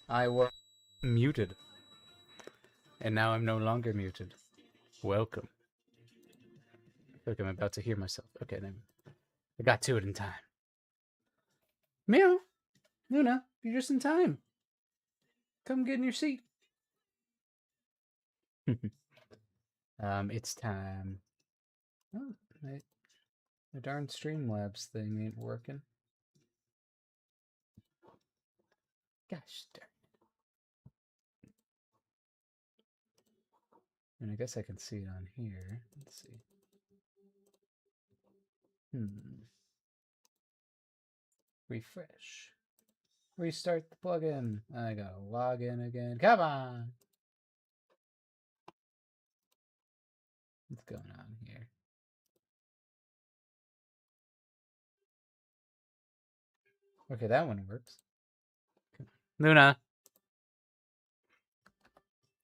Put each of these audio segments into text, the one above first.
I was muted. And now I'm no longer muted. Welcome. I feel like I'm about to hear myself. Okay, then. I got to it in time. Meow. Luna, you're just in time. Come get in your seat. It's time. Oh, the darn Streamlabs thing ain't working. Gosh darn. And I guess I can see it on here. Let's see. Refresh. Restart the plugin. I gotta log in again. Come on. What's going on here? Okay, that one works. Luna.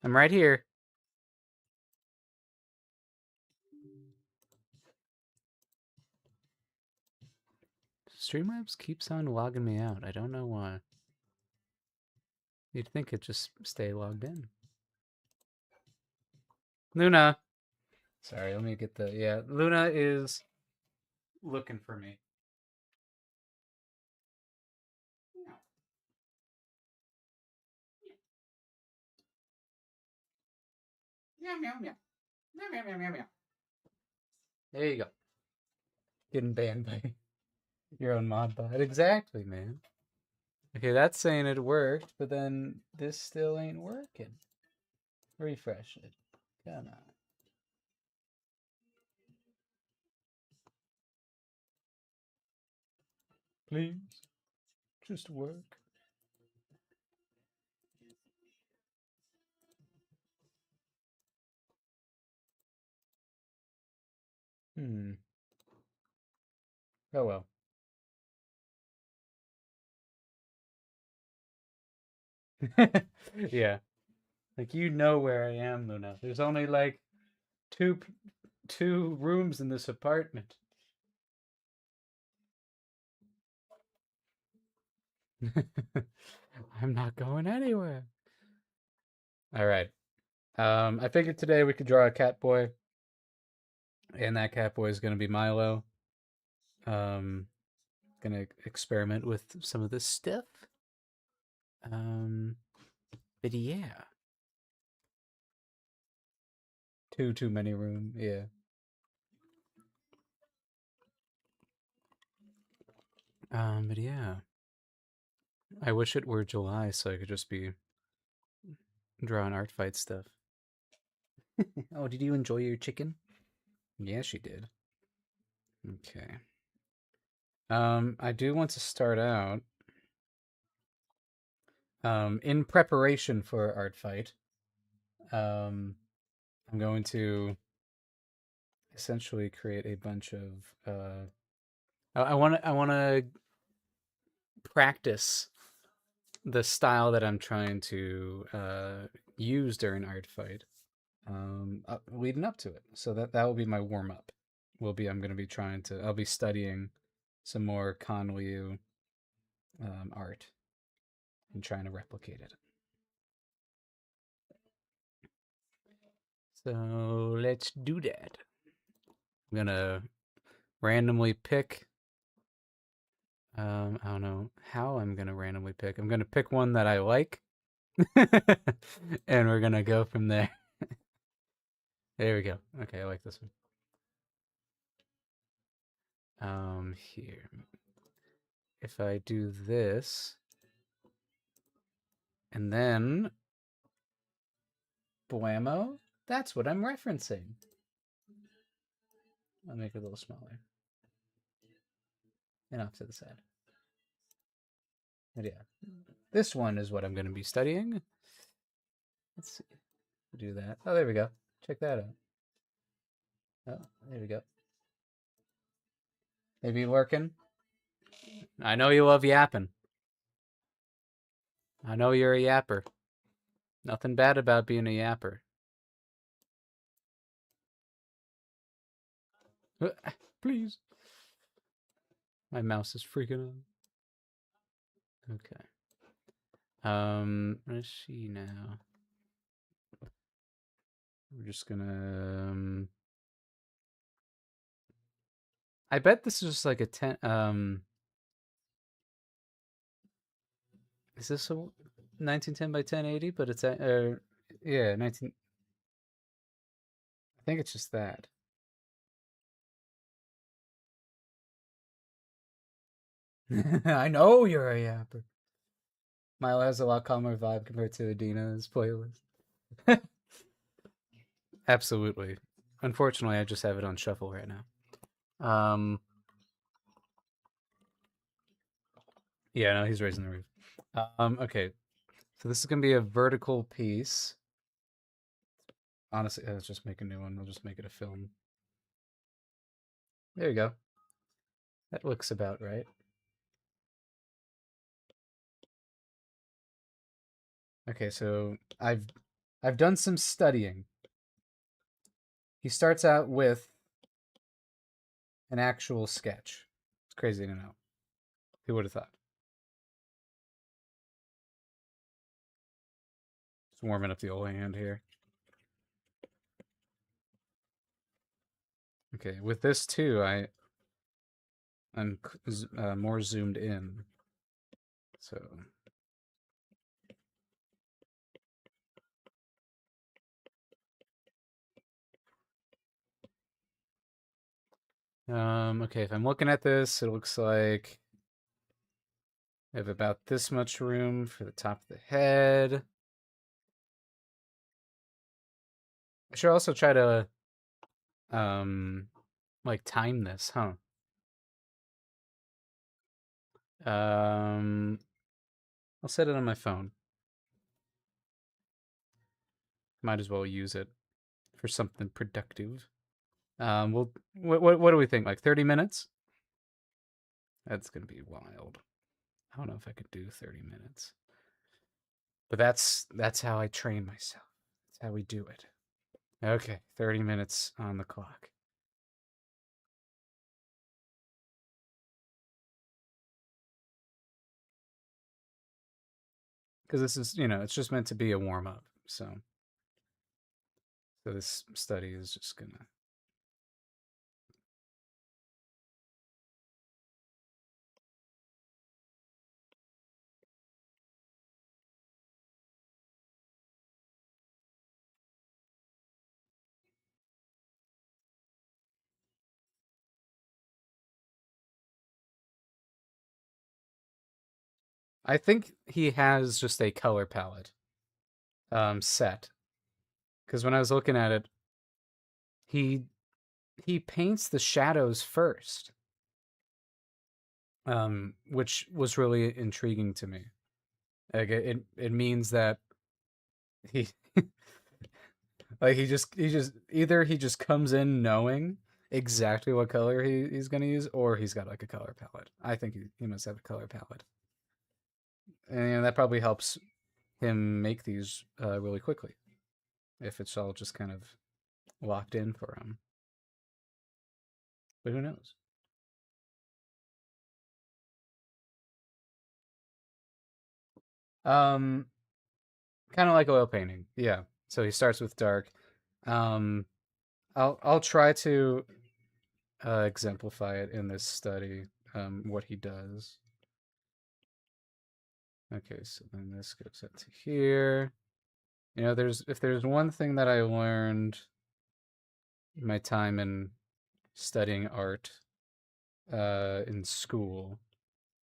I'm right here. Streamlabs keeps on logging me out. I don't know why. You'd think it'd just stay logged in. Luna. Sorry, let me get the... Yeah, Luna is looking for me. Meow, meow, meow. Meow, meow, meow, meow, meow. There you go. Getting banned by your own mod bot. Exactly, man. Okay, that's saying it worked, but then this still ain't working. Refresh it. Come on. Please. Just work. Oh well. Yeah. Like, you know where I am, Luna. There's only like two rooms in this apartment. I'm not going anywhere. All right. I figured today we could draw a cat boy, and that cat boy is gonna be Milo. Gonna experiment with some of this stuff. But yeah, too many room. Yeah. But yeah, I wish it were July so I could just be drawing art fight stuff. Oh, did you enjoy your chicken? Yeah, she did. Okay. I do want to start out in preparation for art fight. I'm going to essentially create a bunch of I want to practice the style that I'm trying to use during art fight, leading up to it. So that will be my warm up. I'm going to be I'll be studying some more Conliu art and trying to replicate it. So let's do that. I'm gonna randomly pick. I don't know how I'm gonna randomly pick. I'm gonna pick one that I like, and we're gonna go from there. There we go. Okay, I like this one. Here. If I do this, and then Blammo, that's what I'm referencing. I'll make it a little smaller. And off to the side. But yeah, this one is what I'm going to be studying. Let's see. Do that. Oh, there we go. Check that out. Oh, there we go. Maybe working. I know you love yapping. I know you're a yapper. Nothing bad about being a yapper. Please. My mouse is freaking out. Okay. What is she now? We're just gonna. I bet this is just like a 10. Is this a 1910 by 1080? But it's yeah, 19. I think it's just that. I know you're a yapper. Milo has a lot calmer vibe compared to Adina's playlist. Absolutely. Unfortunately, I just have it on shuffle right now. Yeah, no, he's raising the roof. Okay. So this is gonna be a vertical piece. Honestly, let's just make a new one. We'll just make it a film. There you go. That looks about right. Okay, so I've done some studying. He starts out with an actual sketch. It's crazy to know. Who would have thought? Just warming up the old hand here. Okay, with this too, I'm more zoomed in. So okay, if I'm looking at this, it looks like I have about this much room for the top of the head. I should also try to like time this, huh? Um I'll set it on my phone. Might as well use it for something productive. Well, what do we think? Like 30 minutes? That's gonna be wild. I don't know if I could do 30 minutes, but that's how I train myself. That's how we do it. Okay, 30 minutes on the clock. Because this is, it's just meant to be a warm up. So this study is just gonna. I think he has just a color palette set. Because when I was looking at it, he he paints the shadows first, which was really intriguing to me. Like it means that he like he just either he just comes in knowing exactly what color he's gonna use, or he's got like a color palette. I think he must have a color palette, and that probably helps him make these really quickly if it's all just kind of locked in for him. But who knows? Um, Kind of like oil painting. Yeah. So he starts with dark. Um, I'll try to exemplify it in this study. What he does. Okay, so then this goes up to here. If there's one thing that I learned in my time in studying art in school,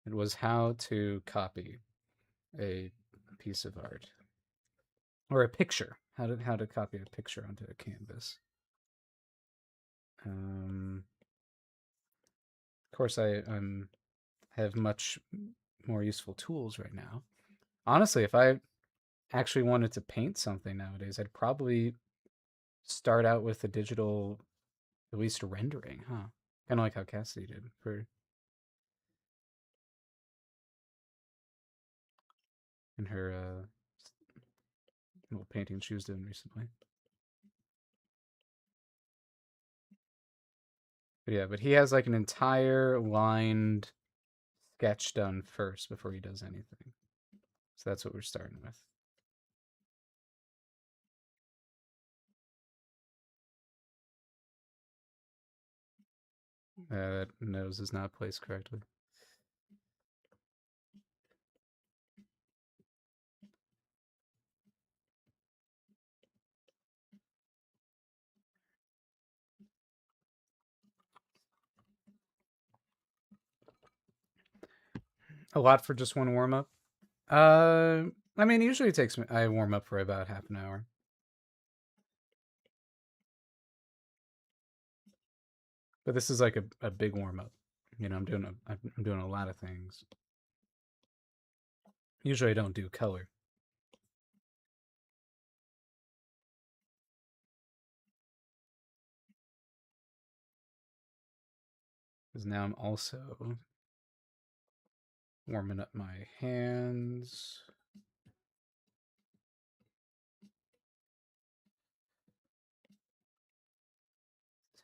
it was how to copy a piece of art or a picture. How to copy a picture onto a canvas. Of course, I'm have much more useful tools right now. Honestly, if I actually wanted to paint something nowadays, I'd probably start out with a digital, at least rendering, huh? Kind of like how Cassidy did for in her little painting she was doing recently. But yeah, but he has like an entire lined sketch done first before he does anything. So that's what we're starting with. That nose is not placed correctly. A lot for just one warm up. I mean, usually it takes me. I warm up for about half an hour. But this is like a big warm up. You know, I'm doing a lot of things. Usually I don't do color. Because now I'm also warming up my hands.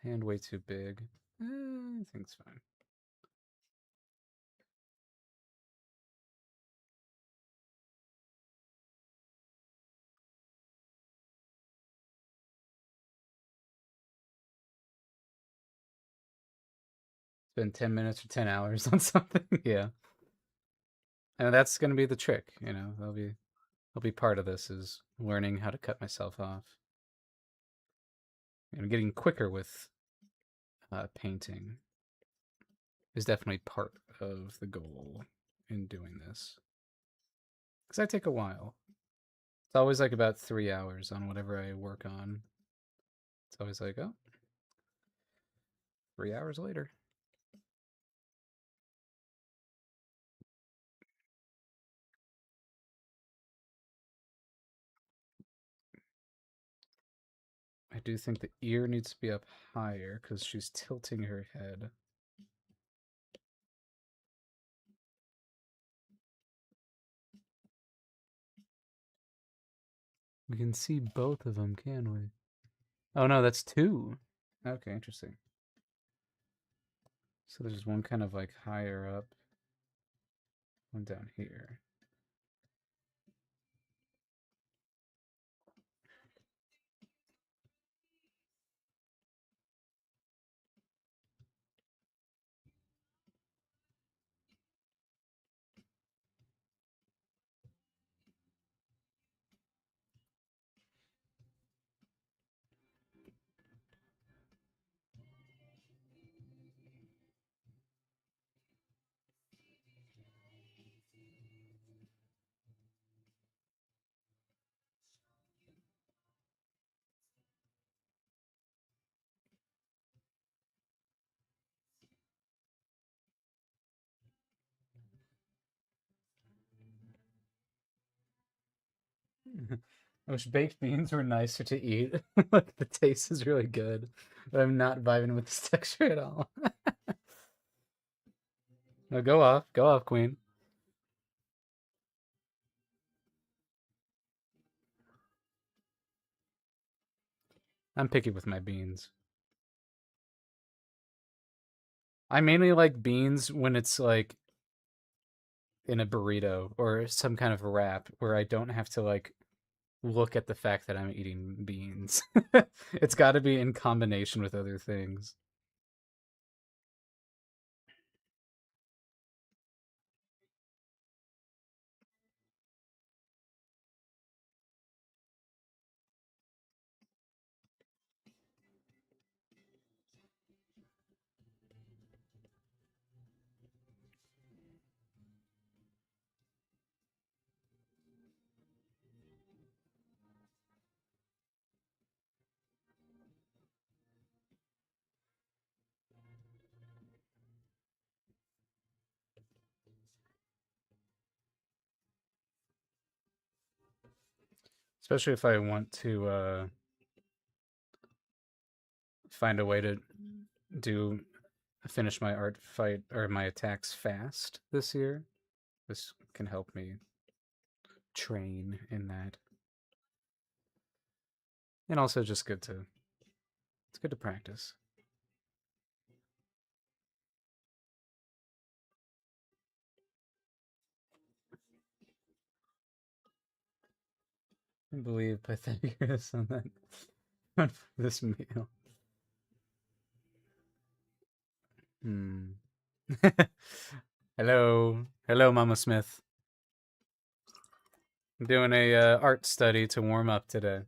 Hand way too big. I think it's fine. Spend 10 minutes or 10 hours on something. Yeah. And that's going to be the trick, you know. That'll be part of this is learning how to cut myself off. And getting quicker with painting is definitely part of the goal in doing this. Because I take a while. It's always like about 3 hours on whatever I work on. It's always like, oh, 3 hours later. I do think the ear needs to be up higher because she's tilting her head. We can see both of them, can we? Oh no, that's two. Okay, interesting. So there's one kind of like higher up, one down here. I wish baked beans were nicer to eat. Like the taste is really good, but I'm not vibing with this texture at all. No, go off, Queen. I'm picky with my beans. I mainly like beans when it's like in a burrito or some kind of wrap where I don't have to like look at the fact that I'm eating beans. It's got to be in combination with other things. Especially if I want to find a way to do finish my art fight or my attacks fast this year. This can help me train in that. And also just good to it's good to practice. I believe Pythagoras on that on this meal. Hmm. Hello, hello, Mama Smith. I'm doing a art study to warm up today.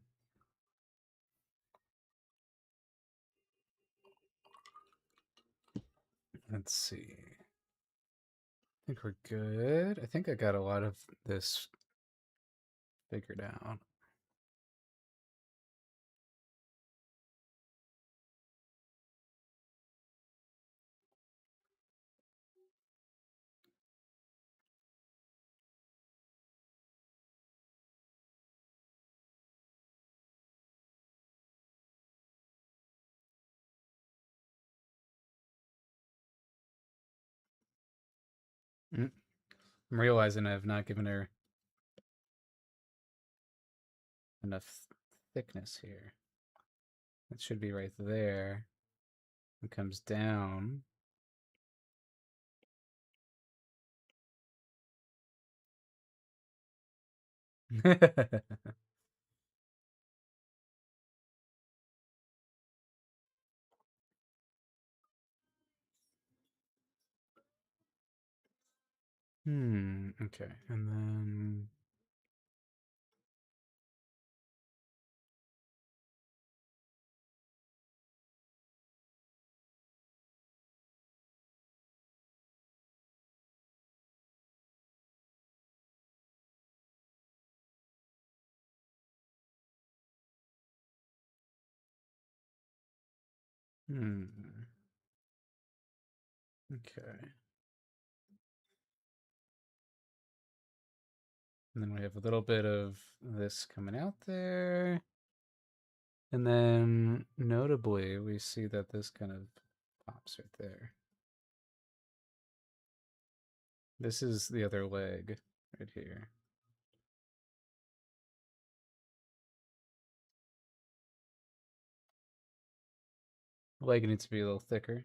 Let's see. I think we're good. I think I got a lot of this figured out. Mm, I'm realizing I have not given her enough thickness here. It should be right there. It comes down. Okay. And then okay. And then we have a little bit of this coming out there. And then notably, we see that this kind of pops right there. This is the other leg right here. The leg needs to be a little thicker.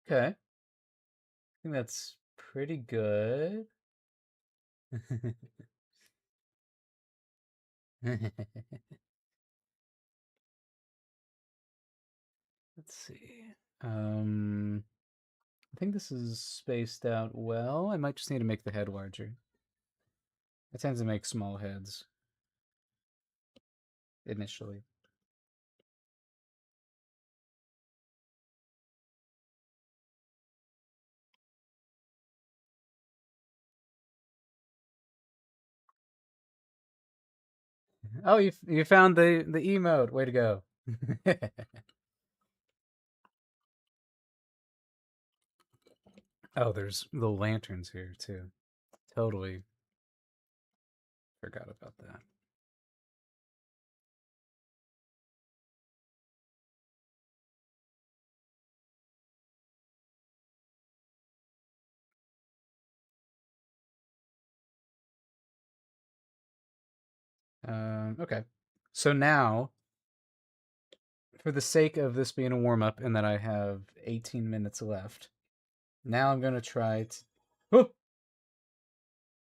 Okay. I think that's pretty good. Let's see. I think this is spaced out well. I might just need to make the head larger. I tend to make small heads initially. Oh, you found the emote. Way to go. Oh, there's the lanterns here too. Totally forgot about that. Okay. So now, for the sake of this being a warm up and that I have 18 minutes left, now I'm gonna try to.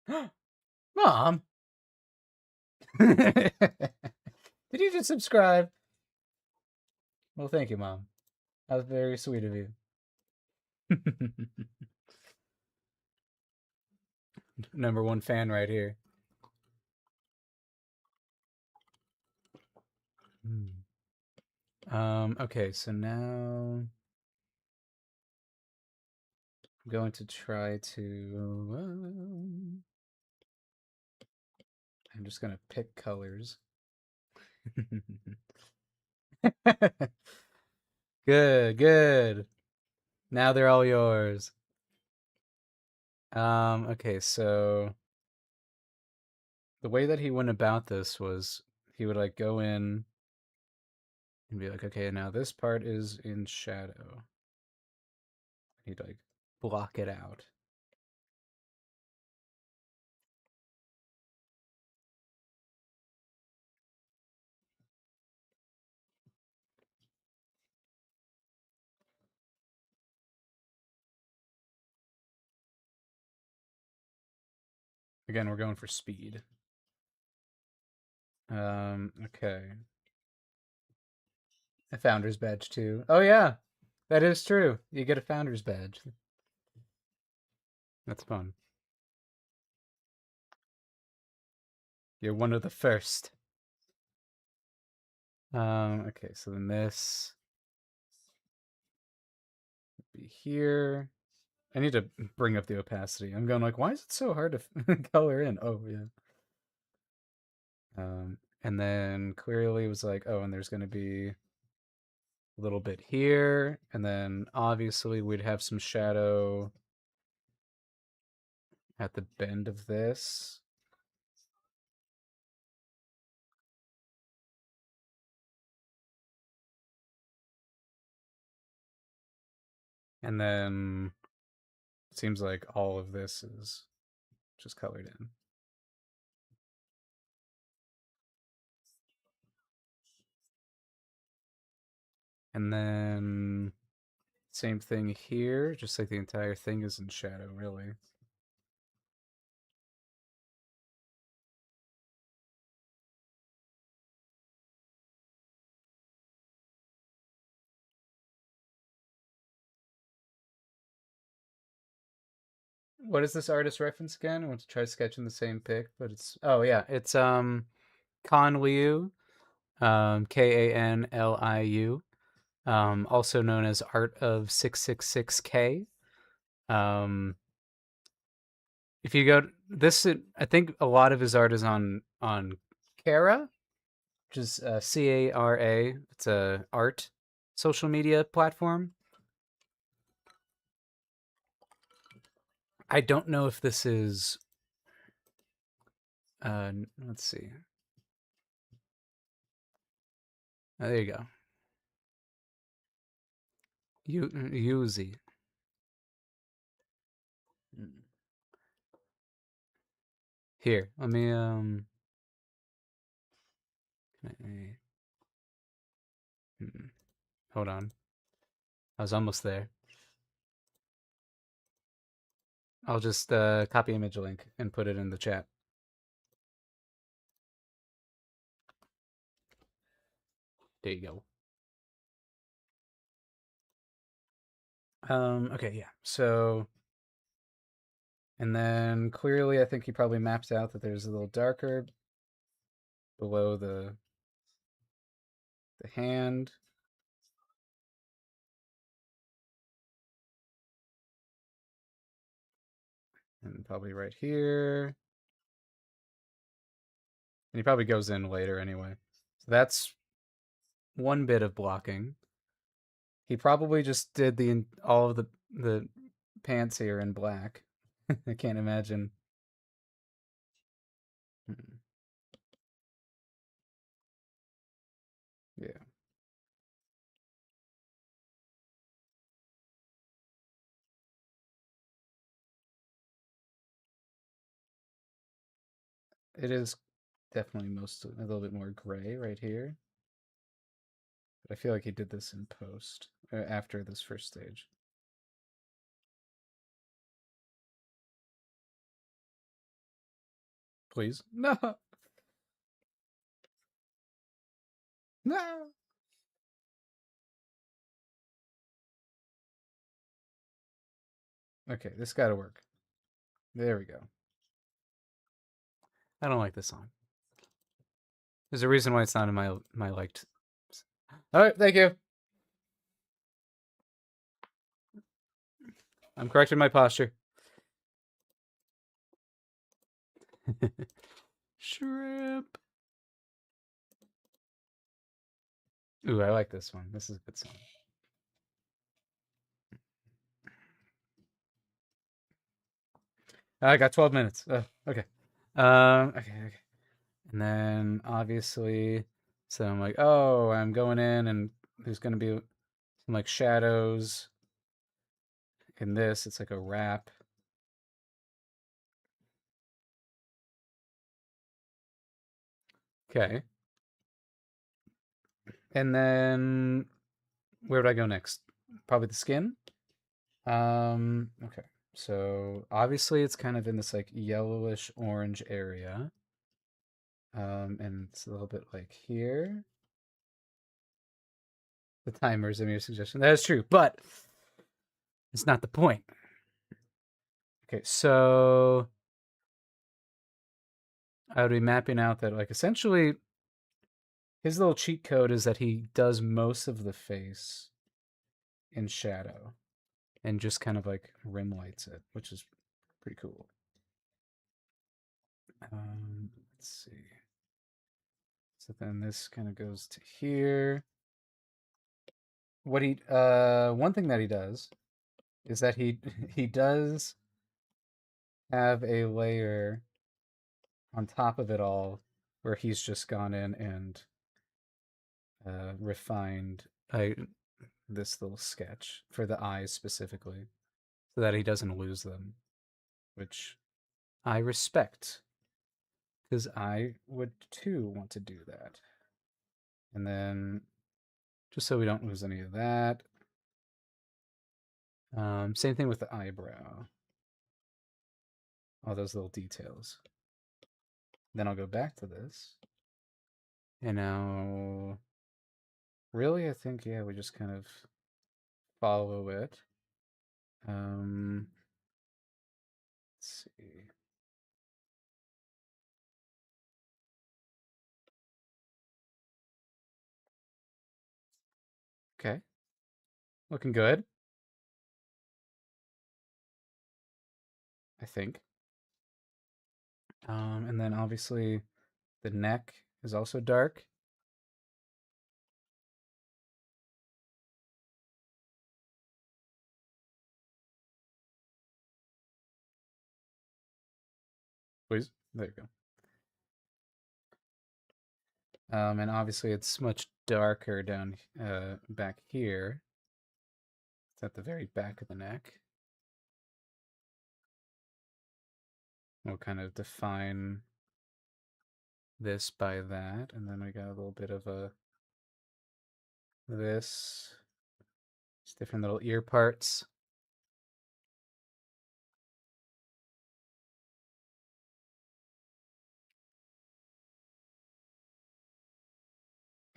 Oh, Mom, did you just subscribe? Well, thank you, Mom. That was very sweet of you. Number one fan right here. Okay, so now I'm going to try to. I'm just gonna pick colors. Good, good. Now they're all yours. Okay, so the way that he went about this was he would like go in and be like, okay, now this part is in shadow. He'd like block it out. Again, we're going for speed. Okay. A founder's badge too. Oh yeah, that is true. You get a founder's badge. That's fun. You're one of the first. Okay, so then this would be here. I need to bring up the opacity. I'm going like, why is it so hard to color in? Oh yeah. And then clearly it was like, oh, and there's going to be a little bit here, and then obviously we'd have some shadow at the bend of this. And then it seems like all of this is just colored in. And then same thing here, just like the entire thing is in shadow, really. What is this artist reference again? I want to try sketching the same pic, but it's oh yeah, it's Kan Liu, Kanliu, also known as Art of 666K. Um, if you go this, I think a lot of his art is on Cara, which is Cara. It's a art social media platform. I don't know if this is. Let's see. Oh, there you go. Yuzi. Here, let me hold on. I was almost there. I'll just copy image link and put it in the chat. There you go. Okay, yeah. So, and then clearly, I think he probably maps out that there's a little darker below the hand. And probably right here. And he probably goes in later anyway. So that's one bit of blocking. He probably just did all of the pants here in black. I can't imagine. Yeah. It is definitely a little bit more gray right here. But I feel like he did this in post, after this first stage. Please. No. No. Okay, this gotta work. There we go. I don't like this song. There's a reason why it's not in my liked. All right, thank you. I'm correcting my posture. Shrimp. Ooh, I like this one. This is a good song. I got 12 minutes. Okay. Okay. And then obviously, so I'm like, oh, I'm going in, and there's gonna be some like shadows in this. It's like a wrap. Okay. And then where would I go next? Probably the skin. Okay. So obviously it's kind of in this like yellowish orange area. And it's a little bit like here. The timer's a mere suggestion. That is true, but it's not the point. Okay, so I would be mapping out that like essentially his little cheat code is that he does most of the face in shadow and just kind of like rim lights it, which is pretty cool. Let's see. So then this kind of goes to here. What he one thing that he does is that he does have a layer on top of it all where he's just gone in and refined this little sketch for the eyes specifically so that he doesn't lose them, which I respect because I would too want to do that. And then just so we don't lose any of that, same thing with the eyebrow, all those little details. Then I'll go back to this. And now, really, I think, yeah, we just kind of follow it. Let's see. Okay, looking good, I think. And then obviously the neck is also dark. Please, there you go. And obviously it's much darker down back here. It's at the very back of the neck. We'll kind of define this by that, and then we got a little bit of a this. It's different little ear parts.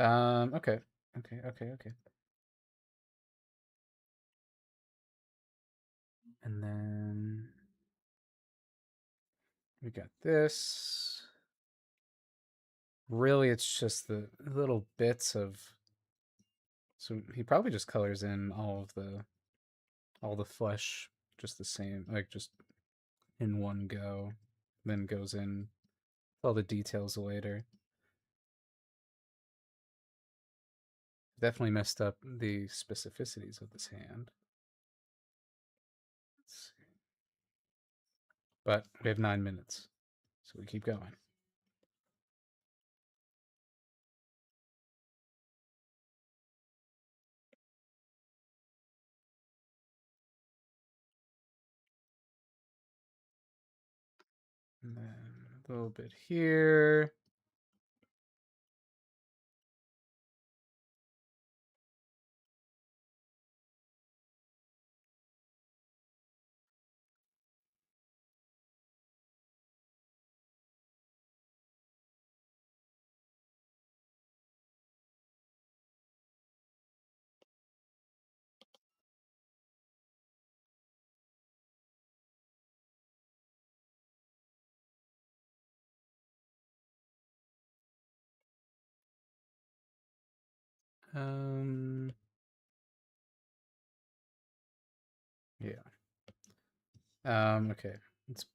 Okay. Okay. And then we got this. Really, it's just the little bits of. So he probably just colors in all the flesh just the same, like just in one go, then goes in all the details later. Definitely messed up the specificities of this hand. Let's see. But we have 9 minutes, so we keep going. And then a little bit here. Um, yeah. Okay. Let's.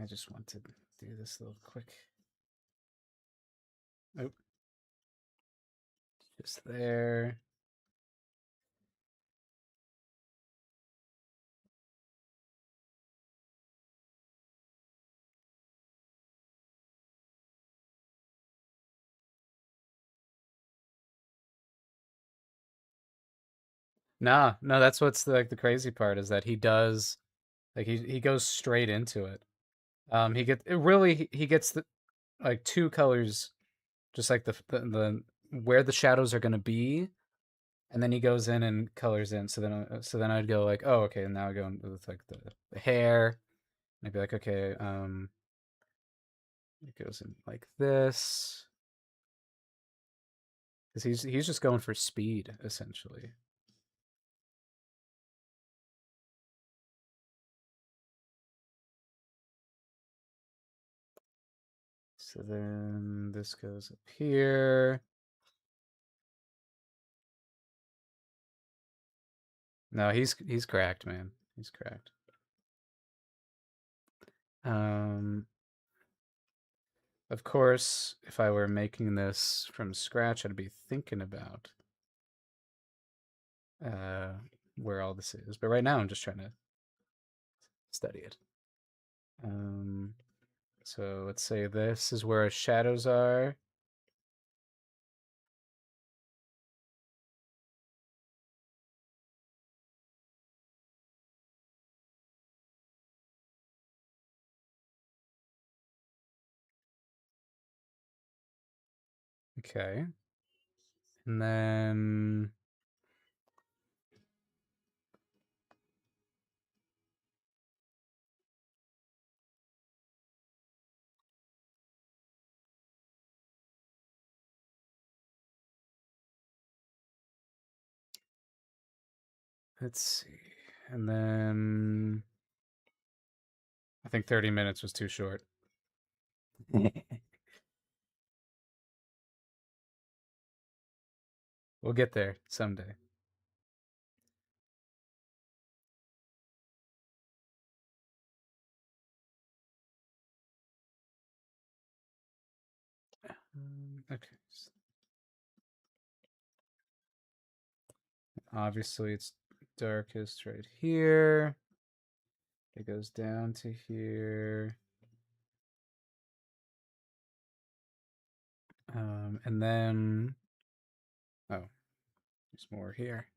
I just want to do this little quick. Oh, just there. Nah, no, that's what's like the crazy part is that he does like he goes straight into it. He gets it really he gets the like two colors, just like the where the shadows are gonna be, and then he goes in and colors in. So then I'd go like, oh, okay, and now I go with like the hair. And I'd be like, okay, it goes in like this because he's just going for speed essentially. So then this goes up here. No, he's cracked, man. He's cracked. Um, of course, if I were making this from scratch, I'd be thinking about uh where all this is. But right now, I'm just trying to study it. Um, so let's say this is where our shadows are. Okay. And then let's see. And then I think 30 minutes was too short. We'll get there someday. Okay. Obviously, it's darkest right here. It goes down to here. And then, oh, there's more here.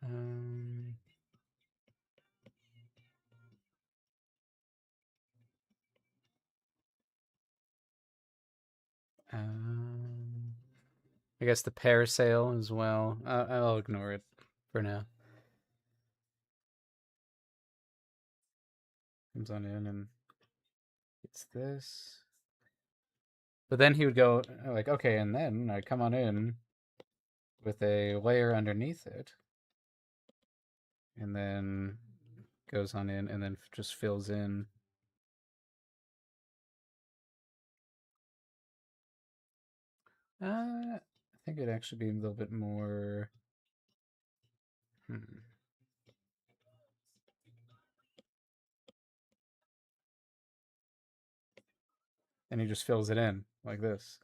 Um, um, I guess the parasail as well. I'll ignore it for now. Comes on in and gets this. But then he would go like, okay, and then I come on in with a layer underneath it, and then goes on in and then just fills in. I think it'd actually be a little bit more. Hmm. And he just fills it in like this.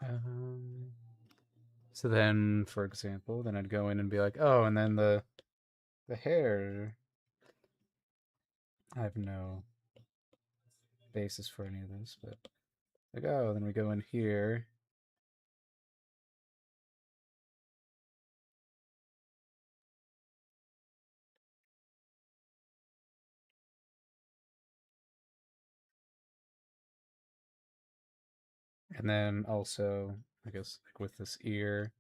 Um, so then, for example, then I'd go in and be like, oh, and then the hair. I have no basis for any of this, but like, oh, then we go in here. And then also, I guess, like with this ear.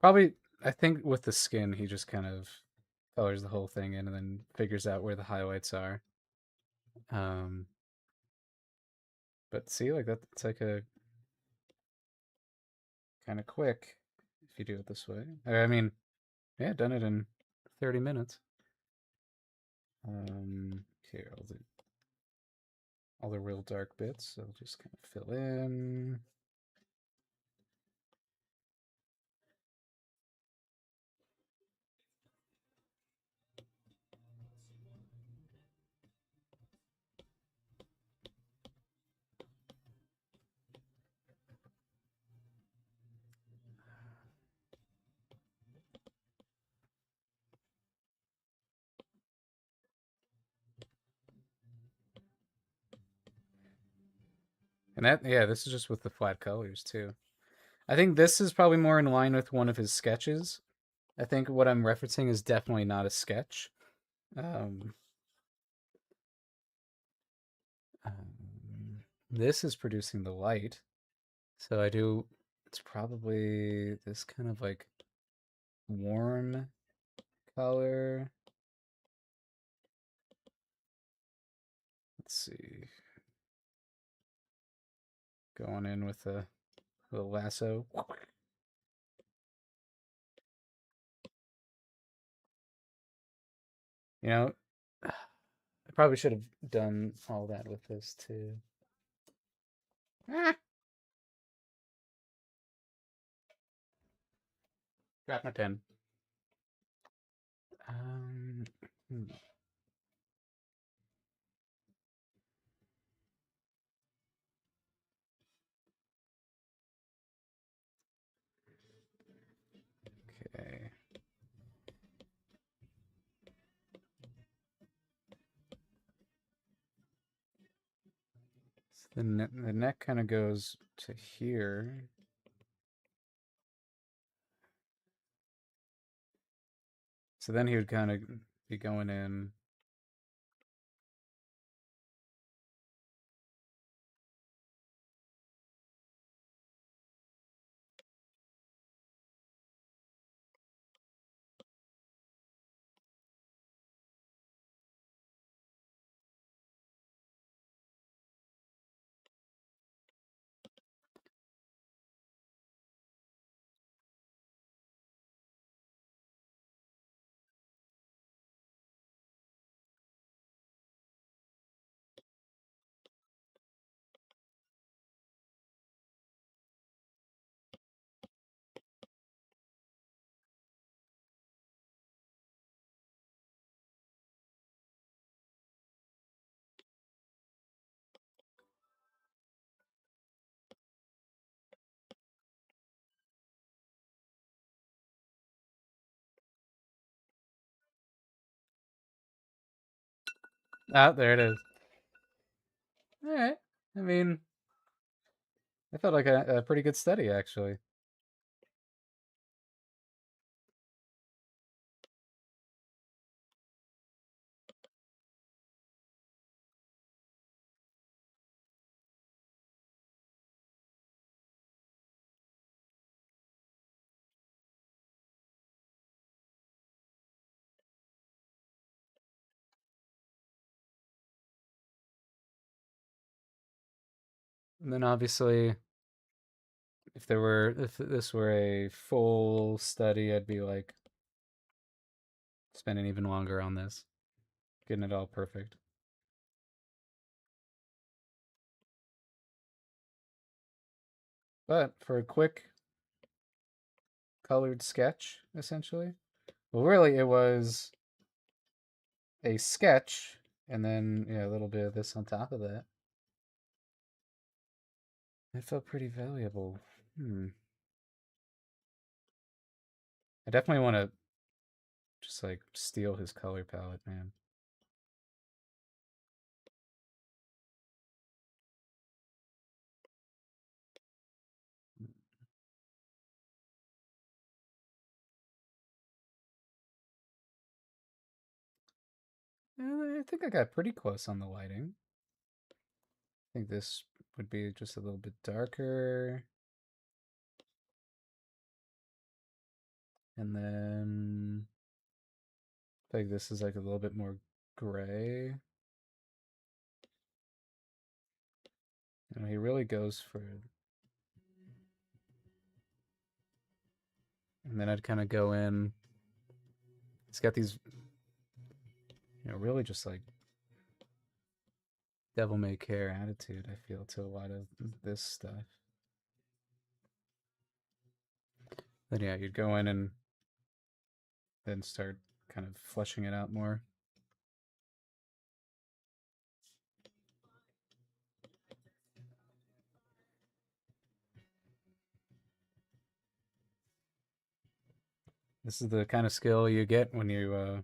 Probably, I think with the skin, he just kind of colors the whole thing in and then figures out where the highlights are. Um, but see, like that's like a kind of quick if you do it this way. I mean, yeah, done it in 30 minutes. Here, all the real dark bits. So I'll just kind of fill in. And that, yeah, this is just with the flat colors too. I think this is probably more in line with one of his sketches. I think what I'm referencing is definitely not a sketch. Um, this is producing the light. So I do, it's probably this kind of like warm color. Let's see. Going in with a little lasso. You know, I probably should have done all that with this too. Ah, drop my pen. Um, hmm, okay. So the neck kind of goes to here. So then he would kind of be going in. Ah, there it is. All right. I mean, I felt like a pretty good study actually. And then obviously, if this were a full study, I'd be like spending even longer on this, getting it all perfect. But for a quick colored sketch, essentially, well, really, it was a sketch and then yeah, a little bit of this on top of that. It felt pretty valuable. I definitely want to just like steal his color palette, man. I think I got pretty close on the lighting. I think this would be just a little bit darker. And then I think this is like a little bit more gray. And he really goes for it. And then I'd kind of go in. He's got these, really just like devil may care attitude, I feel, to a lot of this stuff. Then yeah, you'd go in and then start kind of fleshing it out more. This is the kind of skill you get when you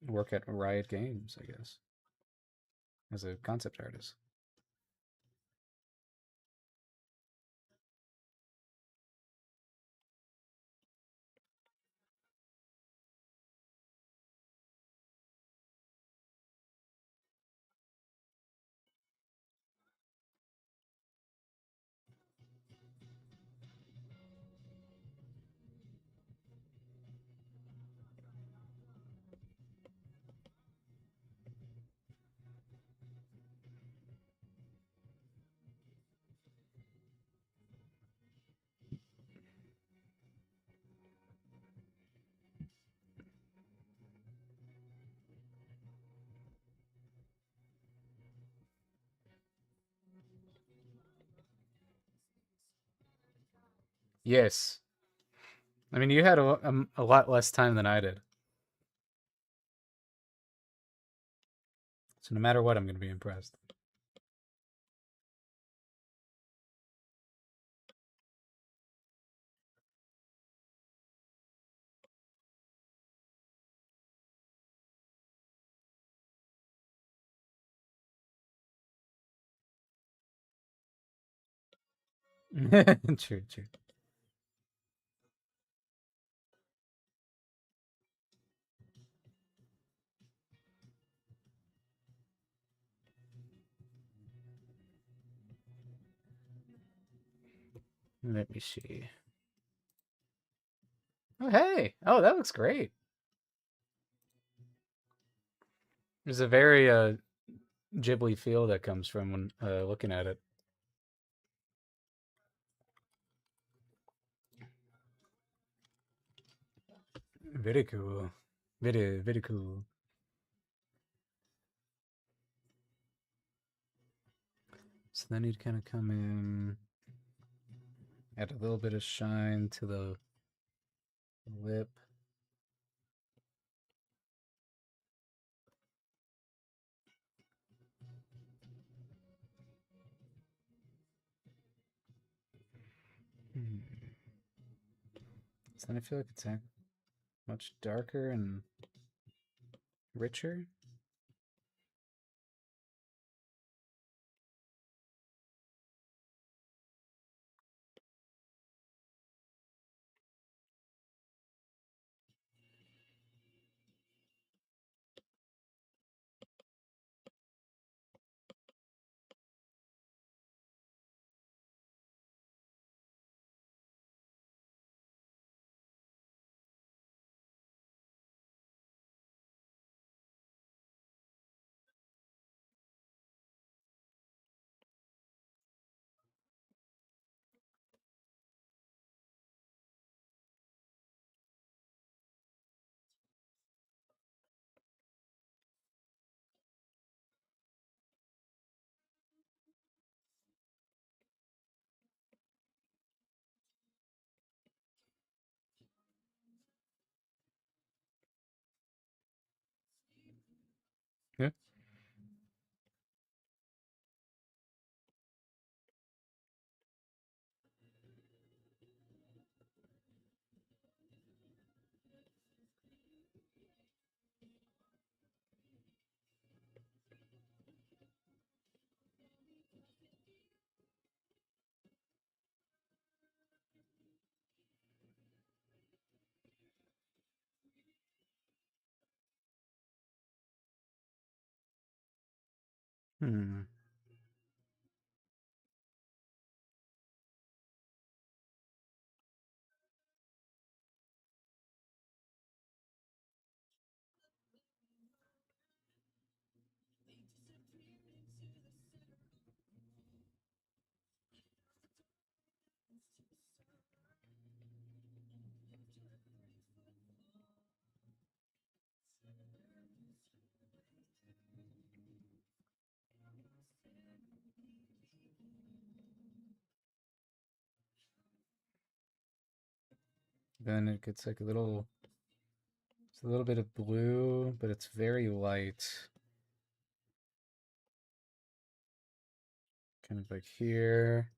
work at Riot Games, I guess, as a concept artist. Yes. I mean, you had a lot less time than I did. So no matter what, I'm going to be impressed. True, true. Let me see. Oh, hey. Oh, that looks great. There's a very Ghibli feel that comes from when looking at it. Very cool. Very, very cool. So then you'd kind of come in, add a little bit of shine to the lip. So then I feel like it's much darker and richer. Yeah. Hmm. Then it gets like it's a little bit of blue, but it's very light. Kind of like here.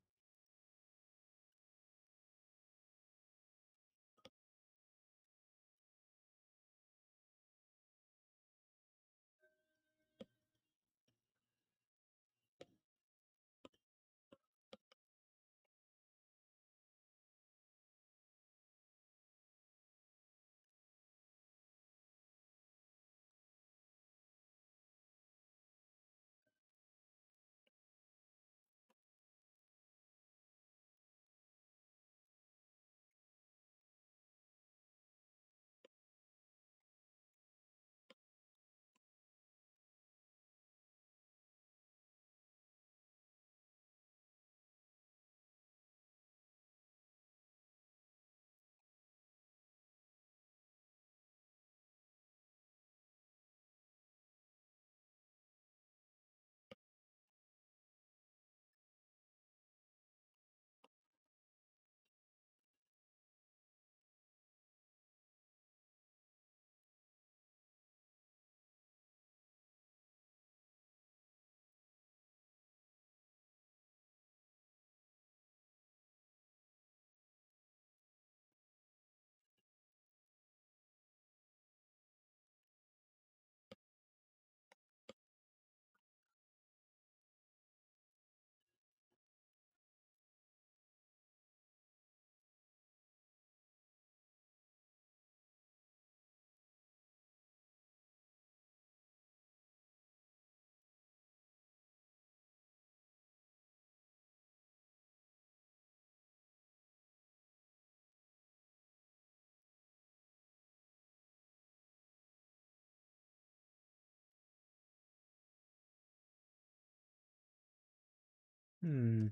Hmm.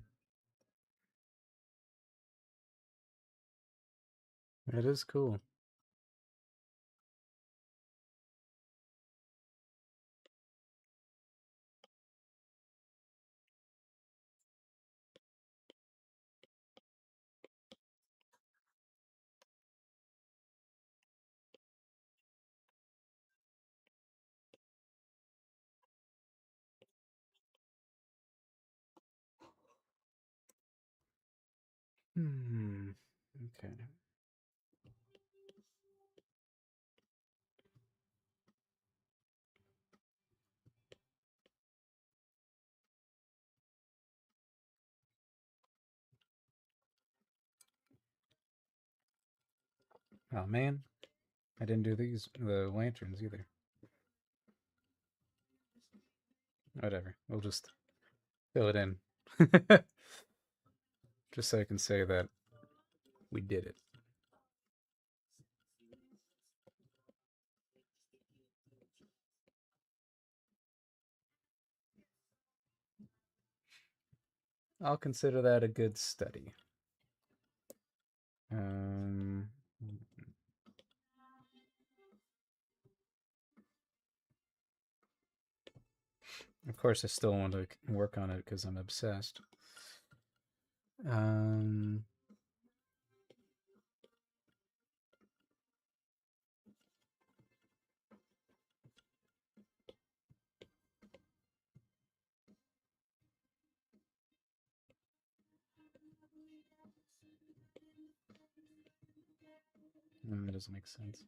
That is cool. Hmm. Okay. Oh man, I didn't do the lanterns either. Whatever. We'll just fill it in. Just so I can say that we did it. I'll consider that a good study. Um, of course, I still want to work on it because I'm obsessed. Um, that doesn't make sense.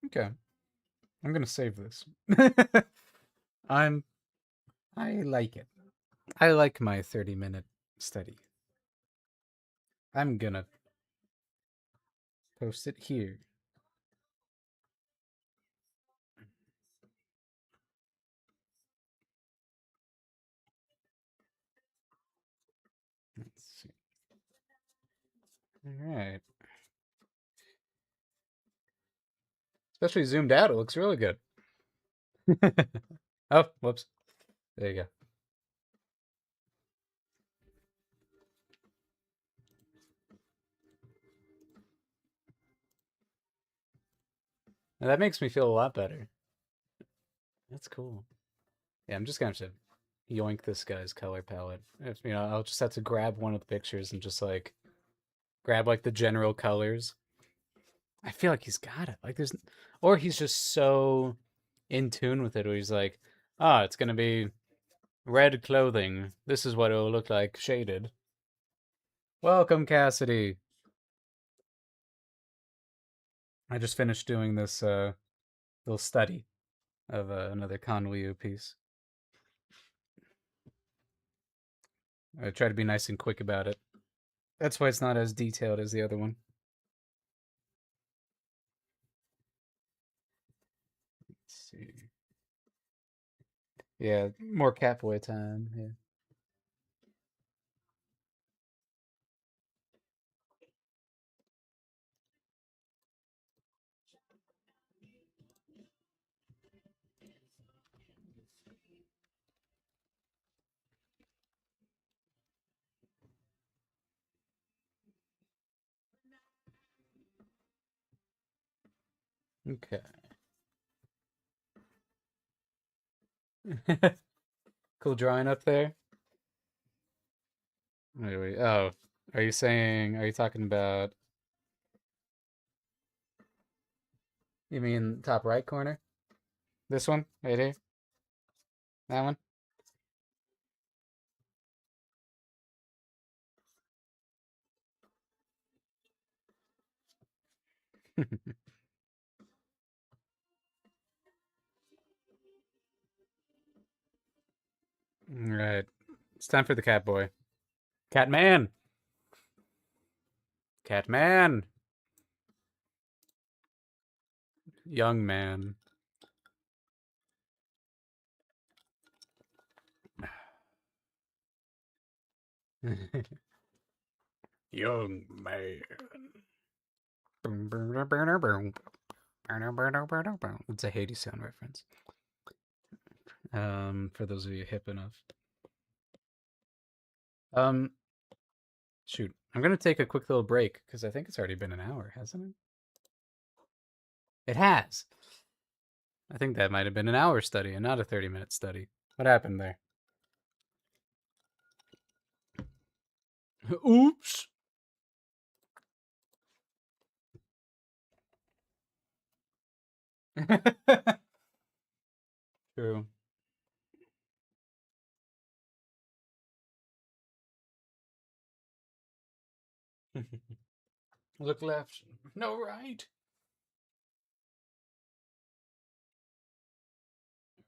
Okay, I'm gonna save this. I'm. I like it. I like my 30-minute study. I'm gonna post it here. Let's see. All right. Especially zoomed out, it looks really good. Oh, whoops. There you go. Now that makes me feel a lot better. That's cool. Yeah, I'm just gonna have to yoink this guy's color palette. If I'll just have to grab one of the pictures and just like grab like the general colors. I feel like he's got it. Like or he's just so in tune with it, where he's like, "Ah, it's gonna be red clothing. This is what it will look like shaded." Welcome, Cassidy. I just finished doing this little study of another Conweu piece. I try to be nice and quick about it. That's why it's not as detailed as the other one. Let's see. Yeah, more Catboy time. Yeah. Okay. Cool drawing up there. Wait. Oh, are you saying? Are you talking about? You mean top right corner? This one right here? That one? All right. It's time for the cat boy. Catman. Catman. Young man. Young man. It's a Hades sound reference. For those of you hip enough. Shoot. I'm gonna take a quick little break because I think it's already been an hour, hasn't it? It has. I think that might have been an hour study and not a 30-minute study. What happened there? Oops. True. Look left. No right.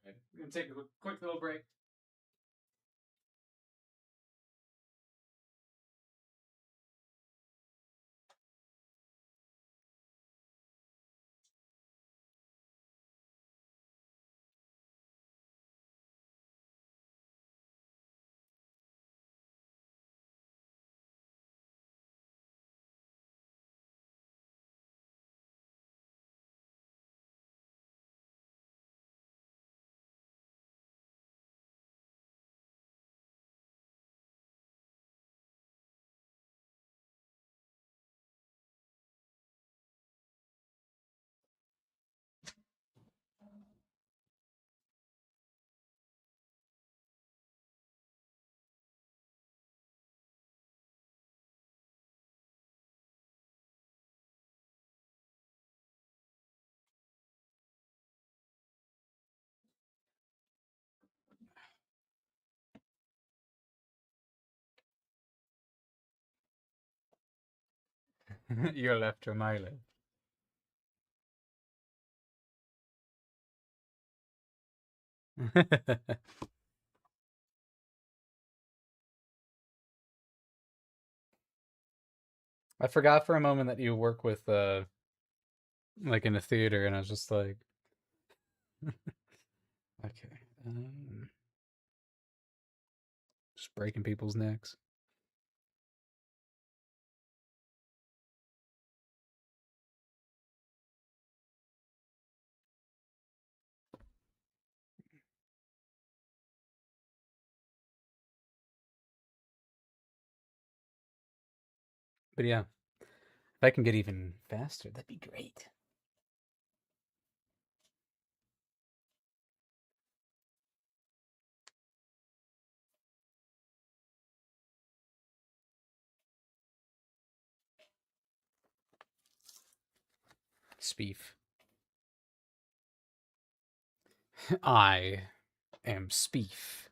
Okay. I'm gonna take a quick little break. Your left or my left? I forgot for a moment that you work with like in a theater, and I was just like, okay, just breaking people's necks. But yeah, if I can get even faster, that'd be great. Speef. I am Speef.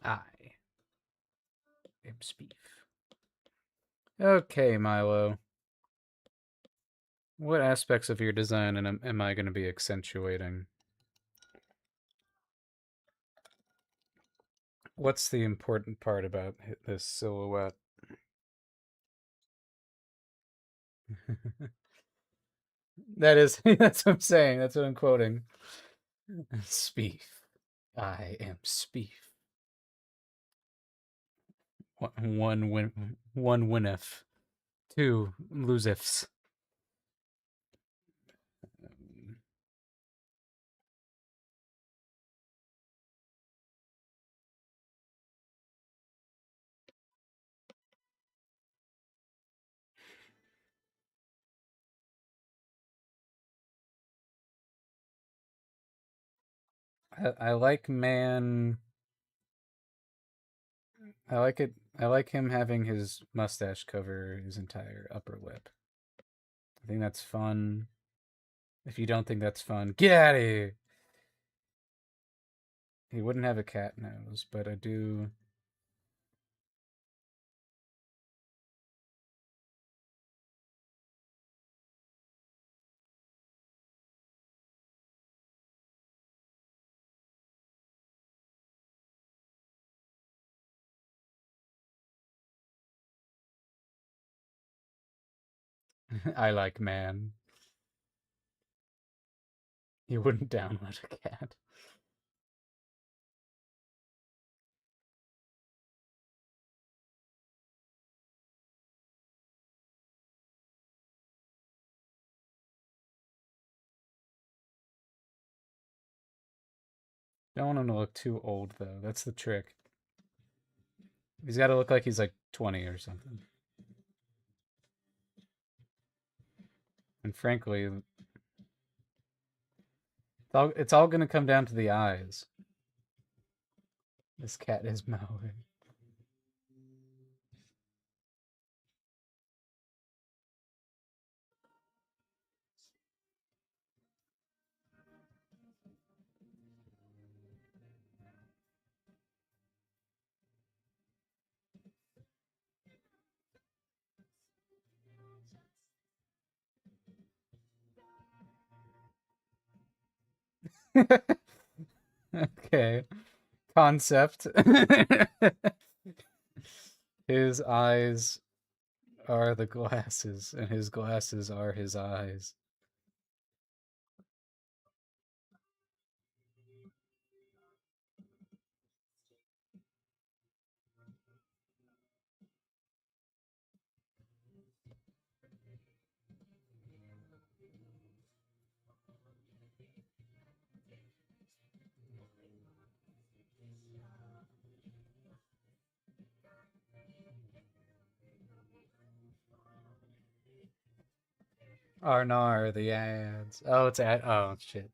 I am Speef. Okay, Milo. What aspects of your design am I going to be accentuating? What's the important part about this silhouette? That is, that's what I'm saying. That's what I'm quoting. Speef. I am Speef. One winif. Two losifs. I like man. I like it. I like him having his mustache cover his entire upper lip. I think that's fun. If you don't think that's fun, get out of here. He wouldn't have a cat nose, but I do. I like man. You wouldn't download a cat. Don't want him to look too old though. That's the trick. He's got to look like he's like 20 or something. And frankly, it's all going to come down to the eyes. This cat is mowing. Okay. Concept. His eyes are the glasses, and his glasses are his eyes. Arnar, the ads. Oh, it's ad. Oh, shit.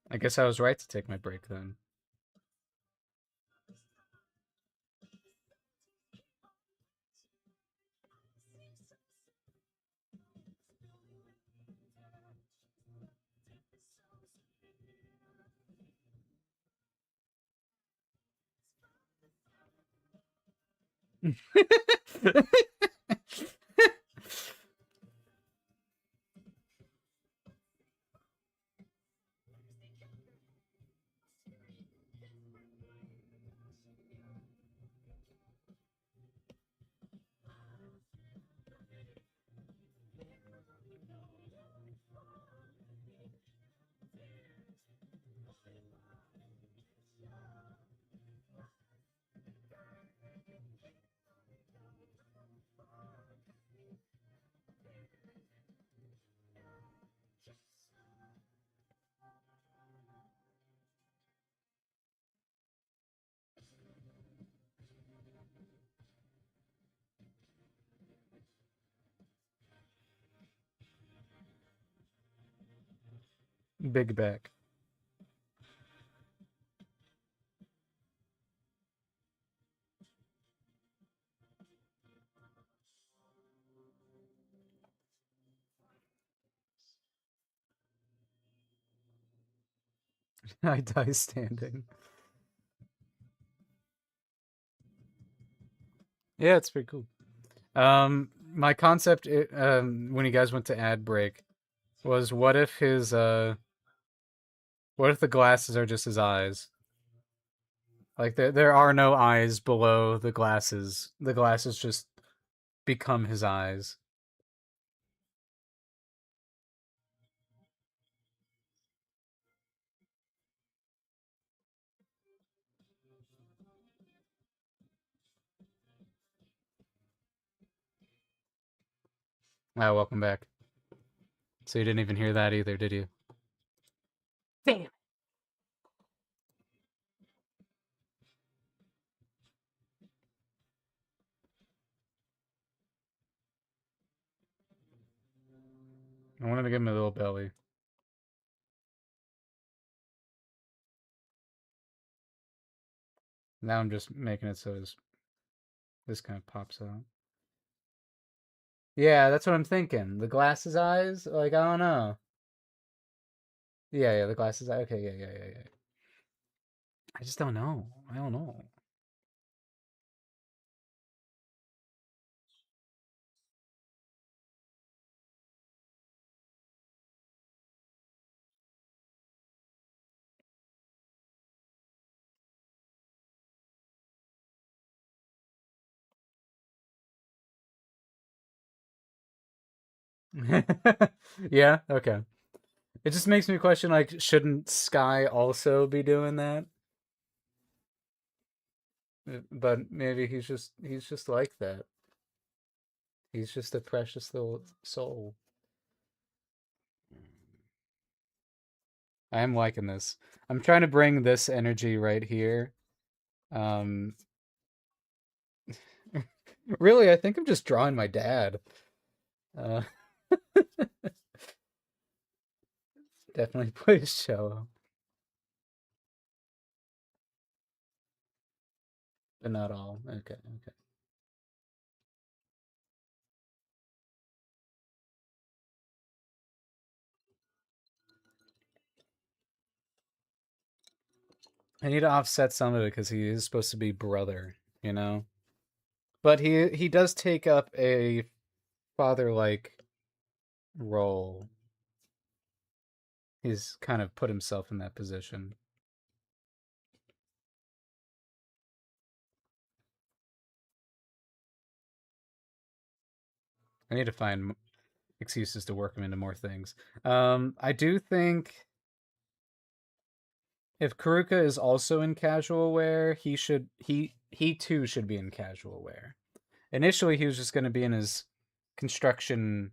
I guess I was right to take my break then. Big back. I die standing. Yeah, it's pretty cool. My concept when you guys went to ad break was what if the glasses are just his eyes? Like there are no eyes below the glasses. The glasses just become his eyes. Ah, welcome back. So you didn't even hear that either, did you? Damn. I wanted to give him a little belly. Now I'm just making it so this kind of pops out. Yeah, that's what I'm thinking. The glasses eyes? Like, I don't know. Yeah, the glasses eye. Okay, yeah. I just don't know. I don't know. Yeah, okay. It just makes me question, like, shouldn't Sky also be doing that? But maybe he's just like that. He's just a precious little soul. I am liking this. I'm trying to bring this energy right here. Um, really, I think I'm just drawing my dad. Uh, definitely plays cello, but not all. Okay, okay. I need to offset some of it because he is supposed to be brother, you know. But he does take up a father-like role. He's kind of put himself in that position. I need to find excuses to work him into more things. I do think if Karuka is also in casual wear, he too should be in casual wear. Initially, he was just going to be in his construction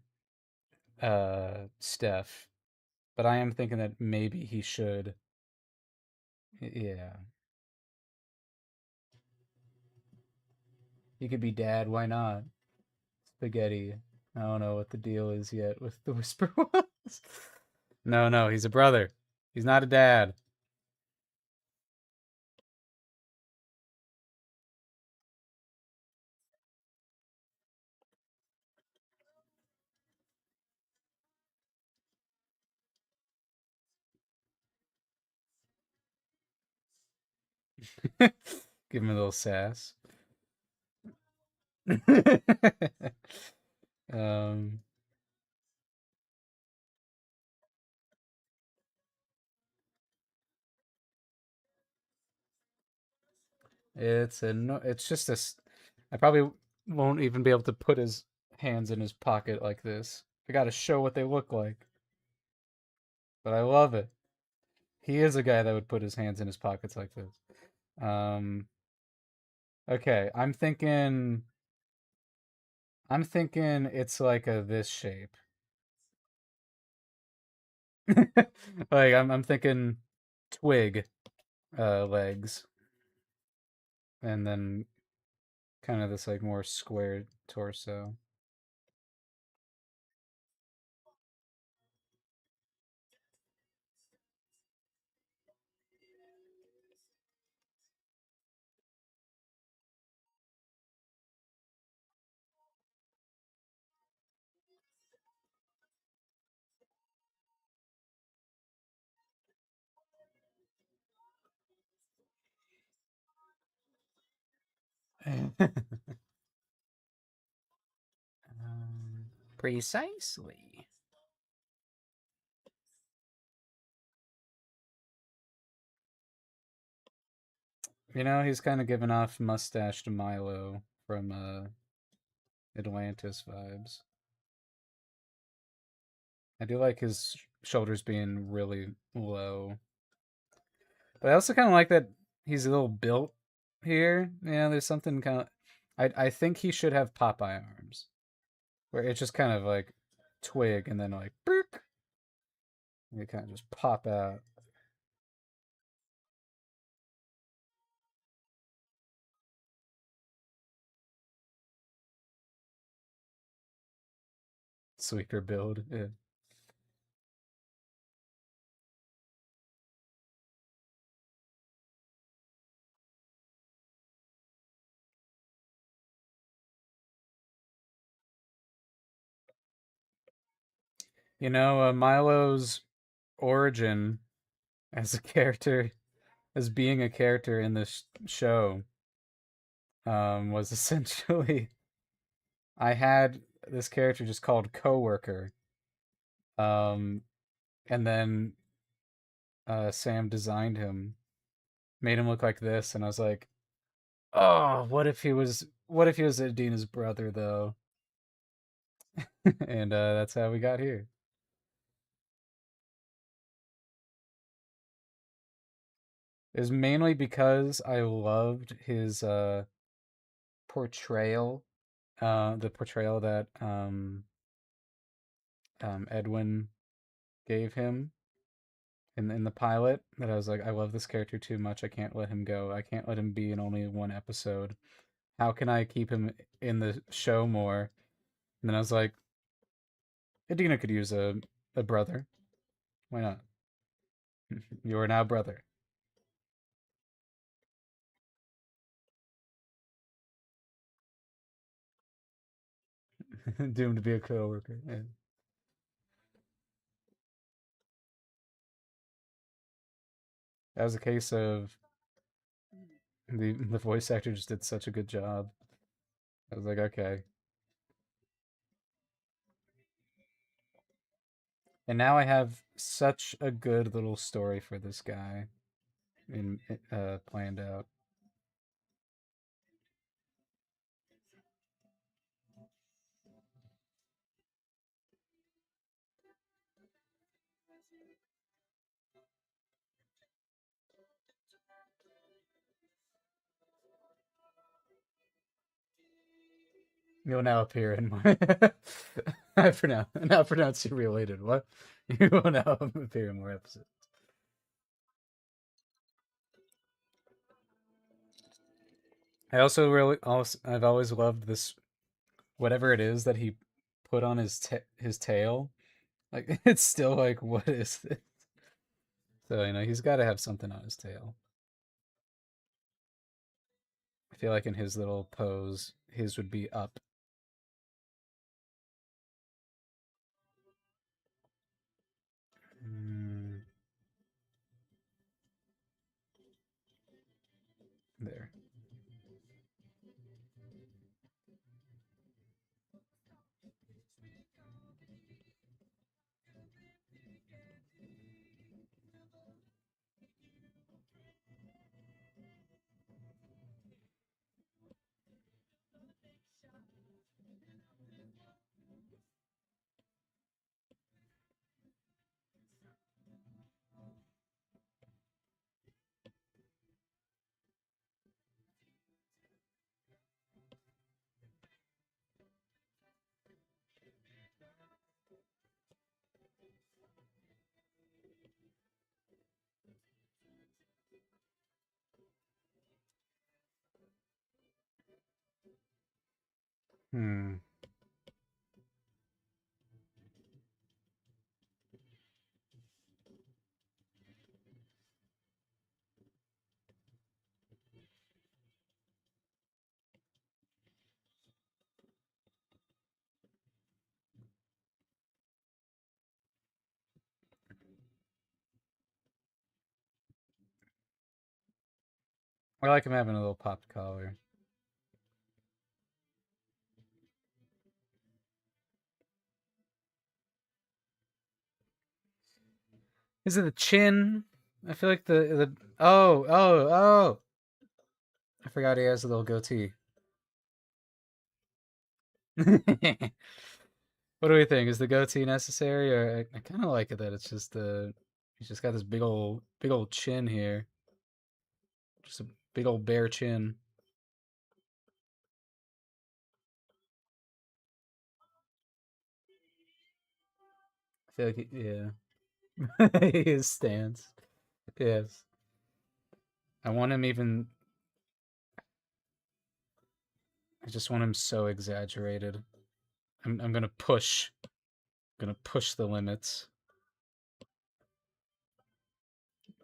stuff, but I am thinking that maybe he should. Yeah, he could be dad. Why not? Spaghetti. I don't know what the deal is yet with the Whisper Ones. No, no, he's a brother. He's not a dad. Give him a little sass. um, it's just a. I probably won't even be able to put his hands in his pocket like this. I got to show what they look like, but I love it. He is a guy that would put his hands in his pockets like this. Um, okay, I'm thinking it's like a this shape. Like I'm thinking twig legs, and then kind of this like more squared torso. Precisely. He's kind of giving off mustached Milo from Atlantis vibes. I do like his shoulders being really low. But I also kind of like that he's a little built here. There's something kind of. I think he should have Popeye arms, where it's just kind of like twig and then like burk, and they kind of just pop out. Sweeper build. Yeah. Milo's origin as a character, as being a character in this show, was essentially I had this character just called Coworker, um, and then Sam designed him, made him look like this, and I was like, oh, what if he was Adina's brother though? and that's how we got here. It was mainly because I loved his portrayal, the portrayal that Edwin gave him in the pilot. That I was like, I love this character too much. I can't let him go. I can't let him be in only one episode. How can I keep him in the show more? And then I was like, Adina could use a brother. Why not? You are now brother. Doomed to be a coworker. Yeah. That was a case of the voice actor just did such a good job. I was like, okay. And now I have such a good little story for this guy in planned out. You'll now appear in my I pronounce you related. What? You will now appear in more episodes. I also really also I've always loved this whatever it is that he put on his tail. Like it's still like what is this? So he's got to have something on his tail. I feel like in his little pose, his would be up. Mm, there. Hmm. I like him having a little popped collar. Is it the chin? I feel like the oh. I forgot he has a little goatee. What do we think? Is the goatee necessary, or I kind of like it that it's just he's just got this big old chin here, just a big old bare chin. I feel like his stance. Yes, I want him even. I just want him so exaggerated. I'm gonna push. Gonna push the limits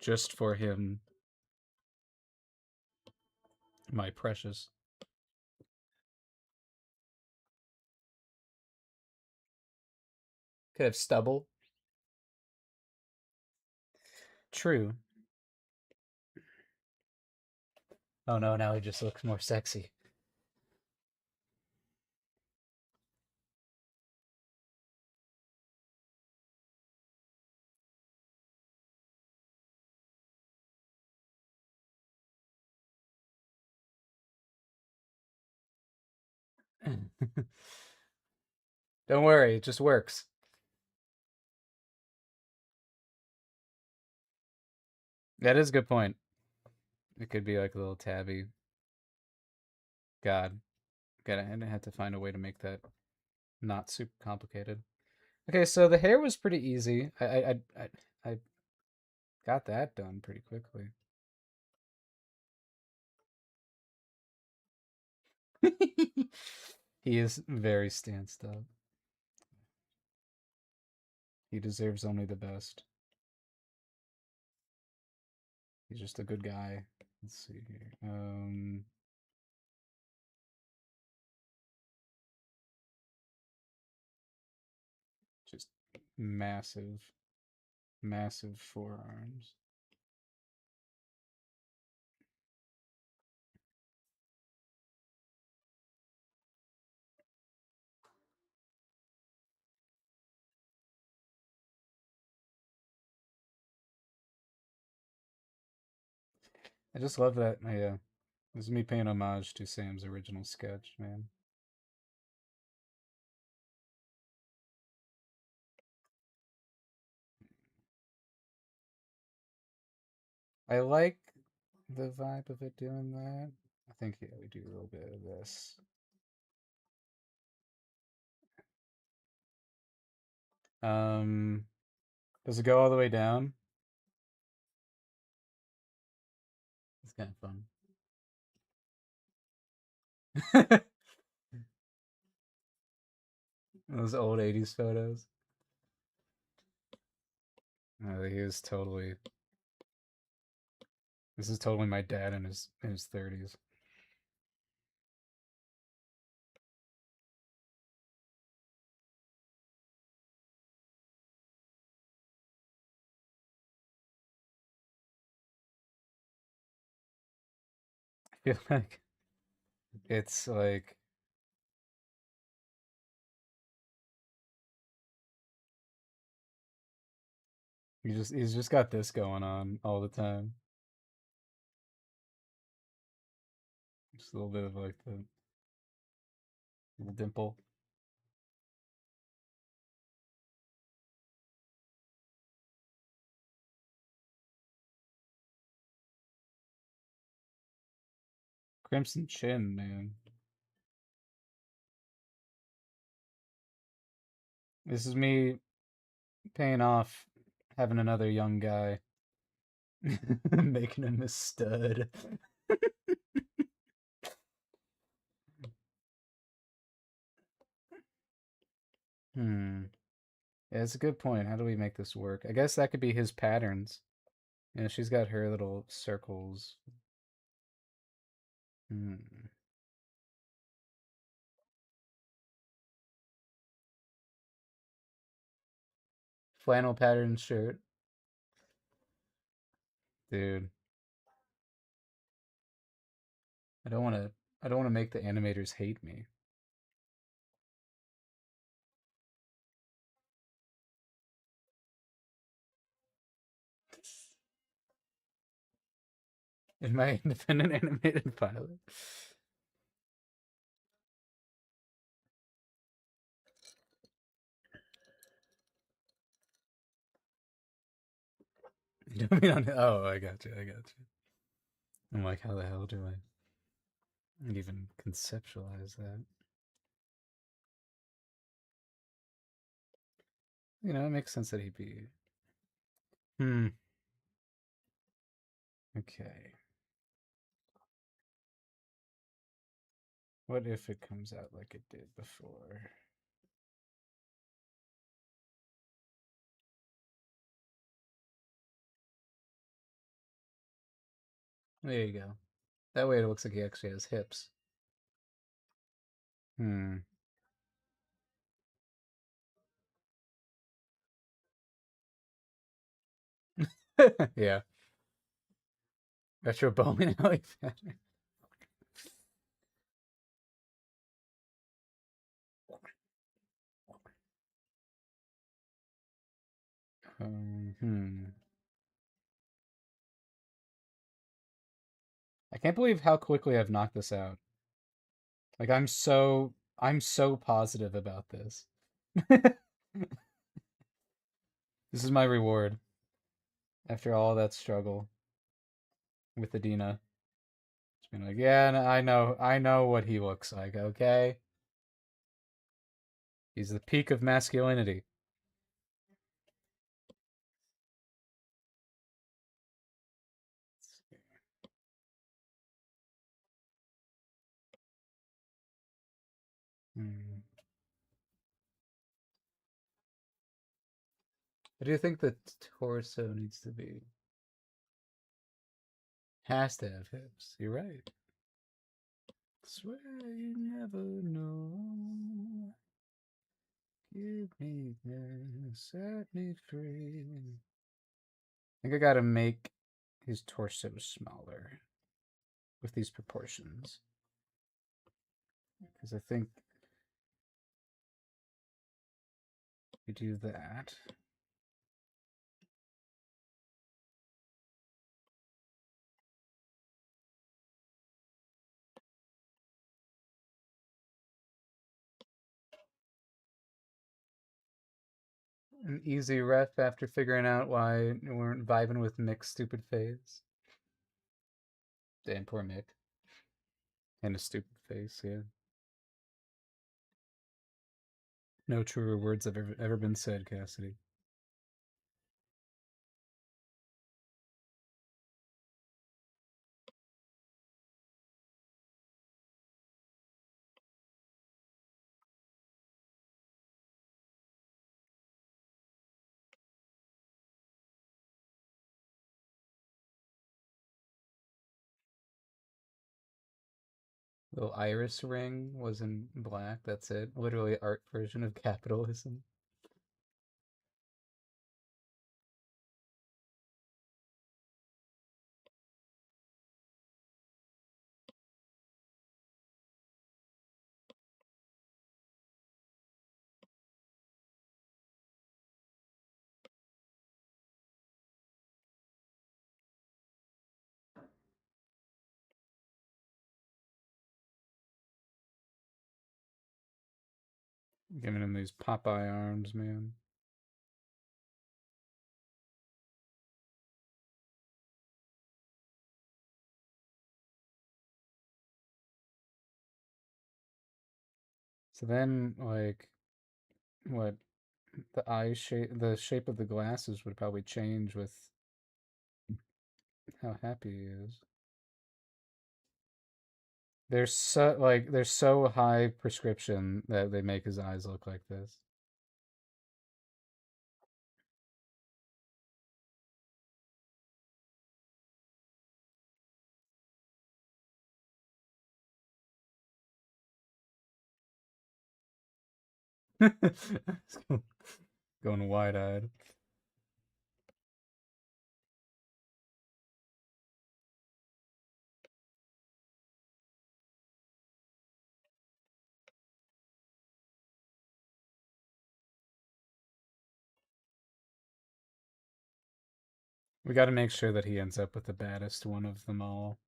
just for him, my precious. Could have stubble. True. Oh no, now he just looks more sexy. Don't worry, it just works. That is a good point. It could be like a little tabby. God, I had to find a way to make that not super complicated. Okay, so the hair was pretty easy. I got that done pretty quickly. He is very stanced up. He deserves only the best. He's just a good guy. Let's see here. Just massive, massive forearms. I just love that. Yeah, this is me paying homage to Sam's original sketch, man. I like the vibe of it doing that. I think yeah, we do a little bit of this. Um, does it go all the way down? It's kind of fun. Those old '80s photos. He is totally. This is totally my dad in his 30s. I feel like it's like he's just got this going on all the time. Just a little bit of like the little dimple. Crimson Chin, man. This is me paying off having another young guy, making him a stud. Hmm. Yeah, it's a good point. How do we make this work? I guess that could be his patterns. Yeah, she's got her little circles. Hmm. Flannel pattern shirt, dude. I don't want to. I don't want to make the animators hate me. In my independent animated pilot. You don't mean on? Oh, I got you. I got you. I'm like, how the hell do I even conceptualize that? It makes sense that he'd be. Hmm. Okay. What if it comes out like it did before? There you go. That way it looks like he actually has hips. Hmm. Yeah. Retro bowling alley pattern. Hmm. I can't believe how quickly I've knocked this out. Like I'm so positive about this. This is my reward after all that struggle with Adina. Just being like, yeah, I know what he looks like, okay? He's the peak of masculinity. Hmm. What do you think the torso needs to be? Has to have hips. You're right. Swear you never know. Give me this, set me free. I think I gotta make his torso smaller with these proportions. Because I think we do that. An easy ref after figuring out why we weren't vibing with Mick's stupid face. Damn, poor Mick. And a stupid face, yeah. No truer words have ever been said, Cassidy. Little iris ring was in black, that's it. Literally art version of capitalism. Giving him these Popeye arms, man. So then, like, what the shape of the glasses would probably change with how happy he is. They're so high prescription that they make his eyes look like this. Going wide eyed. We got to make sure that he ends up with the baddest one of them all.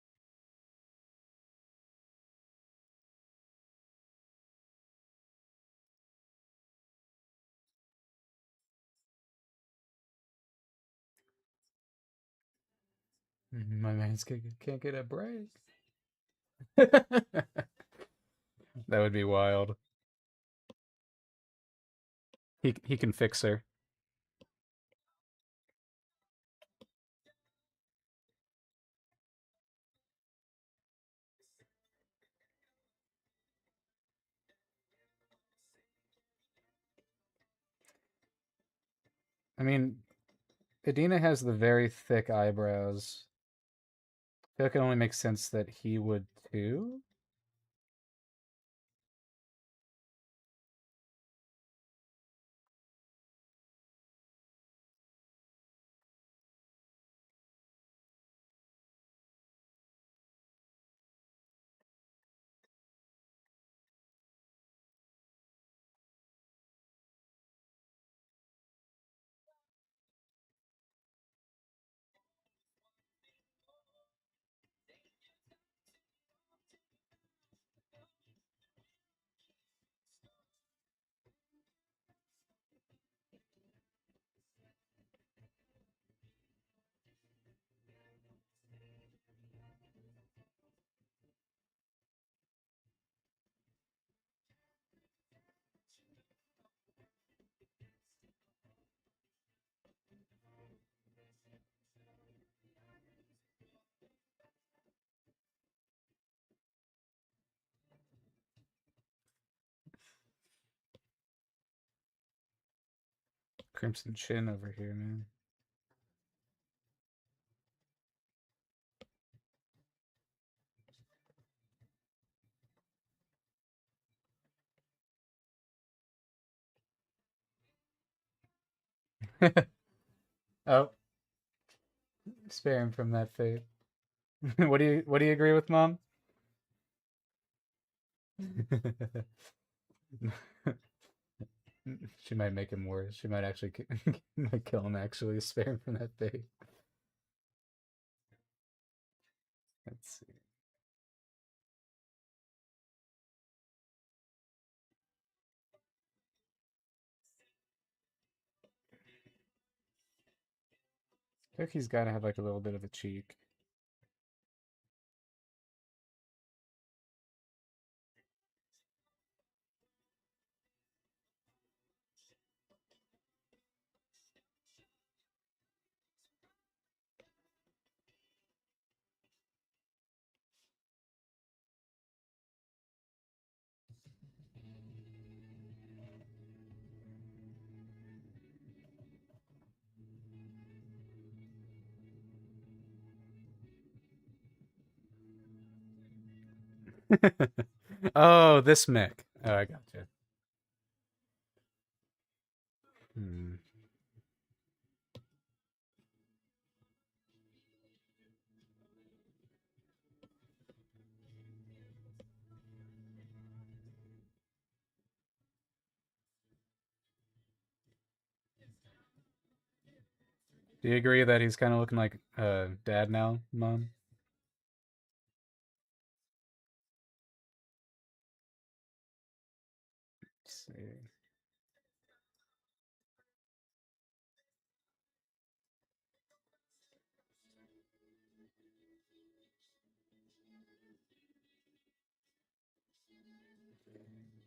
My man's can't get a break. That would be wild. He can fix her. I mean, Adina has the very thick eyebrows. I feel like it only makes sense that he would too. Crimson Chin over here, man. Oh, spare him from that fate. What do you agree with, Mom? She might make him worse. She might actually might kill him. Actually, spare him from that fate. Let's see. I think he's got to have like a little bit of a cheek. Oh, this Mick. Oh, I gotcha. Hmm. Do you agree that he's kind of looking like dad now, Mom? Let's see.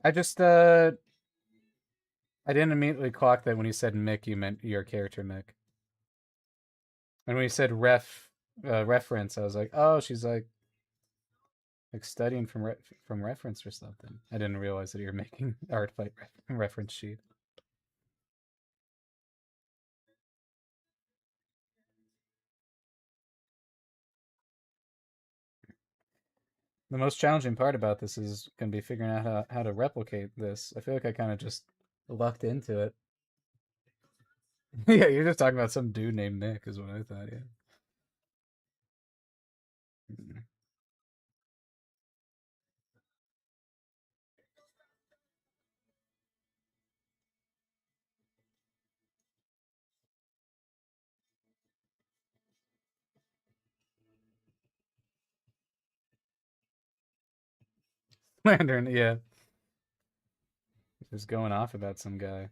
I just I didn't immediately clock that when he said Mick, you meant your character Mick. And when he said reference, I was like, oh, she's like studying from reference or something. I didn't realize that you were making art fight reference sheet. The most challenging part about this is going to be figuring out how to replicate this. I feel like I kind of just lucked into it. Yeah, you're just talking about some dude named Nick, is what I thought. Yeah. Slandering, yeah. Just going off about some guy.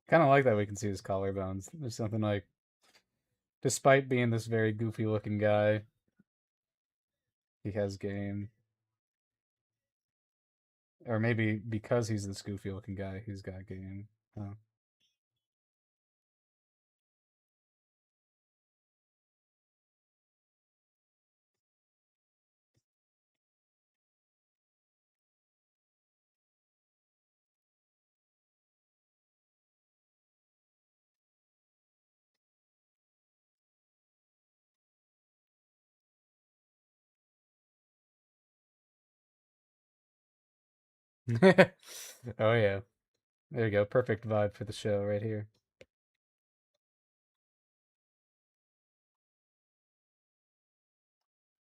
Kind of like that we can see his collarbones. There's something like, despite being this very goofy looking guy, he has game. Or maybe because he's this goofy looking guy, he's got game. Oh. Oh yeah. There you go. Perfect vibe for the show right here.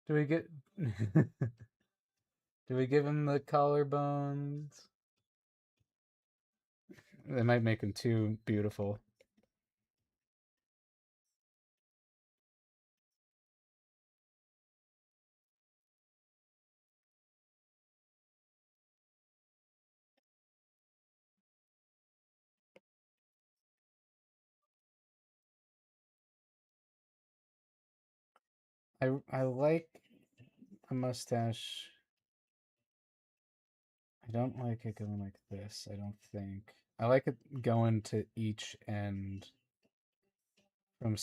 Do we get do we give him the collarbones? They might make him too beautiful. I like a mustache. I don't like it going like this, I don't think. I like it going to each end from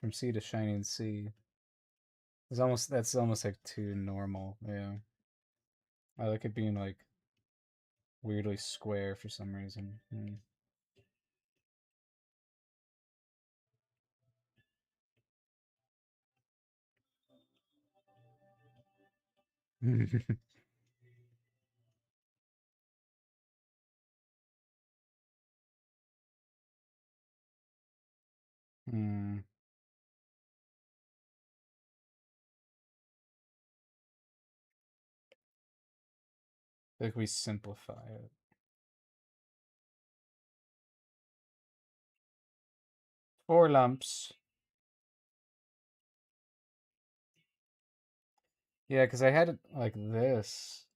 From C to shining C. That's almost like too normal. Yeah. I like it being like weirdly square for some reason. Hmm. Like we simplify it. 4 lumps. Yeah, because I had it like this.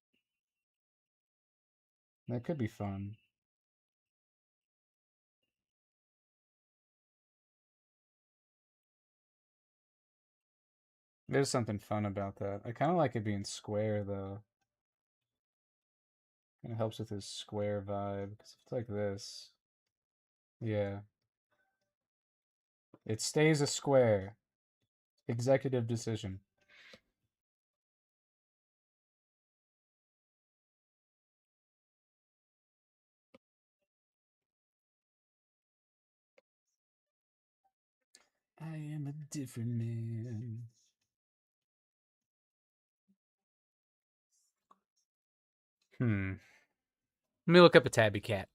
That could be fun. There's something fun about that. I kind of like it being square though. Kind of helps with his square vibe. Because it's like this. Yeah. It stays a square. Executive decision. I am a different man. Let me look up a tabby cat.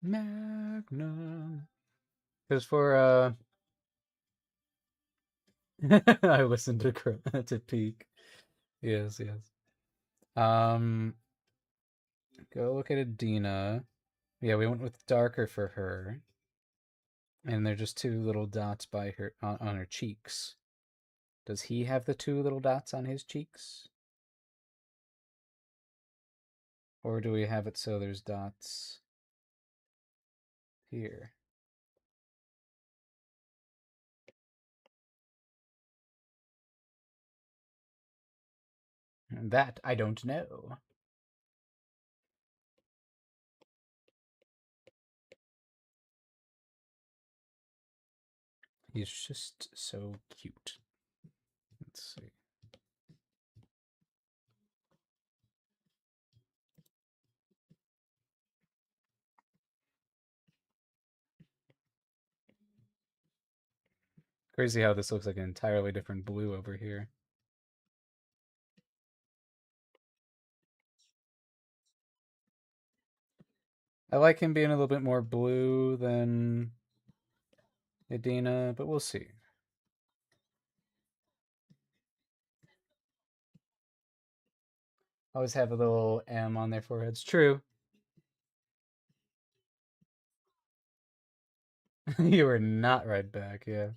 Magnum. Because for I listened to Peak. Yes, yes. Go look at Adina. Yeah, we went with darker for her, and they're just 2 little dots by her on her cheeks. Does he have the 2 little dots on his cheeks, or do we have it so there's dots here? That I don't know. He's just so cute. Let's see. Crazy how this looks like an entirely different blue over here. I like him being a little bit more blue than Adina, but we'll see. Always have a little M on their foreheads. True. You were not right back, yeah.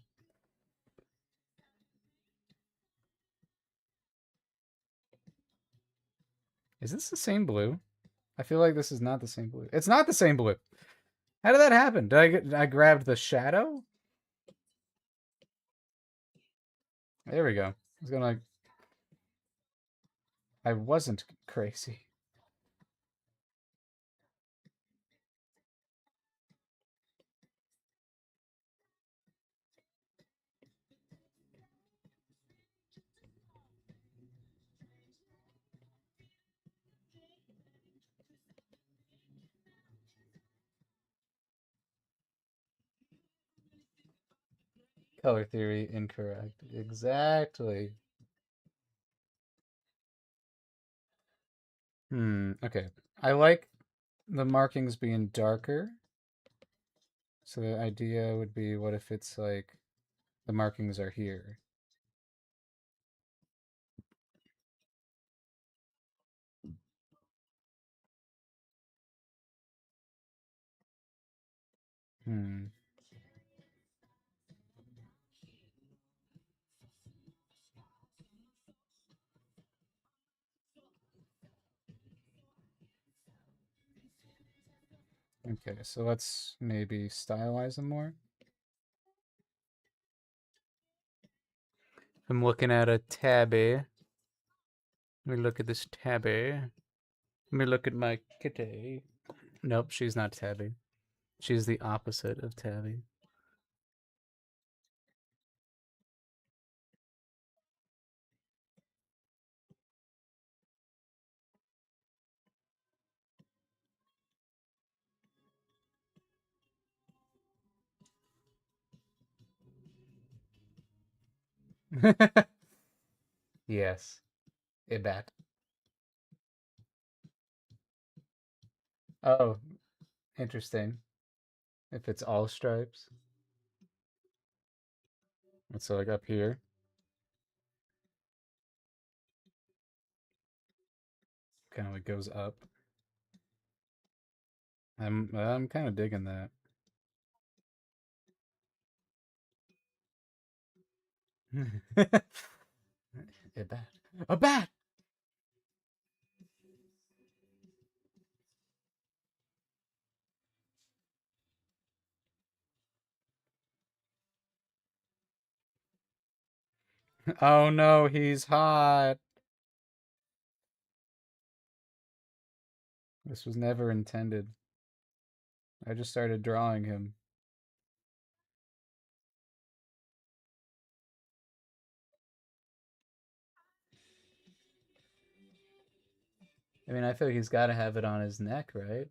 Is this the same blue? I feel like this is not the same blue. It's not the same blue. How did that happen? I grabbed the shadow? There we go. I was gonna. I wasn't crazy. Color theory incorrect. Exactly. Okay. I like the markings being darker. So the idea would be, what if it's like the markings are here? Hmm. Okay, so let's maybe stylize them more. I'm looking at a tabby. Let me look at this tabby. Let me look at my kitty. Nope, she's not tabby. She's the opposite of tabby. Yes, a bat. Oh, interesting. If it's all stripes. So like up here, kind of like goes up. I'm kind of digging that. A bat. A bat. Oh no, he's hot. This was never intended. I just started drawing him. I mean, I feel like he's got to have it on his neck, right?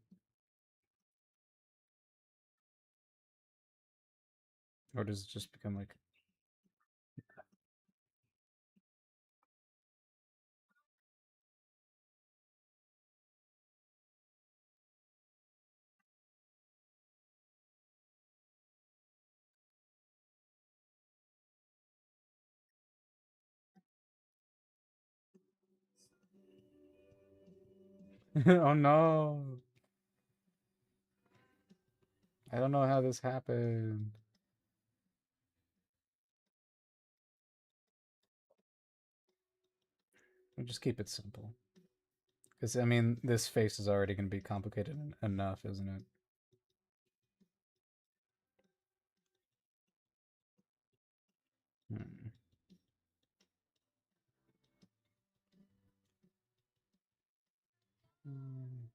Or does it just become like, oh no, I don't know how this happened. We'll just keep it simple. Because, I mean, this face is already going to be complicated enough, isn't it? Hmm. Hmm.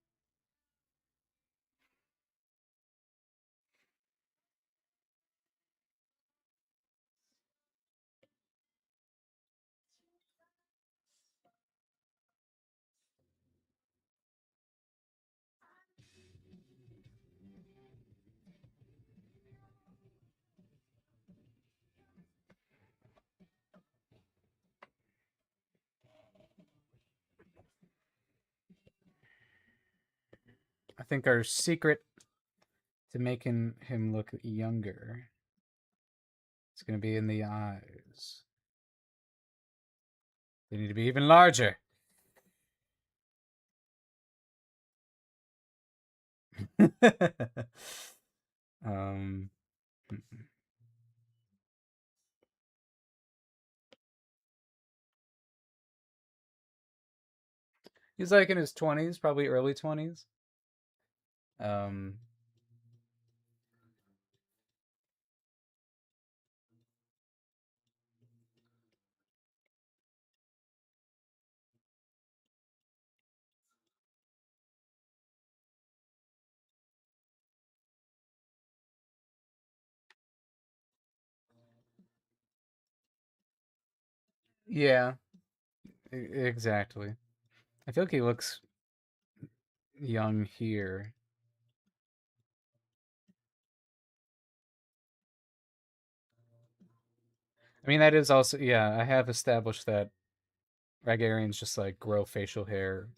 I think our secret to making him look younger is going to be in the eyes. They need to be even larger. um, he's like in his 20s, probably early 20s. Um, yeah, exactly. I feel like he looks young here. I mean, that is also, yeah, I have established that Ragarians just like grow facial hair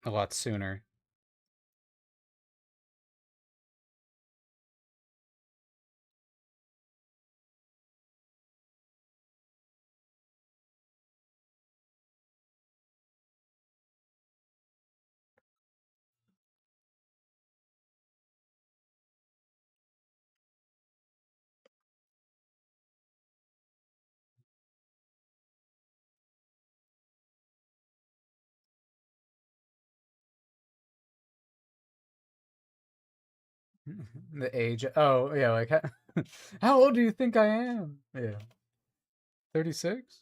a lot sooner. The age. Oh, yeah, like, how old do you think I am? Yeah. 36?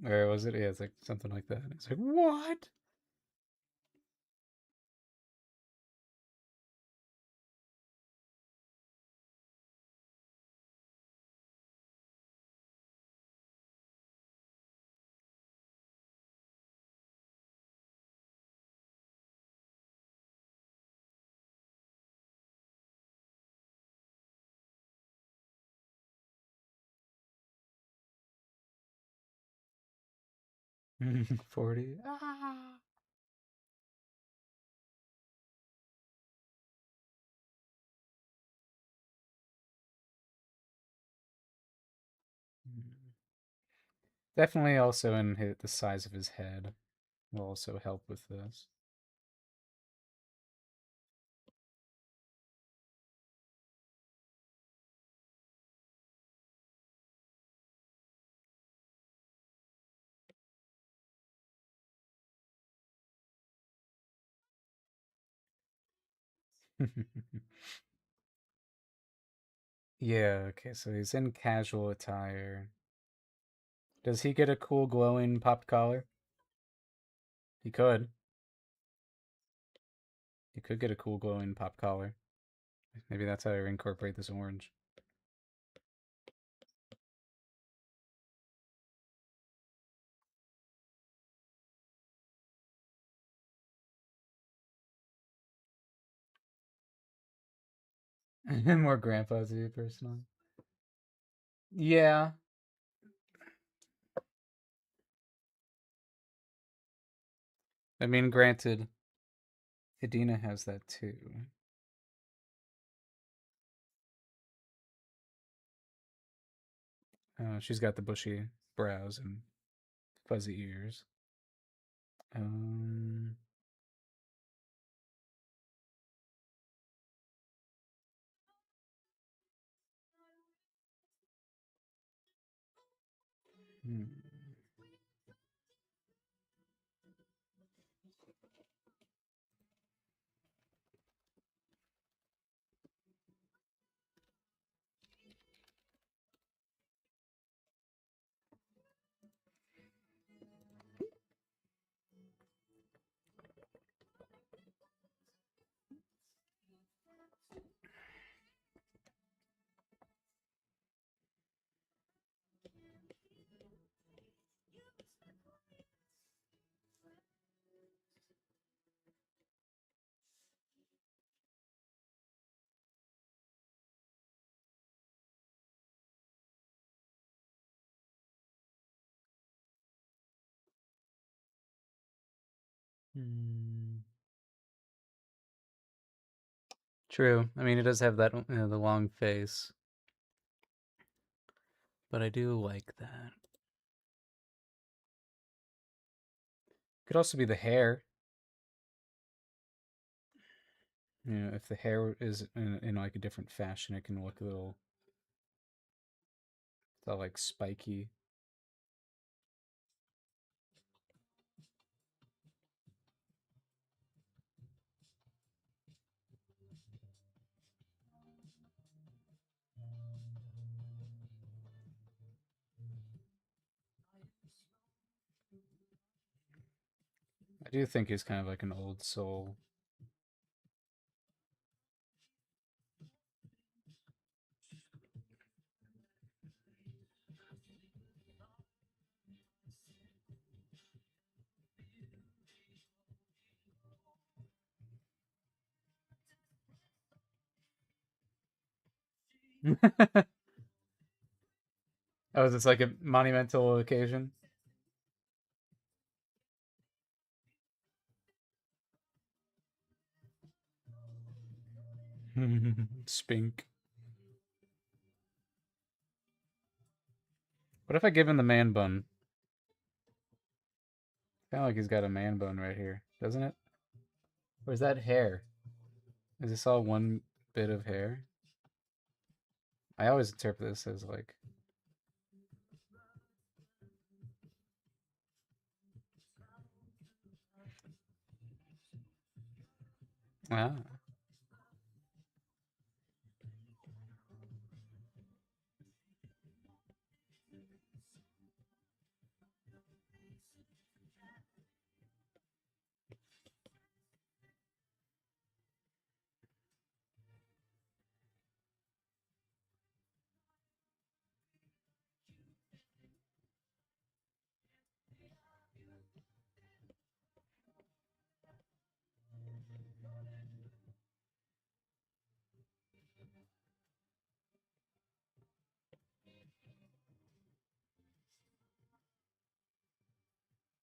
Or was it? Yeah, it's like something like that. It's like, what? Mm, 40. Ah. Mm. Definitely also in the size of his head will also help with this. Yeah, okay, so he's in casual attire. Does he get a cool glowing popped collar? He could. He could get a cool glowing pop collar. Maybe that's how I incorporate this orange. More grandpa to you personally. Yeah. I mean, granted, Idina has that too. She's got the bushy brows and fuzzy ears. Um, hmm. Hmm. True. I mean, it does have that the long face, but I do like that. Could also be the hair. You know, if the hair is in like a different fashion, it can look a little, it's all like spiky. I do think he's kind of like an old soul. Oh, is this like a monumental occasion? Spink. What if I give him the man bun? Kind of like he's got a man bun right here, doesn't it? Or is that hair? Is this all one bit of hair? I always interpret this as like, ah,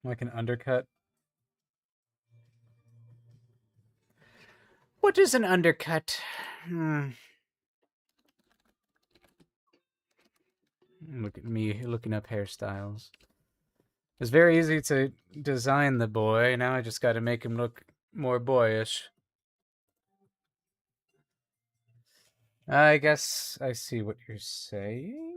Like an undercut. What is an undercut? Look at me looking up hairstyles. It's very easy to design the boy. Now I just got to make him look more boyish. I guess I see what you're saying.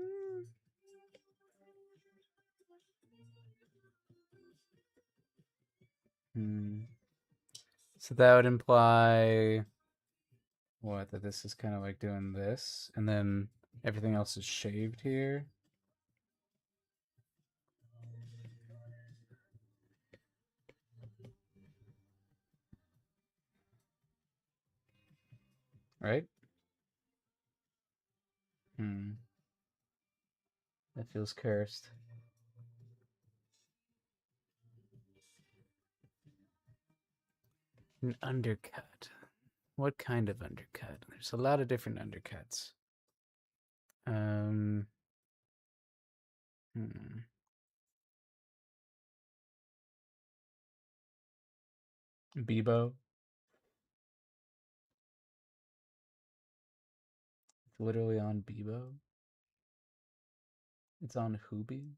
So that would imply what? That this is kind of like doing this, and then everything else is shaved here. Right? That feels cursed. An undercut. What kind of undercut? There's a lot of different undercuts. Hmm. Bebo. It's literally on Bebo. It's on Hoobie.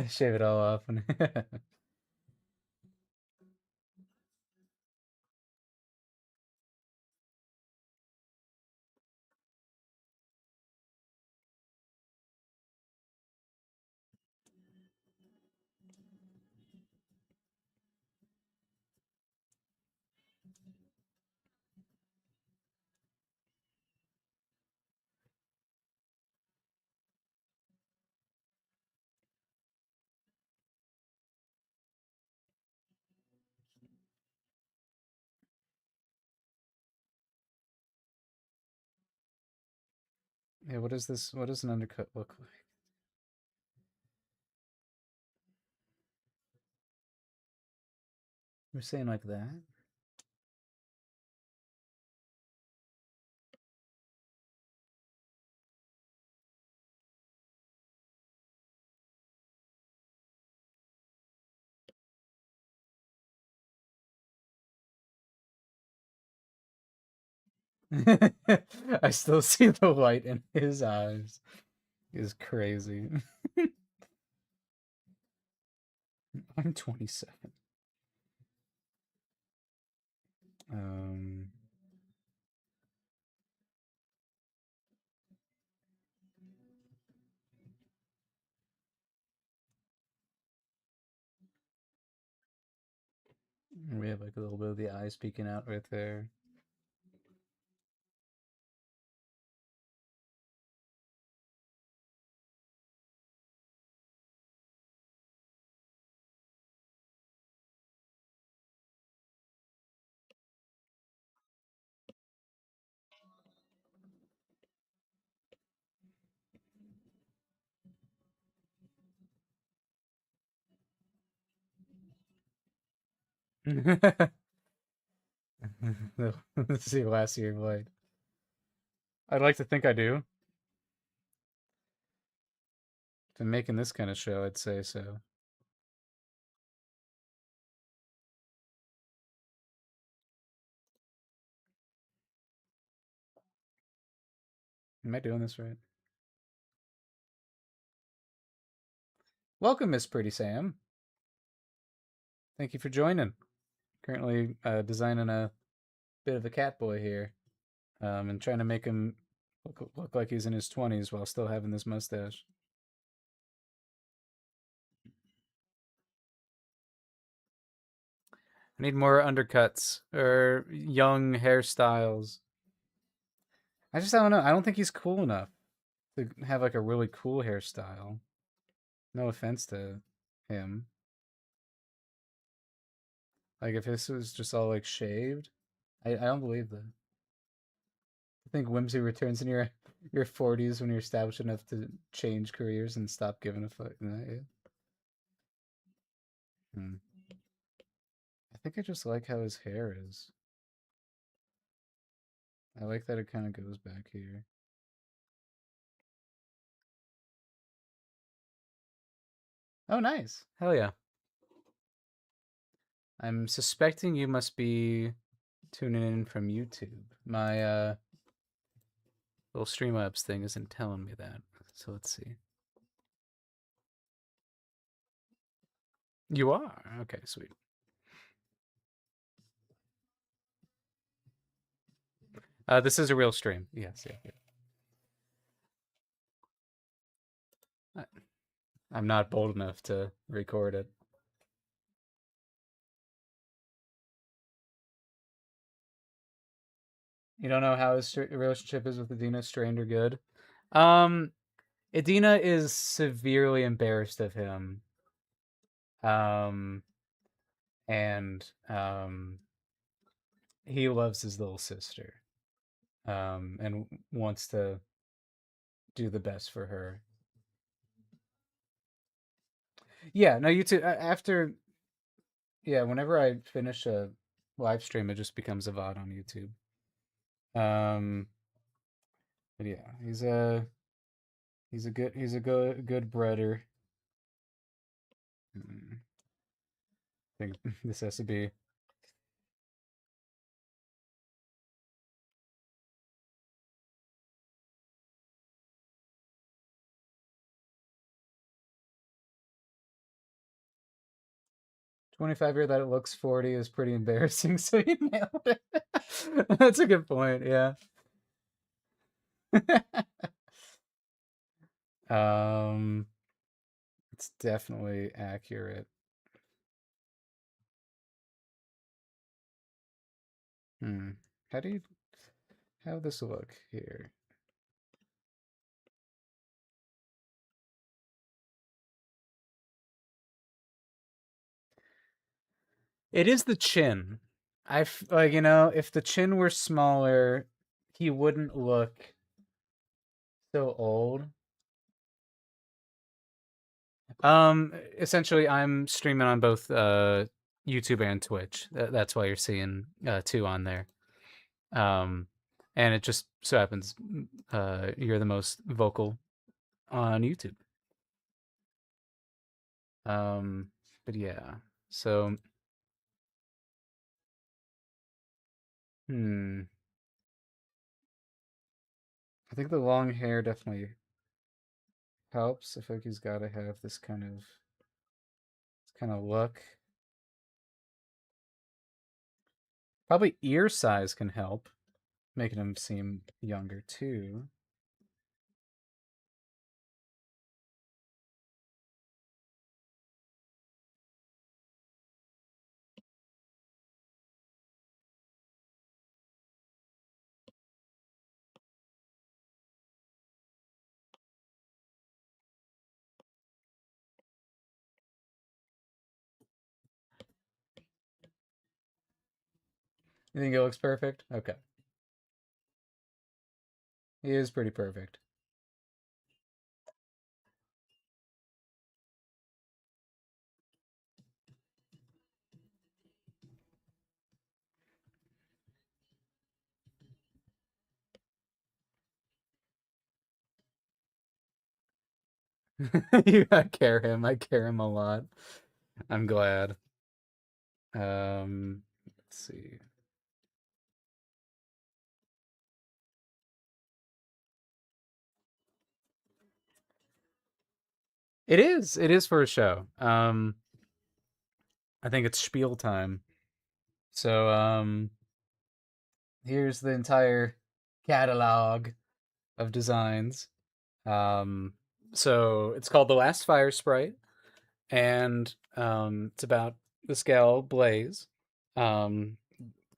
Shave it all off. Yeah, what is this? What does an undercut look like? We're saying like that? I still see the white in his eyes. Is crazy. I'm 27. Um, we have like a little bit of the eyes peeking out right there. Let's see last year Blade. I'd like to think I do. If I'm making this kind of show, I'd say so. Am I doing this right? Welcome, Miss Pretty Sam. Thank you for joining. Currently designing a bit of a cat boy here, and trying to make him look like he's in his 20s while still having this mustache. I need more undercuts or young hairstyles. I just don't know. I don't think he's cool enough to have like a really cool hairstyle. No offense to him. Like if this was just all like shaved, I don't believe that. I think whimsy returns in your 40s when you're established enough to change careers and stop giving a fuck. Yeah. Hmm. I think I just like how his hair is. I like that it kind of goes back here. Oh, nice. Hell yeah. I'm suspecting you must be tuning in from YouTube. My little Streamlabs thing isn't telling me that. So let's see. You are? Okay, sweet. This is a real stream. Yes, yeah. I'm not bold enough to record it. You don't know how his relationship is with Adina, strained or good? Um, Adina is severely embarrassed of him. Um, and he loves his little sister. And wants to do the best for her. Yeah, no, you too. After, yeah, whenever I finish a live stream, it just becomes a VOD on YouTube. But yeah, he's a good brother. I think this has to be 25 year that it looks 40 is pretty embarrassing. So you nailed it. That's a good point. Yeah. um, it's definitely accurate. Hmm. How do you how this look here? It is the chin. Like, if the chin were smaller, he wouldn't look so old. Essentially, I'm streaming on both YouTube and Twitch. That's why you're seeing two on there. Um, and it just so happens you're the most vocal on YouTube. But yeah, so hmm, I think the long hair definitely helps. I feel like he's got to have this kind of look. Probably ear size can help, making him seem younger too. You think it looks perfect? Okay. He is pretty perfect. I care him. I care him a lot. I'm glad. Let's see. It is. It is for a show. I think it's spiel time. So, here's the entire catalog of designs. Um, so it's called The Last Fire Sprite, and it's about this gal Blaze. Um,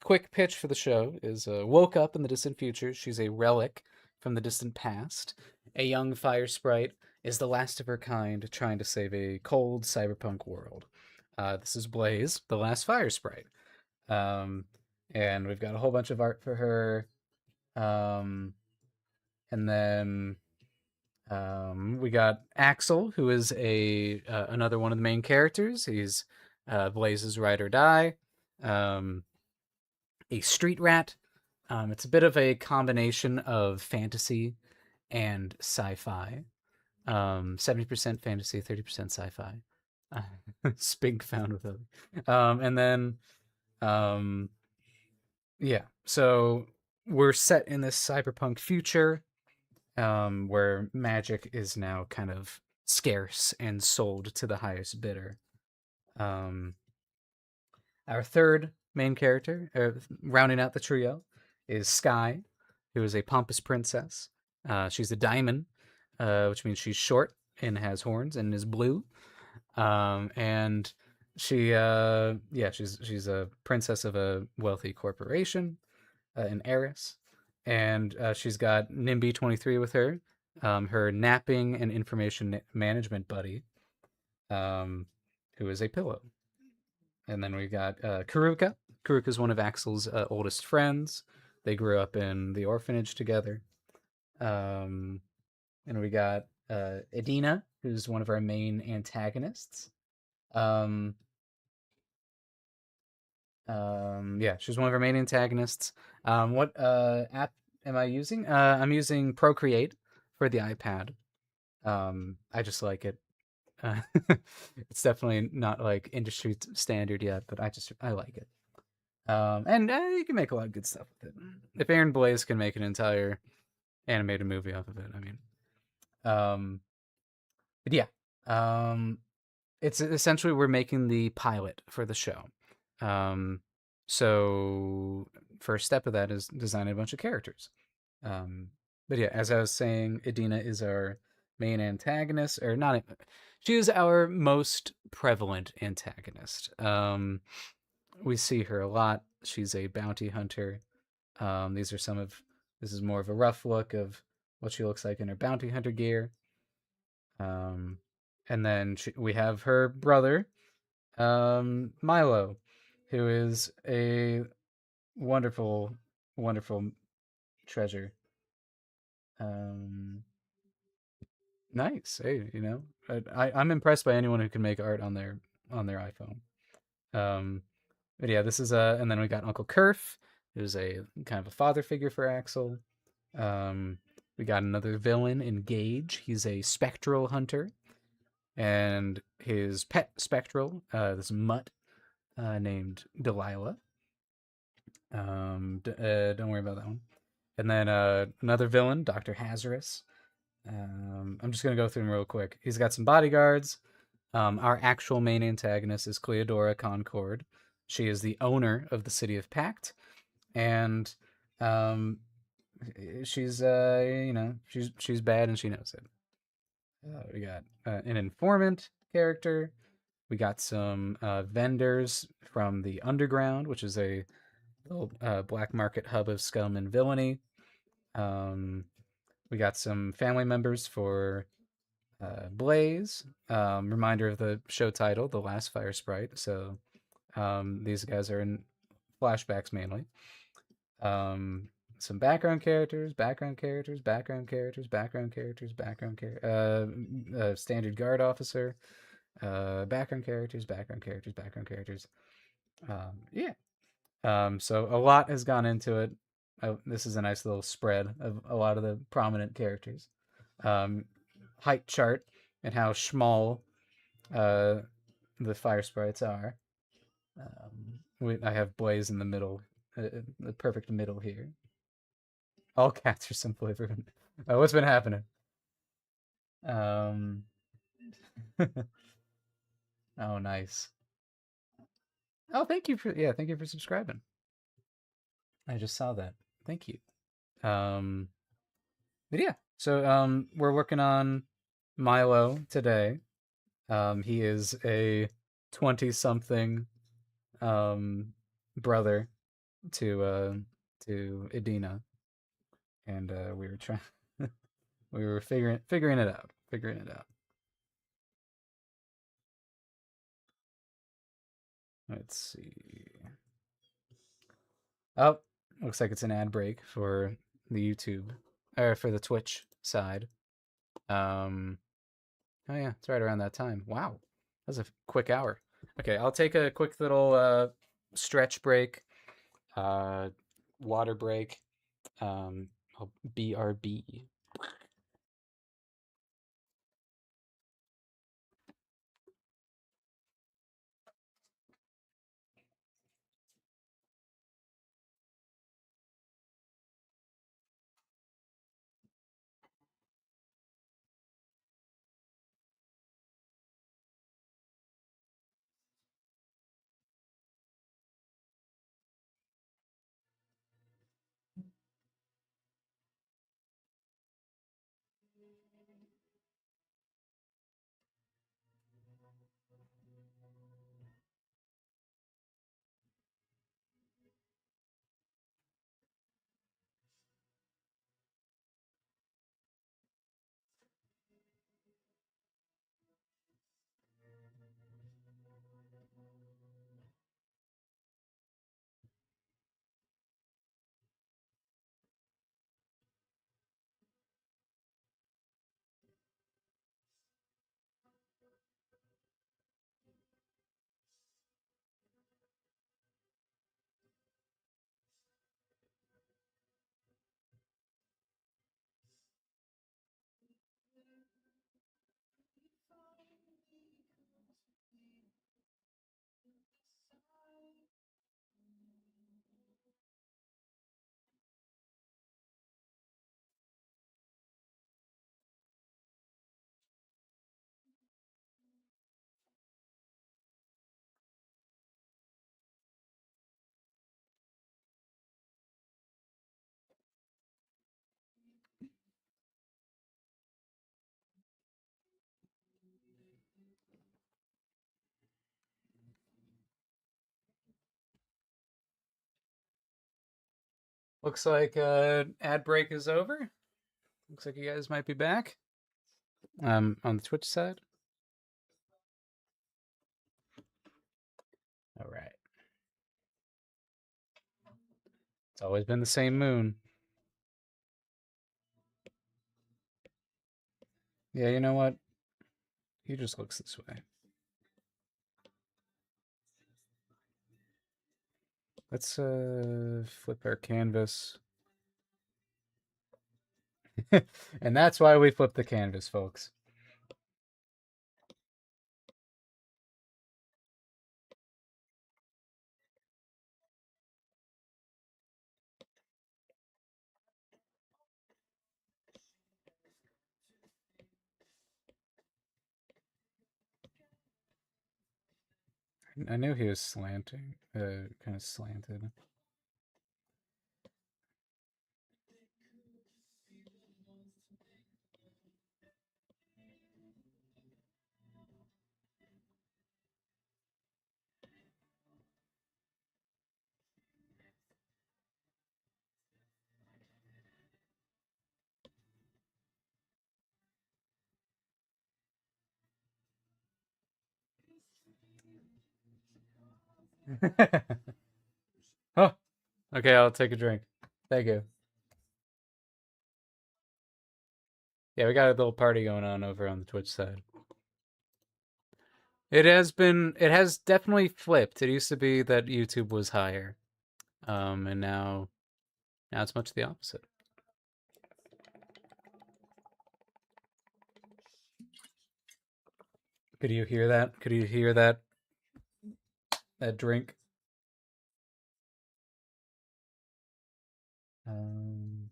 quick pitch for the show is woke up in the distant future. She's a relic from the distant past. A young fire sprite is the last of her kind trying to save a cold cyberpunk world. This is Blaze, the last fire sprite. Um, and we've got a whole bunch of art for her. Um, and then we got Axel, who is a another one of the main characters. He's Blaze's ride or die, um, a street rat. It's a bit of a combination of fantasy and sci-fi. 70% fantasy, 30% sci-fi. Spink found with other. And then um, yeah, so we're set in this cyberpunk future where magic is now kind of scarce and sold to the highest bidder. Um, our third main character, rounding out the trio, is Sky, who is a pompous princess. She's a diamond, which means she's short and has horns and is blue. And she's a princess of a wealthy corporation, an heiress, and she's got NIMBY 23 with her, her napping and information management buddy, who is a pillow. And then we got Karuka. Karuka is one of Axel's oldest friends. They grew up in the orphanage together. Um, and we got Edina, who's one of our main antagonists. Um, yeah, she's one of our main antagonists. What app am I using? I'm using Procreate for the iPad. I just like it. Uh, it's definitely not like industry standard yet, but I like it. And you can make a lot of good stuff with it. If Aaron Blaise can make an entire animated movie off of it, I mean, um, but yeah, um, it's essentially we're making the pilot for the show. Um, so first step of that is designing a bunch of characters. Um, but yeah, as I was saying, Edina is our main antagonist, or not. She is our most prevalent antagonist. We see her a lot. She's a bounty hunter. These are some of. This is more of a rough look of what she looks like in her bounty hunter gear. Um, and then we have her brother, Milo, who is a wonderful, wonderful treasure. Um, nice. Hey, I'm impressed by anyone who can make art on their iPhone. Um, but yeah, this is and then we got Uncle Kerf, who's a kind of a father figure for Axel. We got another villain in Gage. He's a spectral hunter, and his pet spectral, this mutt named Delilah. Don't worry about that one. And then another villain, Dr. Hazardous. I'm just gonna go through them real quick. He's got some bodyguards. Our actual main antagonist is Cleodora Concord. She is the owner of the city of Pact, and um, she's she's bad and she knows it. We got an informant character. We got some vendors from the underground, which is a little black market hub of scum and villainy. Um, we got some family members for Blaze. Reminder of the show title, The Last Fire Sprite. So these guys are in flashbacks mainly. Some background characters, background characters, background characters, background characters, background characters, standard guard officer, background characters, background characters, background characters. Yeah. So a lot has gone into it. This is a nice little spread of a lot of the prominent characters. Um, height chart and how small uh, the fire sprites are. I have Blaze in the middle, the perfect middle here. All cats are some flavor. What's been happening? Um, oh, nice. Oh, thank you for subscribing. I just saw that. Thank you. Um, but yeah, so we're working on Milo today. He is a 20-something brother to Edina, and we were trying we were figuring it out, figuring it out. Let's see. Oh, looks like it's an ad break for the YouTube or for the Twitch side. Oh yeah, it's right around that time. Wow, that was a quick hour. Okay, I'll take a quick little stretch break, uh, water break. I'll BRB. Looks like ad break is over. Looks like you guys might be back. On the Twitch side. All right. It's always been the same moon. Yeah, you know what? He just looks this way. Let's flip our canvas. And that's why we flip the canvas, folks. I knew he was slanting, kind of slanted. Oh, okay, I'll take a drink. Thank you. Yeah, we got a little party going on over on the Twitch side. It has definitely flipped. It used to be that YouTube was higher. And now it's much the opposite. Could you hear that? Could you hear that drink? Um,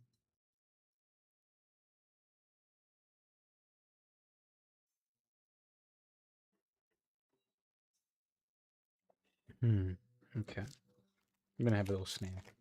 Okay. I'm gonna have a little snack.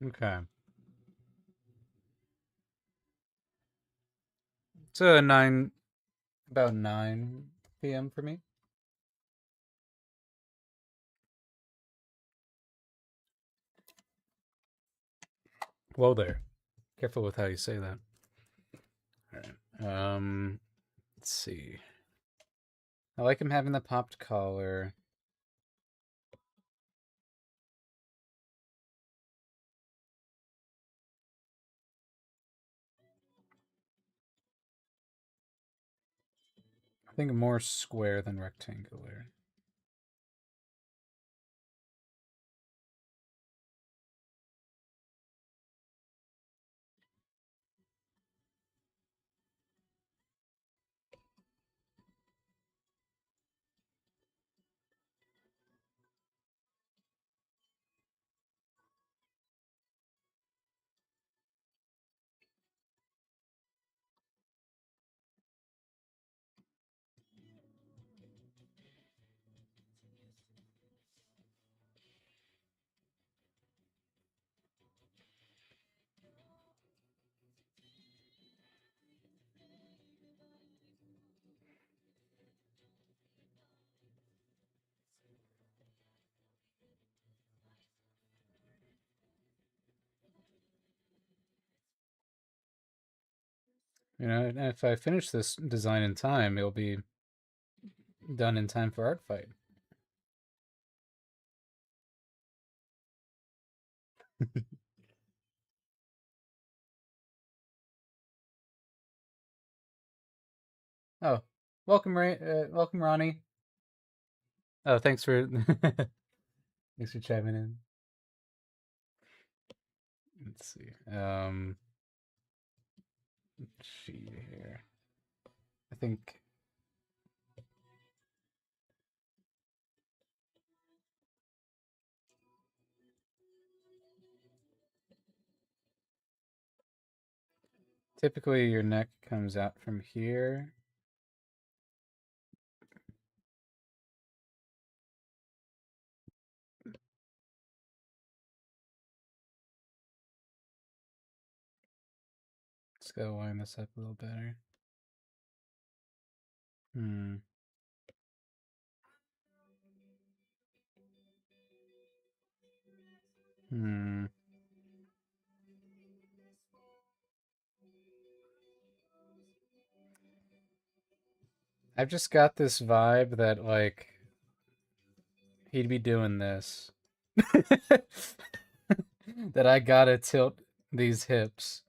Okay. So 9, about 9 p.m. for me. Whoa there. Careful with how you say that. All right. Let's see. I like him having the popped collar. I think more square than rectangular. You know, and if I finish this design in time, it'll be done in time for art fight. Oh, welcome, Ronnie. Oh, thanks for thanks for chiming in. Let's see. Let's see here. I think typically your neck comes out from here. Let's go line this up a little better. Hmm. Hmm. I've just got this vibe that like he'd be doing this. That I gotta tilt these hips.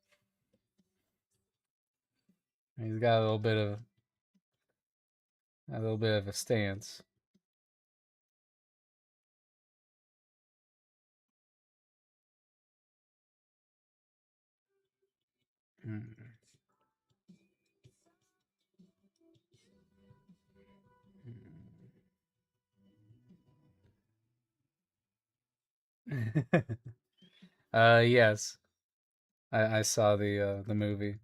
He's got a little bit of a stance. Hmm. Yes, I saw the movie,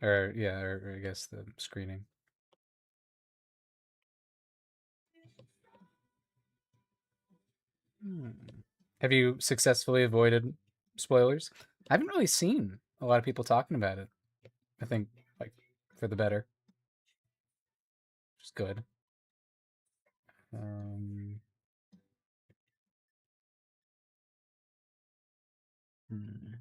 or yeah, or I guess the screening. Hmm. Have you successfully avoided spoilers? I haven't really seen a lot of people talking about it. I think like for the better, which is good. Um, hmm.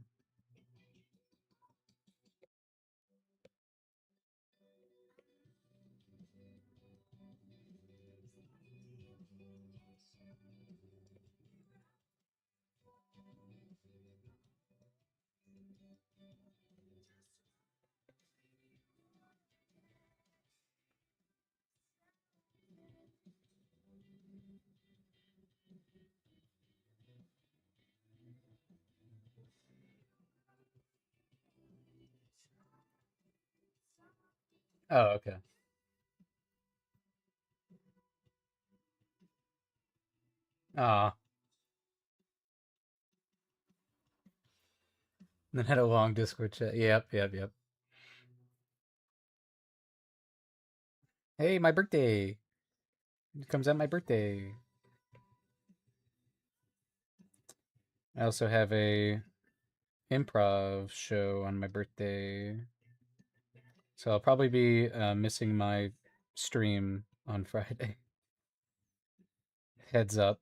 Oh, okay. Ah, then had a long Discord chat. Yep, yep, yep. Hey, my birthday. It comes out my birthday. I also have a improv show on my birthday, so I'll probably be missing my stream on Friday. Heads up.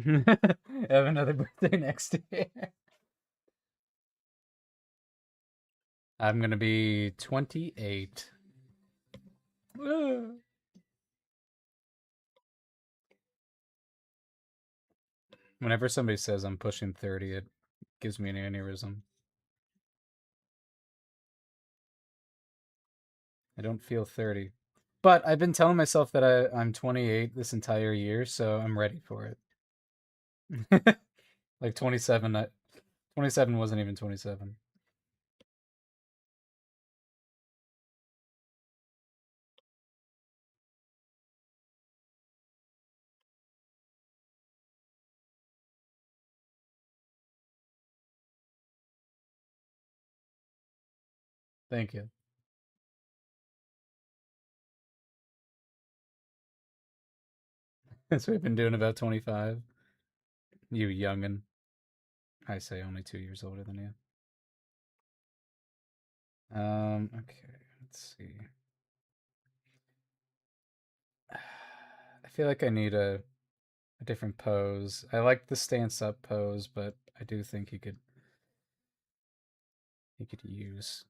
I have another birthday next year. I'm gonna be 28. Whenever somebody says I'm pushing 30, it gives me an aneurysm. I don't feel 30. But I've been telling myself that I'm 28 this entire year, so I'm ready for it. Like 27, 27 wasn't even 27. Thank you. That's what we've been doing about 25. You youngin'. I say only 2 years older than you. Okay, let's see. I feel like I need a different pose. I like the stance up pose, but I do think he could use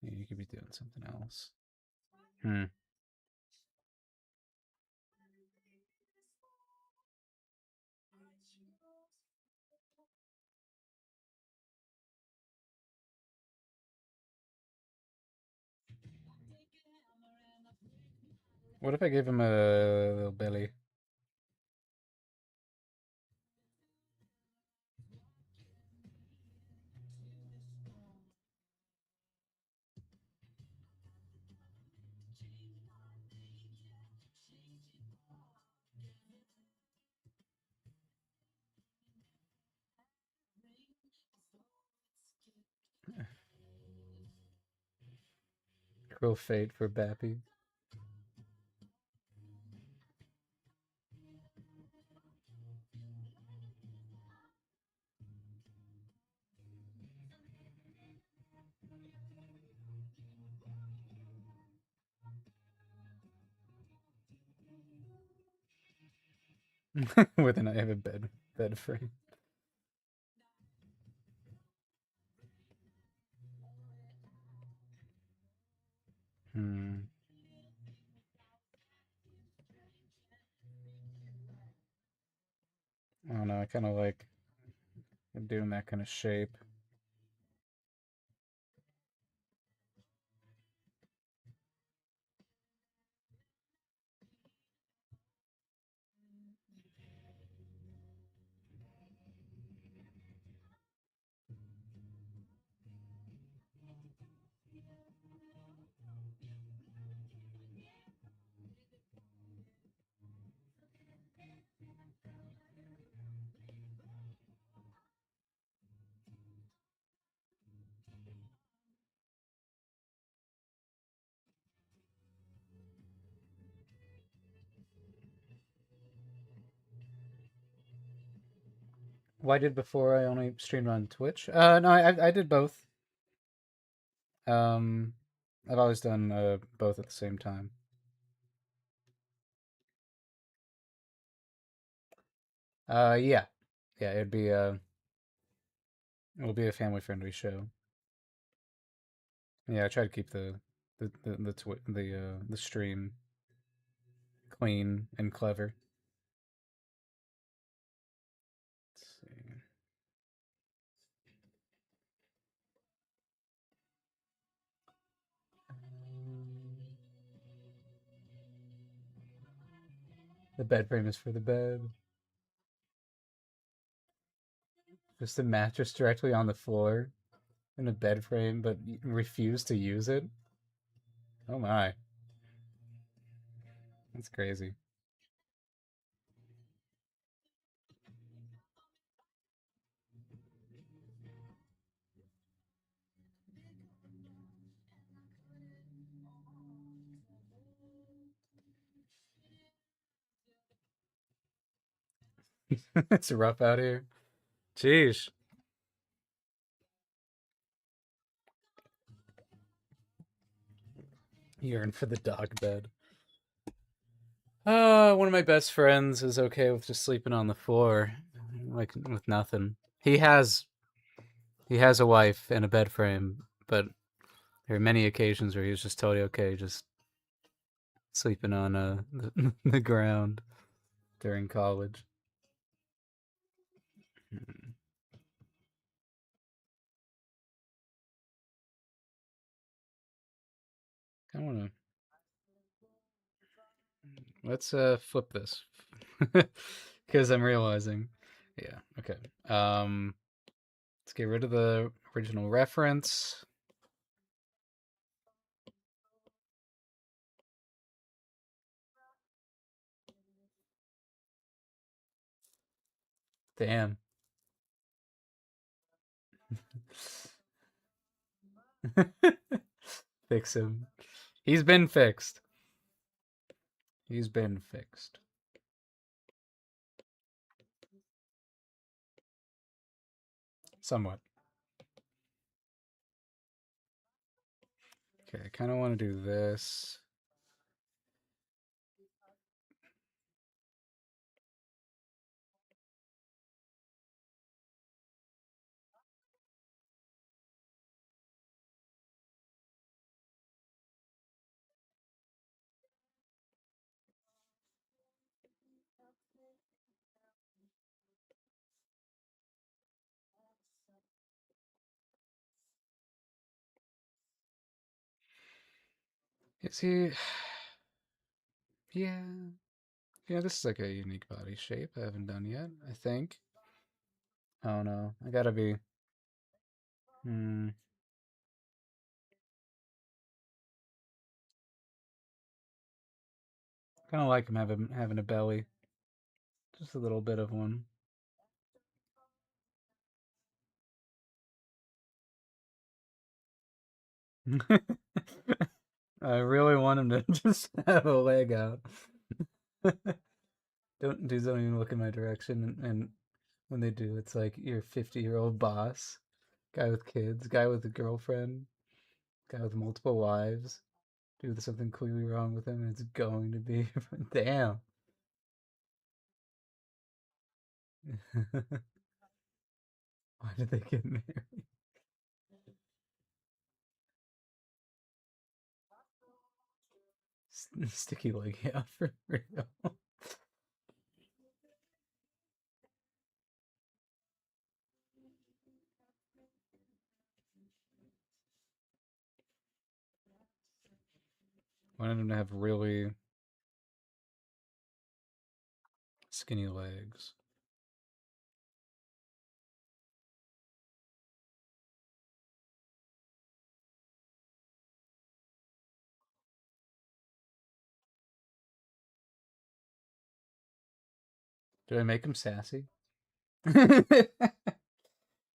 you could be doing something else. Hmm. What if I gave him a little belly? Cruel fate for Bappy. With an I have a bed frame. Hmm. I don't know. I kind of like doing that kind of shape. Why did before I only streamed on Twitch? No, I did both. Um, I've always done both at the same time. Yeah, yeah. It'll be a family friendly show. Yeah, I try to keep the stream clean and clever. Let's see. The bed frame is for the bed. Just a mattress directly on the floor in a bed frame, but refuse to use it. Oh my, that's crazy. It's rough out here. Jeez. Yearn for the dog bed. One of my best friends is okay with just sleeping on the floor, like with nothing. He has a wife and a bed frame, but there are many occasions where he was just totally okay just sleeping on the ground during college. I want to let's flip this because I'm realizing, yeah, okay. Let's get rid of the original reference. Damn. Fix him. He's been fixed. He's been fixed. Somewhat. Okay, I kind of want to do this. Is he? Yeah. Yeah, this is like a unique body shape I haven't done yet, I think. Oh no, I gotta be. Hmm. Kind of like him having a belly, just a little bit of one. I really want him to just have a leg out. Don't dudes don't even look in my direction, and when they do, it's like your 50-year-old boss, guy with kids, guy with a girlfriend, guy with multiple wives. Do there's something clearly wrong with him, and it's going to be damn. Why did they get married? Sticky leg, yeah, for real. Wanted him to have really skinny legs. Did I make him sassy? I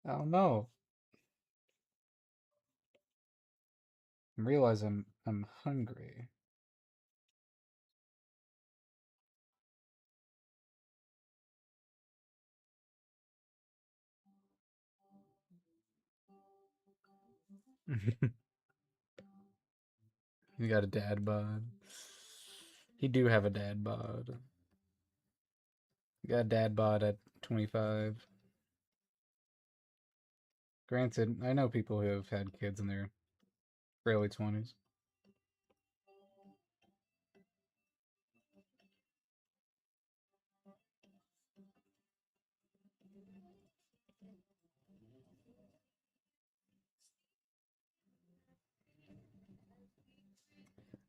don't know. I realize I'm hungry. He got a dad bod. He do have a dad bod. He got a dad bod at 25. Granted, I know people who have had kids in their early 20s.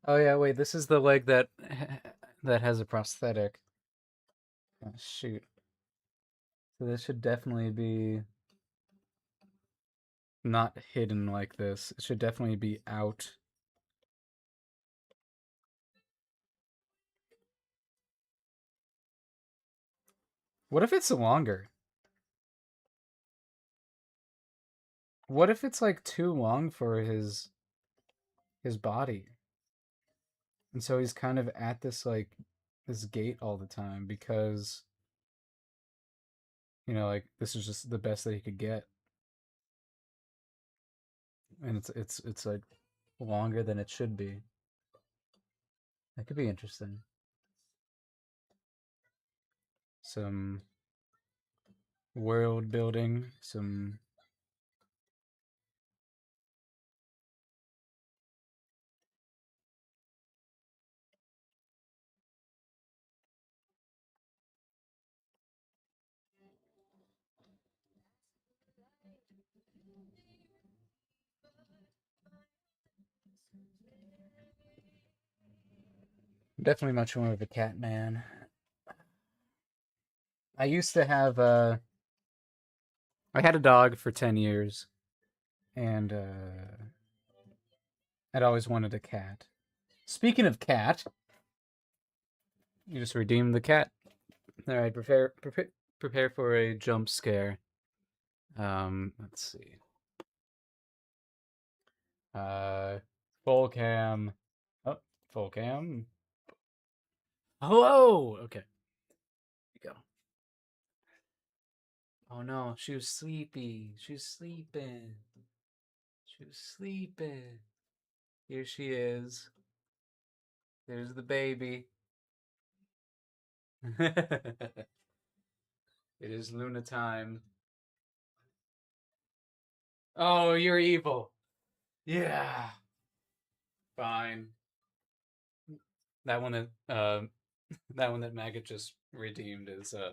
Oh yeah, wait, this is the leg that that has a prosthetic. Oh, shoot. So this should definitely be not hidden like this. It should definitely be out. What if it's longer? What if it's like too long for his body? And so he's kind of at this like this gate all the time because like this is just the best that he could get. And it's like longer than it should be. That could be interesting. Some world building, some definitely much more of a cat man. I used to have I had a dog for 10 years and I'd always wanted a cat. Speaking of cat, you just redeemed the cat. All right, prepare for a jump scare. Let's see. Uh, full cam. Oh, full cam. Hello. Okay, here we go. Oh no, she was sleepy. She was sleeping. She was sleeping. Here she is. There's the baby. It is Luna time. Oh, you're evil. Yeah. Fine. That one that that one that Maggot just redeemed is I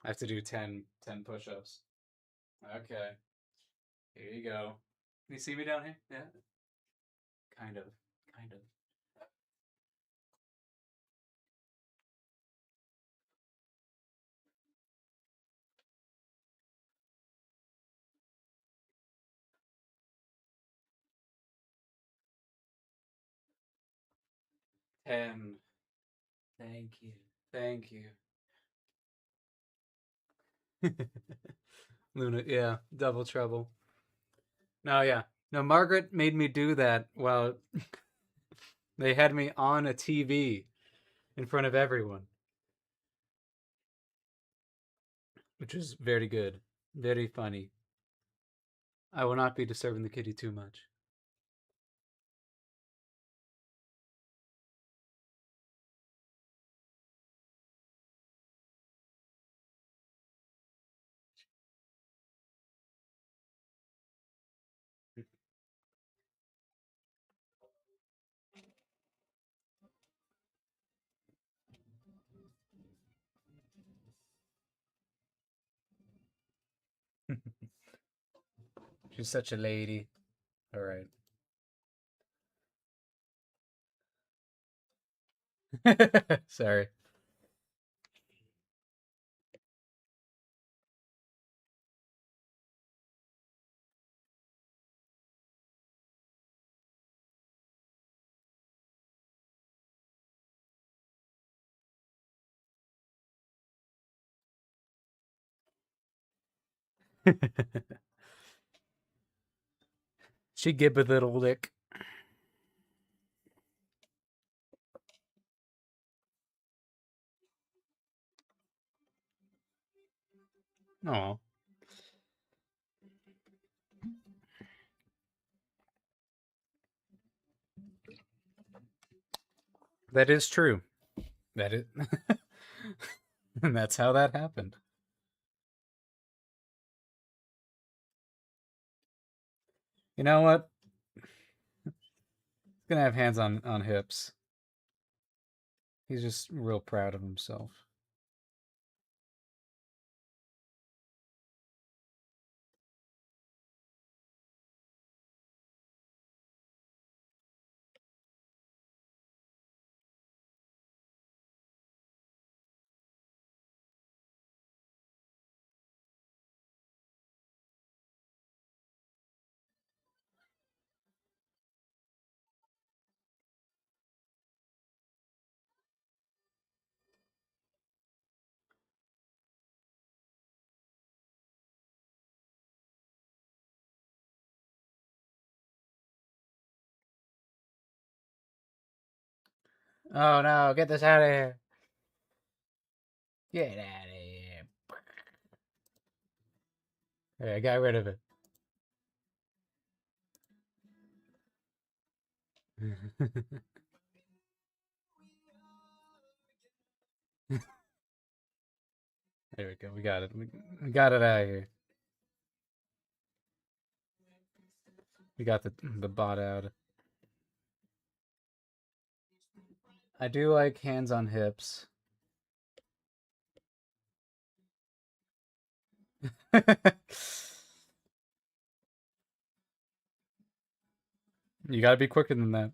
have to do 10 push-ups. Okay. Here you go. Can you see me down here? Yeah. Kind of. Kind of. 10. Thank you. Thank you. Luna, yeah, double trouble. No, yeah. No, Margaret made me do that while they had me on a TV in front of everyone, which was very good, very funny. I will not be disturbing the kitty too much. She's such a lady. All right. Sorry. She giveth it a lick. Oh, that is true. That is, and that's how that happened. You know what? He's gonna have hands on hips. He's just real proud of himself. Oh no, get this out of here. Get out of here. Hey, I got rid of it. There we go. We got it. We got it out of here. We got the bot out. I do like hands on hips. You gotta be quicker than that.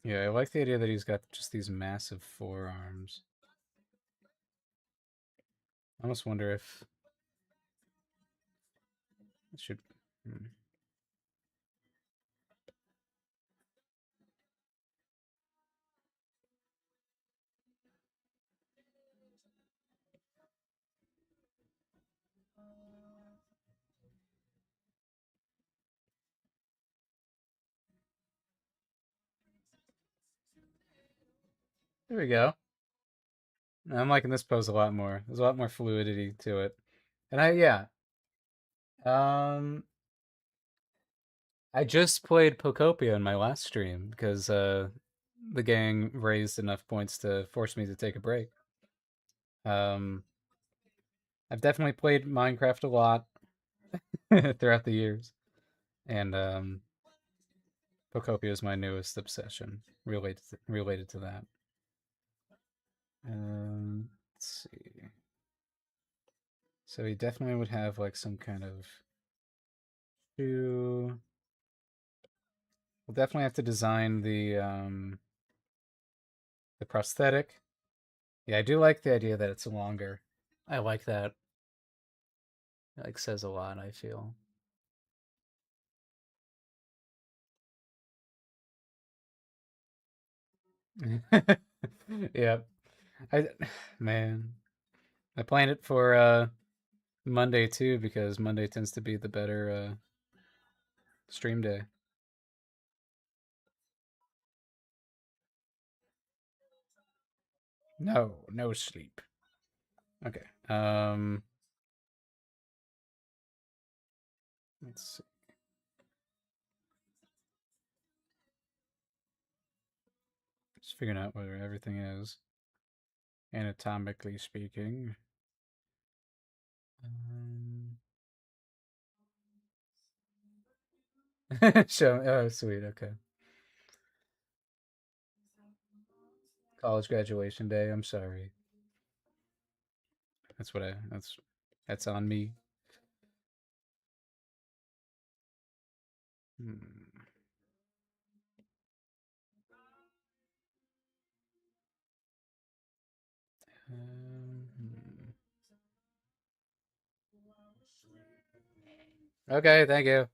Yeah, I like the idea that he's got just these massive forearms. I almost wonder if it should. Hmm. There we go. I'm liking this pose a lot more. There's a lot more fluidity to it. And yeah. Um I just played Pocopia in my last stream because the gang raised enough points to force me to take a break. Um I've definitely played Minecraft a lot throughout the years. And Pocopia is my newest obsession related to that. Let's see. So he definitely would have like some kind of shoe. We'll definitely have to design the prosthetic. Yeah, I do like the idea that it's longer. I like that. It like says a lot, I feel. Yeah. I man. I planned it for Monday too because Monday tends to be the better stream day. No, no sleep. Okay. Let's see. Just figuring out whether everything is anatomically speaking. Um, Show. Oh, sweet. Okay. College graduation day. I'm sorry. That's what I. That's on me. Hmm. Hmm. Okay. Thank you.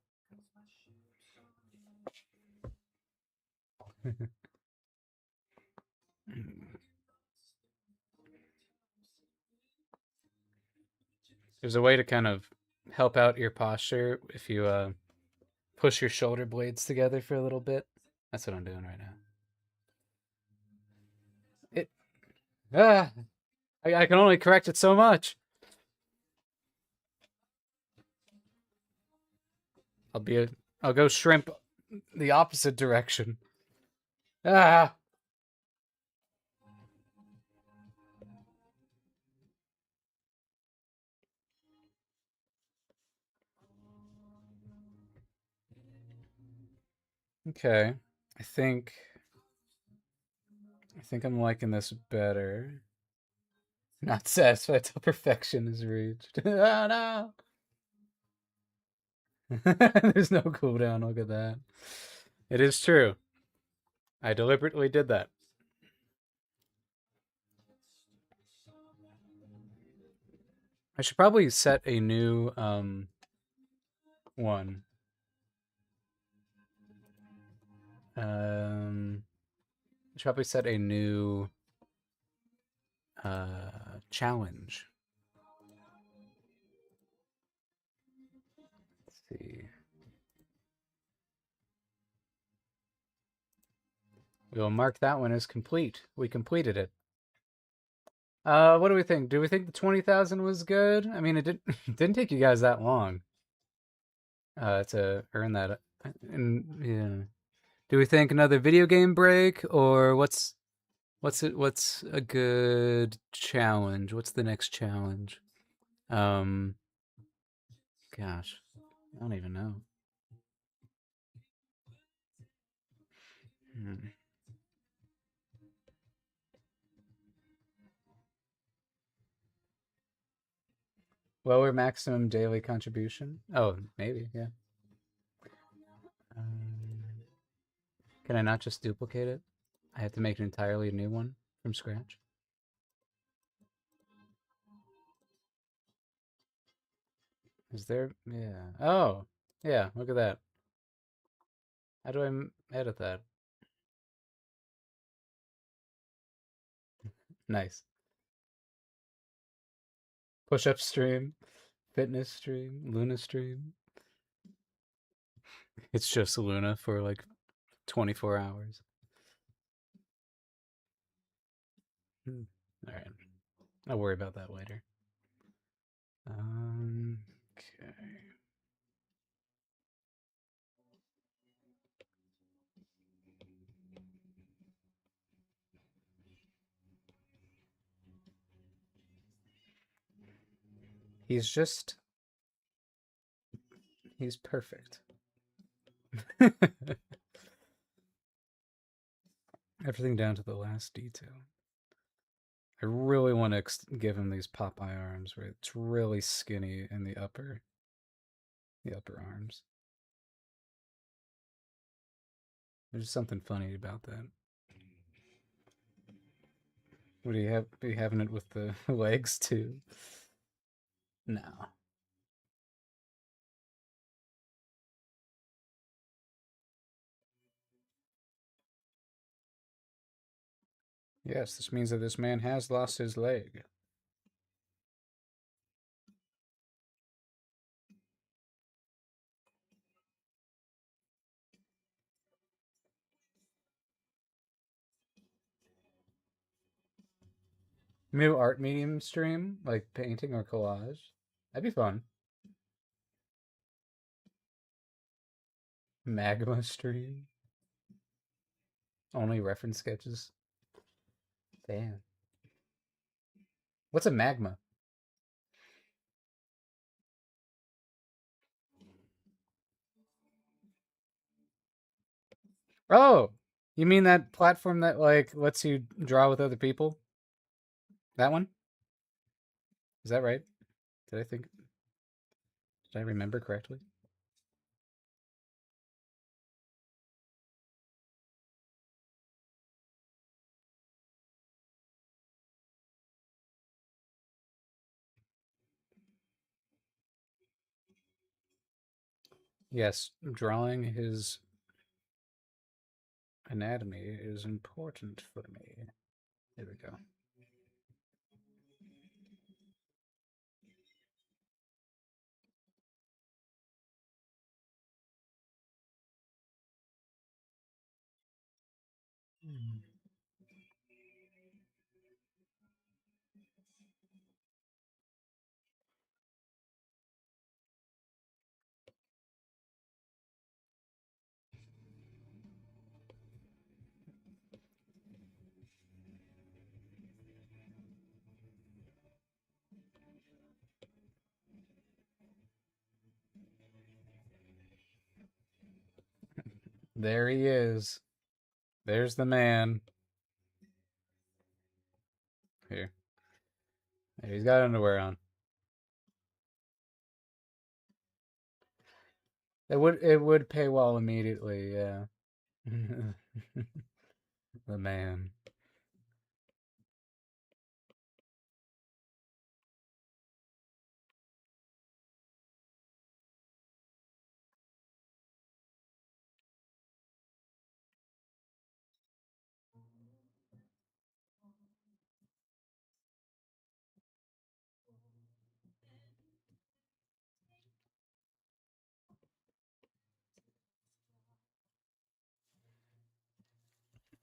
There's a way to kind of help out your posture if you push your shoulder blades together for a little bit. That's what I'm doing right now. It. Ah. I can only correct it so much. I'll be a. I'll go shrimp the opposite direction. Ah. Okay. I think. I think I'm liking this better. Not satisfied till perfection is reached. Oh no! There's no cooldown. Look at that. It is true. I deliberately did that. I should probably set a new one. I should probably set a new challenge. We'll mark that one as complete. We completed it. What do we think? Do we think the 20,000 was good? I mean, it didn't take you guys that long to earn that. And yeah, do we think another video game break, or what's a good challenge? What's the next challenge? Um, Gosh, I don't even know. Hmm. Lower maximum daily contribution. Oh, maybe, yeah. Um, can I not just duplicate it? I have to make an entirely new one from scratch. Is there? Yeah. Oh, yeah. Look at that. How do I edit that? Nice. Push up stream, fitness stream, Luna stream. It's just Luna for like 24 hours. Hmm. All right. I'll worry about that later. Okay. He's just, he's perfect. Everything down to the last detail. I really want to give him these Popeye arms where it's really skinny in the upper arms. There's something funny about that. Would he be having it with the legs too? No. Yes, this means that this man has lost his leg. New art medium stream, like painting or collage. That'd be fun. Magma stream. Only reference sketches. Damn. What's a magma? Oh, you mean that platform that like lets you draw with other people? That one? Is that right? Did I think? Did I remember correctly? Yes, drawing his anatomy is important for me. There we go. There he is. There's the man. Here. He's got underwear on. It would pay well immediately, yeah. The man.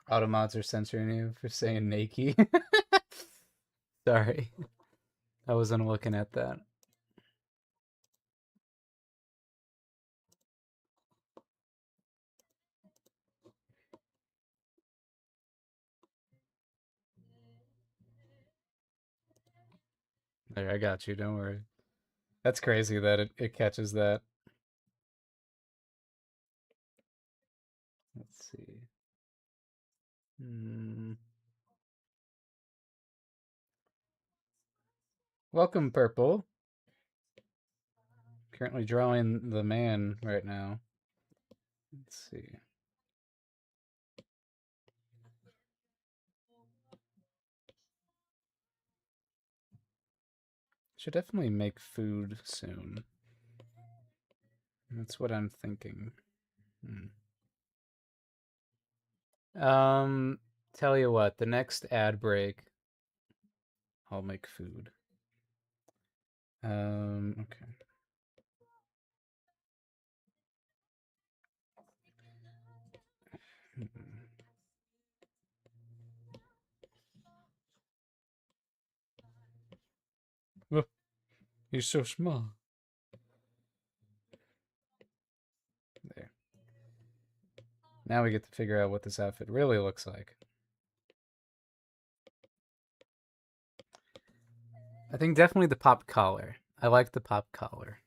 Automods are censoring you for saying Nike. Sorry, I wasn't looking at that. There, I got you. Don't worry. That's crazy that it catches that. Let's see. Hmm. Welcome, Purple. Currently drawing the man right now. Let's see. Should definitely make food soon. That's what I'm thinking. Tell you what, the next ad break, I'll make food. Okay. Oh, he's so small. There. Now we get to figure out what this outfit really looks like. I think definitely the pop collar. I like the pop collar.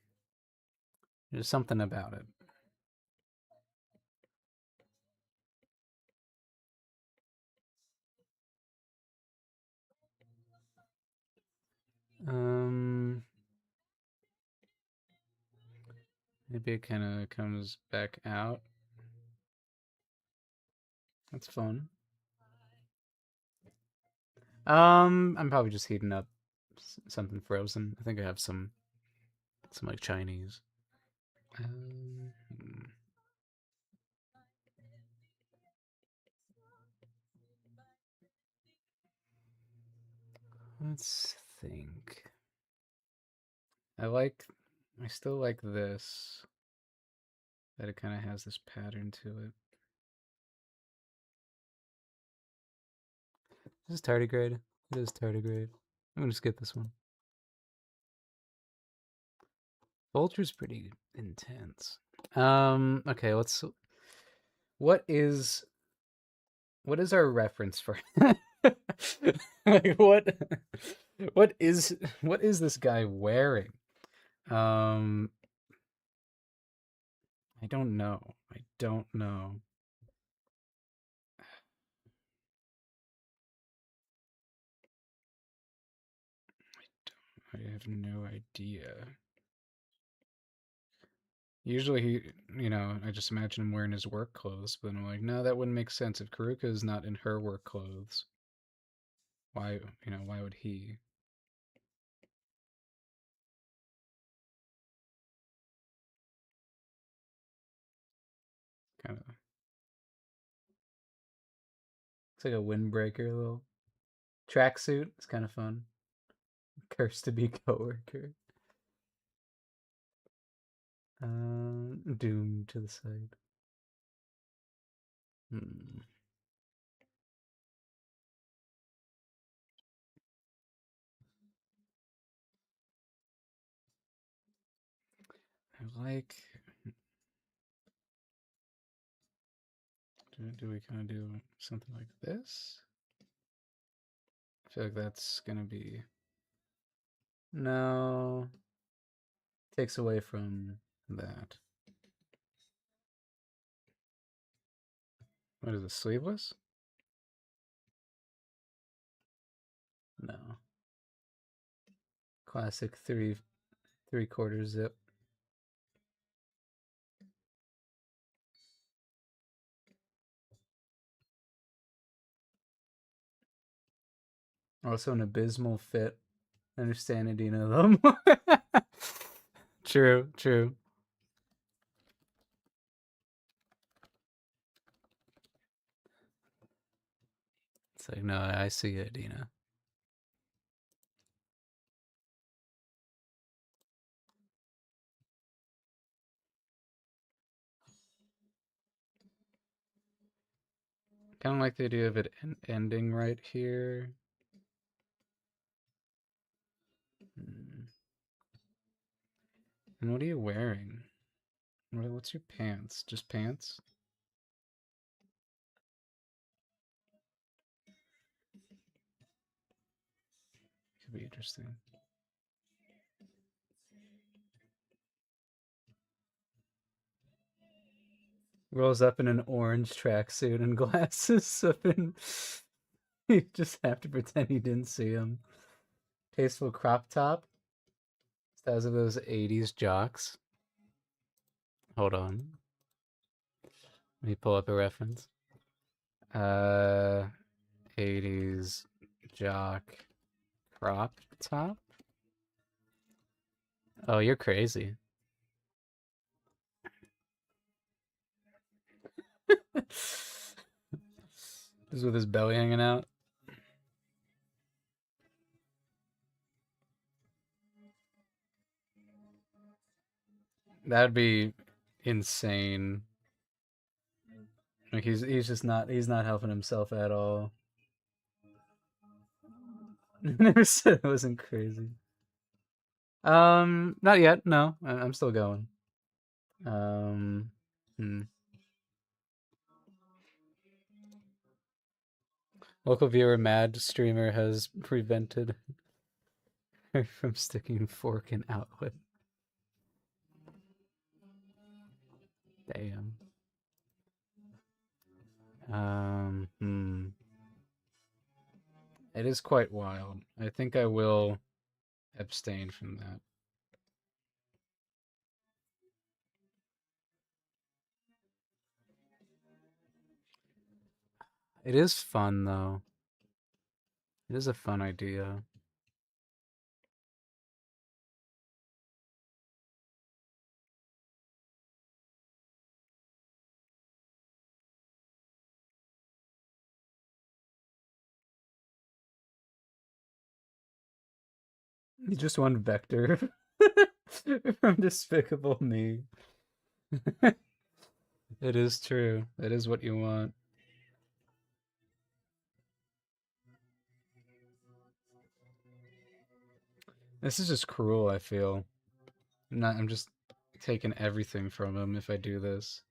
There's something about it. Um, Maybe it kind of comes back out. That's fun. I'm probably just heating up something frozen. I think I have some like Chinese. Um, let's think. I still like this, that it kind of has this pattern to it. This is tardigrade. It is tardigrade. I'm gonna skip this one. Vulture's pretty intense. Okay, let's. What is what is our reference for? Like what is this guy wearing? Um, I don't know. I don't know. I have no idea. Usually I just imagine him wearing his work clothes, but I'm like, no, that wouldn't make sense. If Karuka is not in her work clothes, why would he? Kind of looks like a windbreaker, little tracksuit. It's kind of fun. Cursed to be coworker. Doom to the side. Hmm. I like. Do we kind of do something like this? I feel like that's gonna be no. Takes away from that. What is it? Sleeveless? No. Classic three-quarter zip. Also an abysmal fit. Understand Adina though. True, true. It's like, no, I see it, Adina. Kind of like the idea of it ending right here. And what are you wearing? What's your pants? Just pants? Could be interesting. Rolls up in an orange tracksuit and glasses, so then you just have to pretend you didn't see him. Tasteful crop top. Styles of those 80s jocks. Hold on. Let me pull up a reference. 80s jock crop top? Oh, you're crazy. Just with his belly hanging out. That'd be insane. Like he's just not helping himself at all. Never said it wasn't crazy. Not yet. No, I'm still going. Um, hmm. Local viewer mad streamer has prevented her from sticking fork in outlet. Damn. Hmm. It is quite wild. I think I will abstain from that. It is fun though. It is a fun idea. You just want Vector from Despicable Me. It is true. That is what you want. This is just cruel, I feel. I'm just taking everything from him if I do this.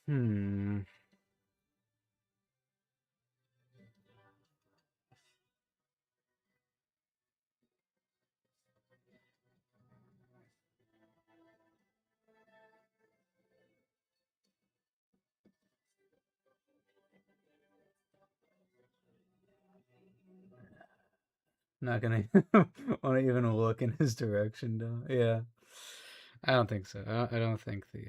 Hmm. Not gonna want to even look in his direction, though. Yeah, I don't think so. I don't think the.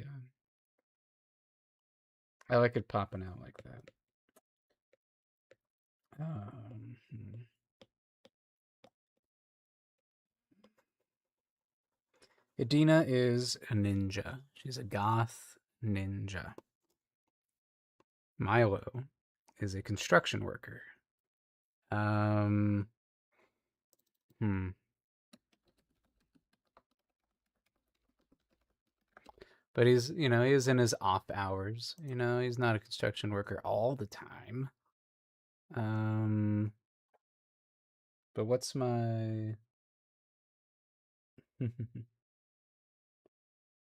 I like it popping out like that. Hmm. Idina is a ninja. She's a goth ninja. Milo is a construction worker. Um. Hmm. But he's in his off hours. He's not a construction worker all the time. But what's my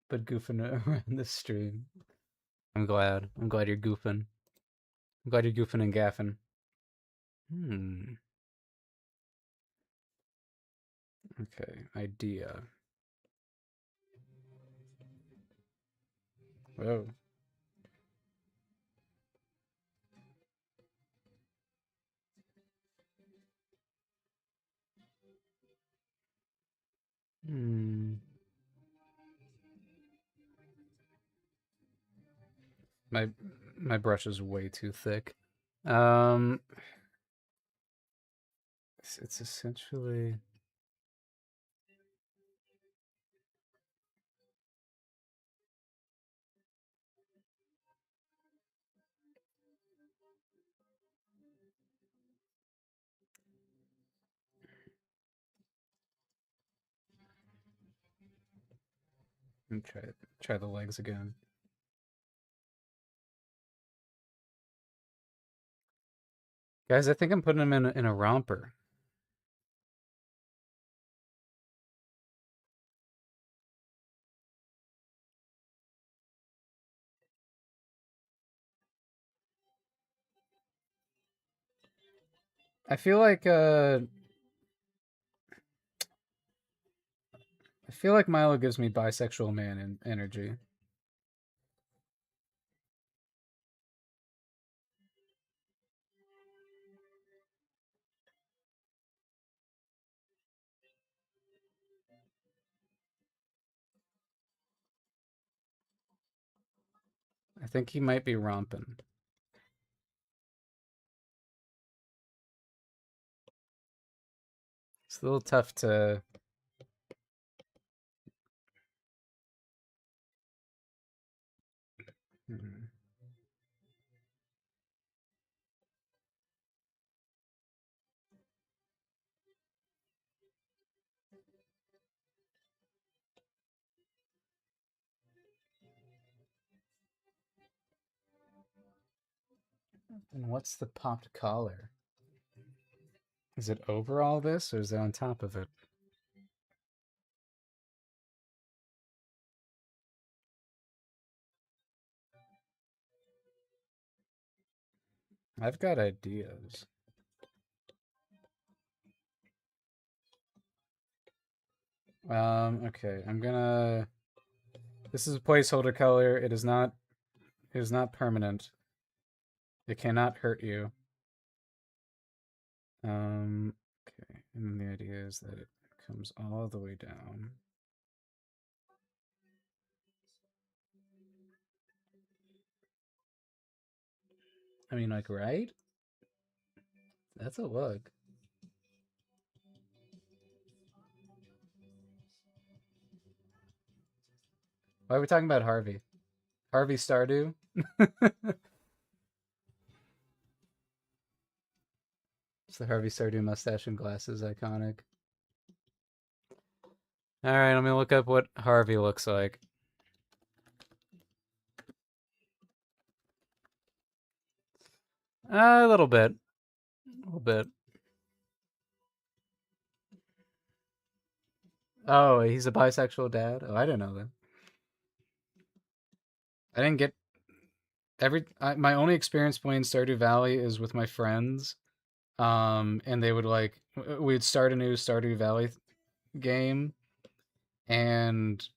but goofing around the stream? I'm glad. I'm glad you're goofing. I'm glad you're goofing and gaffing. Hmm. Okay. Idea. Whoa. Hmm. My my brush is way too thick. Um. It's essentially. And try the legs again. Guys, I think I'm putting him in a romper. I feel like Milo gives me bisexual man energy. I think he might be romping. It's a little tough to. Hmm. And what's the popped collar? Is it over all this, or is it on top of it? I've got ideas. Okay, I'm gonna. This is a placeholder color. It is not. It is not permanent. It cannot hurt you. Okay, and then the idea is that it comes all the way down. I mean, like, right? That's a look. Why are we talking about Harvey? Harvey Stardew? It's the Harvey Stardew mustache and glasses iconic. Alright, let me look up what Harvey looks like. A little bit. A little bit. Oh, he's a bisexual dad? Oh, I didn't know that. I didn't get my only experience playing Stardew Valley is with my friends. And they would like we'd start a new Stardew Valley game, and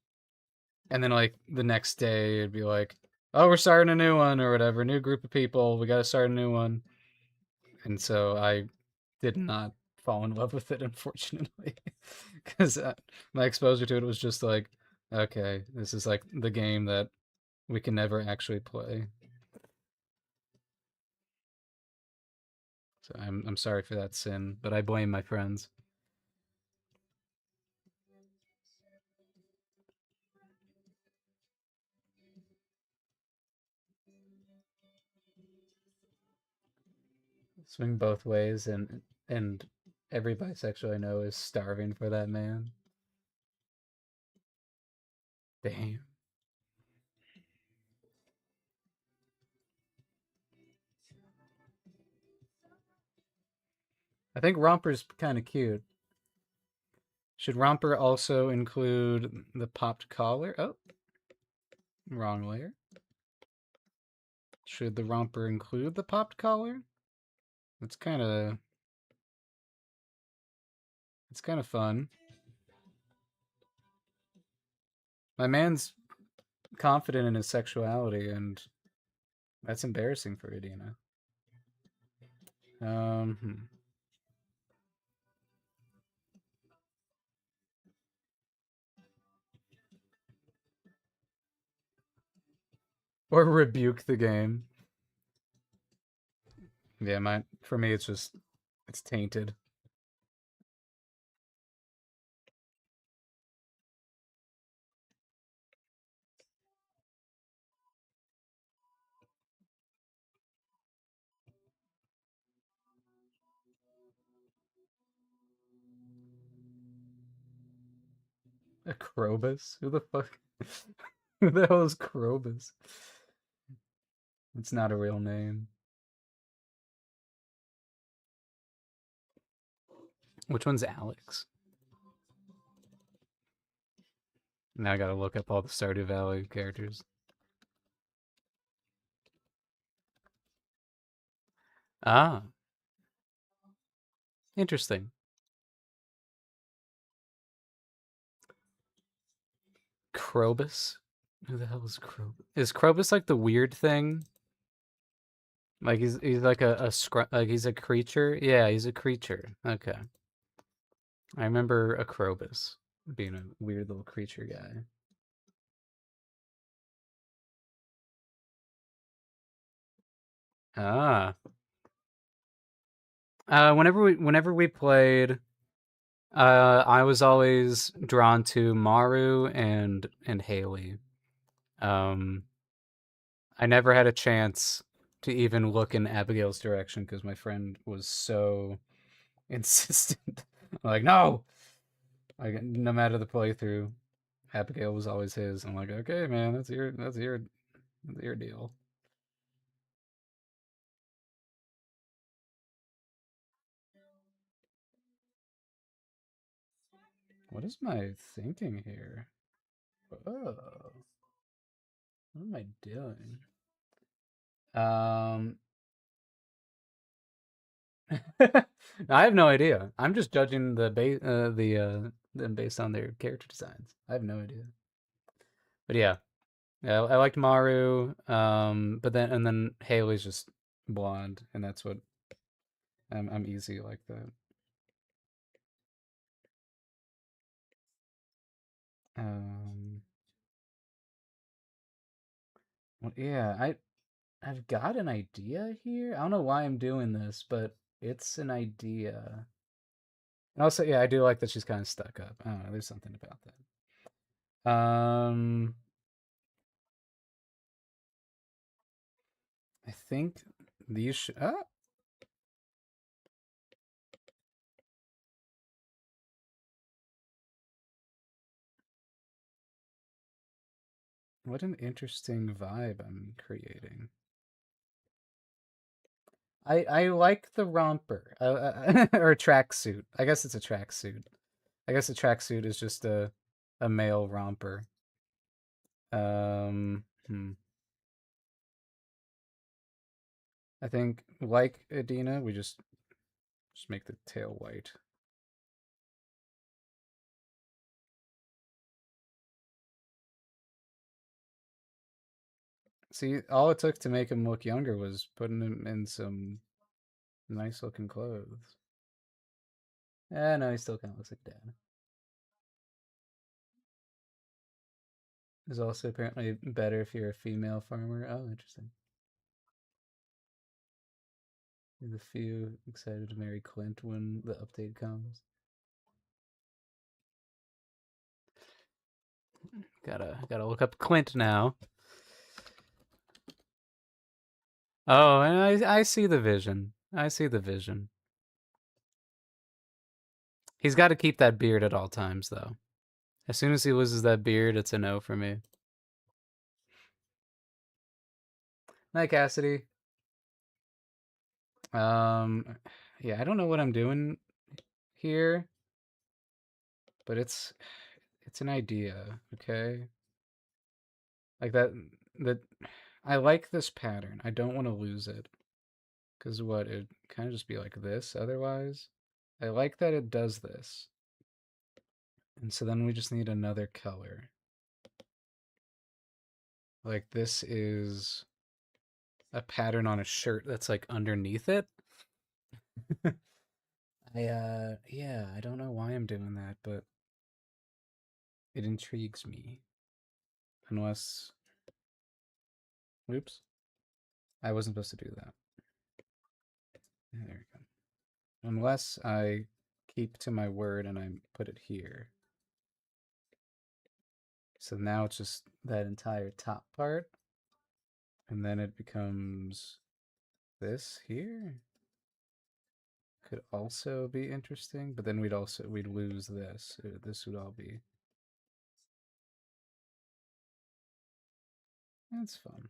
then like the next day it'd be like, oh, we're starting a new one or whatever, new group of people, we got to start a new one. And so I did not fall in love with it, unfortunately, because my exposure to it was just like, okay, this is like the game that we can never actually play. So I'm sorry for that sin, but I blame my friends. Swing both ways, and every bisexual I know is starving for that man. Damn. I think Romper's kind of cute. Should Romper also include the popped collar? Oh, wrong layer. Should the Romper include the popped collar? It's kind of fun. My man's confident in his sexuality, and that's embarrassing for Adina. Hmm. Or rebuke the game. Yeah, for me, it's tainted. A Krobus? Who the fuck? Who the hell is Krobus? It's not a real name. Which one's Alex? Now I gotta look up all the Stardew Valley characters. Ah, interesting. Krobus? Who the hell is Krobus? Is Krobus like the weird thing? Like he's like like he's a creature? Yeah, he's a creature. Okay. I remember a Krobus being a weird little creature guy. Ah. Whenever we played, I was always drawn to Maru and Haley. Um, I never had a chance to even look in Abigail's direction because my friend was so insistent. Like, no, like no matter the playthrough, Abigail was always his. I'm like, okay, man, that's your deal. What is my thinking here? Oh, what am I doing? Um, I have no idea. I'm just judging them based on their character designs. I have no idea. But yeah, yeah, I liked Maru. But then Haley's just blonde, and that's what I'm easy like that. Um, well, yeah, I've got an idea here. I don't know why I'm doing this, but it's an idea. And also, yeah, I do like that she's kind of stuck up. I don't know. There's something about that. I think these. What an interesting vibe I'm creating. I like the romper or tracksuit. I guess it's a tracksuit. I guess a tracksuit is just a male romper. Hmm. I think like Adina, we just make the tail white. See, all it took to make him look younger was putting him in some nice looking clothes. No, he still kind of looks like dad. Is also apparently better if you're a female farmer. Oh, interesting. The few excited to marry Clint when the update comes. Gotta look up Clint now. Oh, and I see the vision. I see the vision. He's got to keep that beard at all times, though. As soon as he loses that beard, it's a no for me. Night, Cassidy. Um, yeah, I don't know what I'm doing here, but it's an idea, okay? Like that I like this pattern. I don't want to lose it. Cause what, it'd kind of just be like this otherwise. I like that it does this. And so then we just need another color. Like this is a pattern on a shirt that's like underneath it. Yeah, I don't know why I'm doing that, but it intrigues me. Unless, oops, I wasn't supposed to do that. There we go. Unless I keep to my word and I put it here. So now it's just that entire top part. And then it becomes this here. Could also be interesting, but then we'd lose this. This would all be That's fun.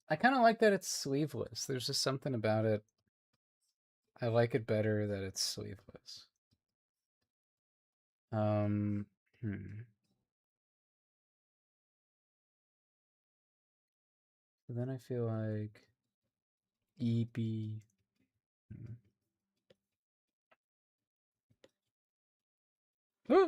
I kind of like that it's sleeveless. There's just something about it. I like it better that it's sleeveless. Um, hmm. So then I feel like EB. Hmm.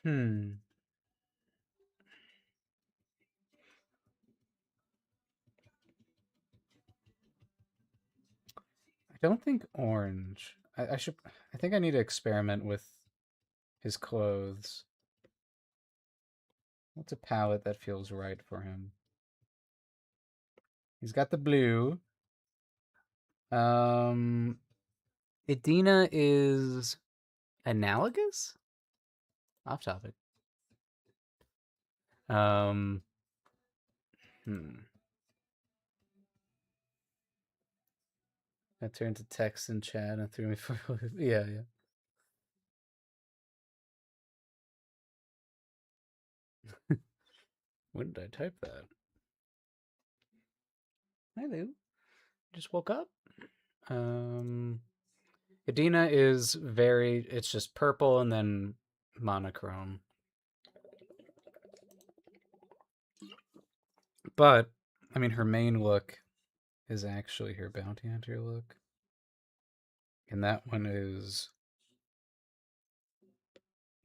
Hmm. I don't think orange. I should. I think I need to experiment with his clothes. What's a palette that feels right for him? He's got the blue. Um, Idina is analogous. Off topic. Um, hmm. I turned to text in chat and threw me for yeah, yeah. When did I type that? Hello. Just woke up. Um, Idina is very. It's just purple and then monochrome. But I mean, her main look is actually her bounty hunter look, and that one is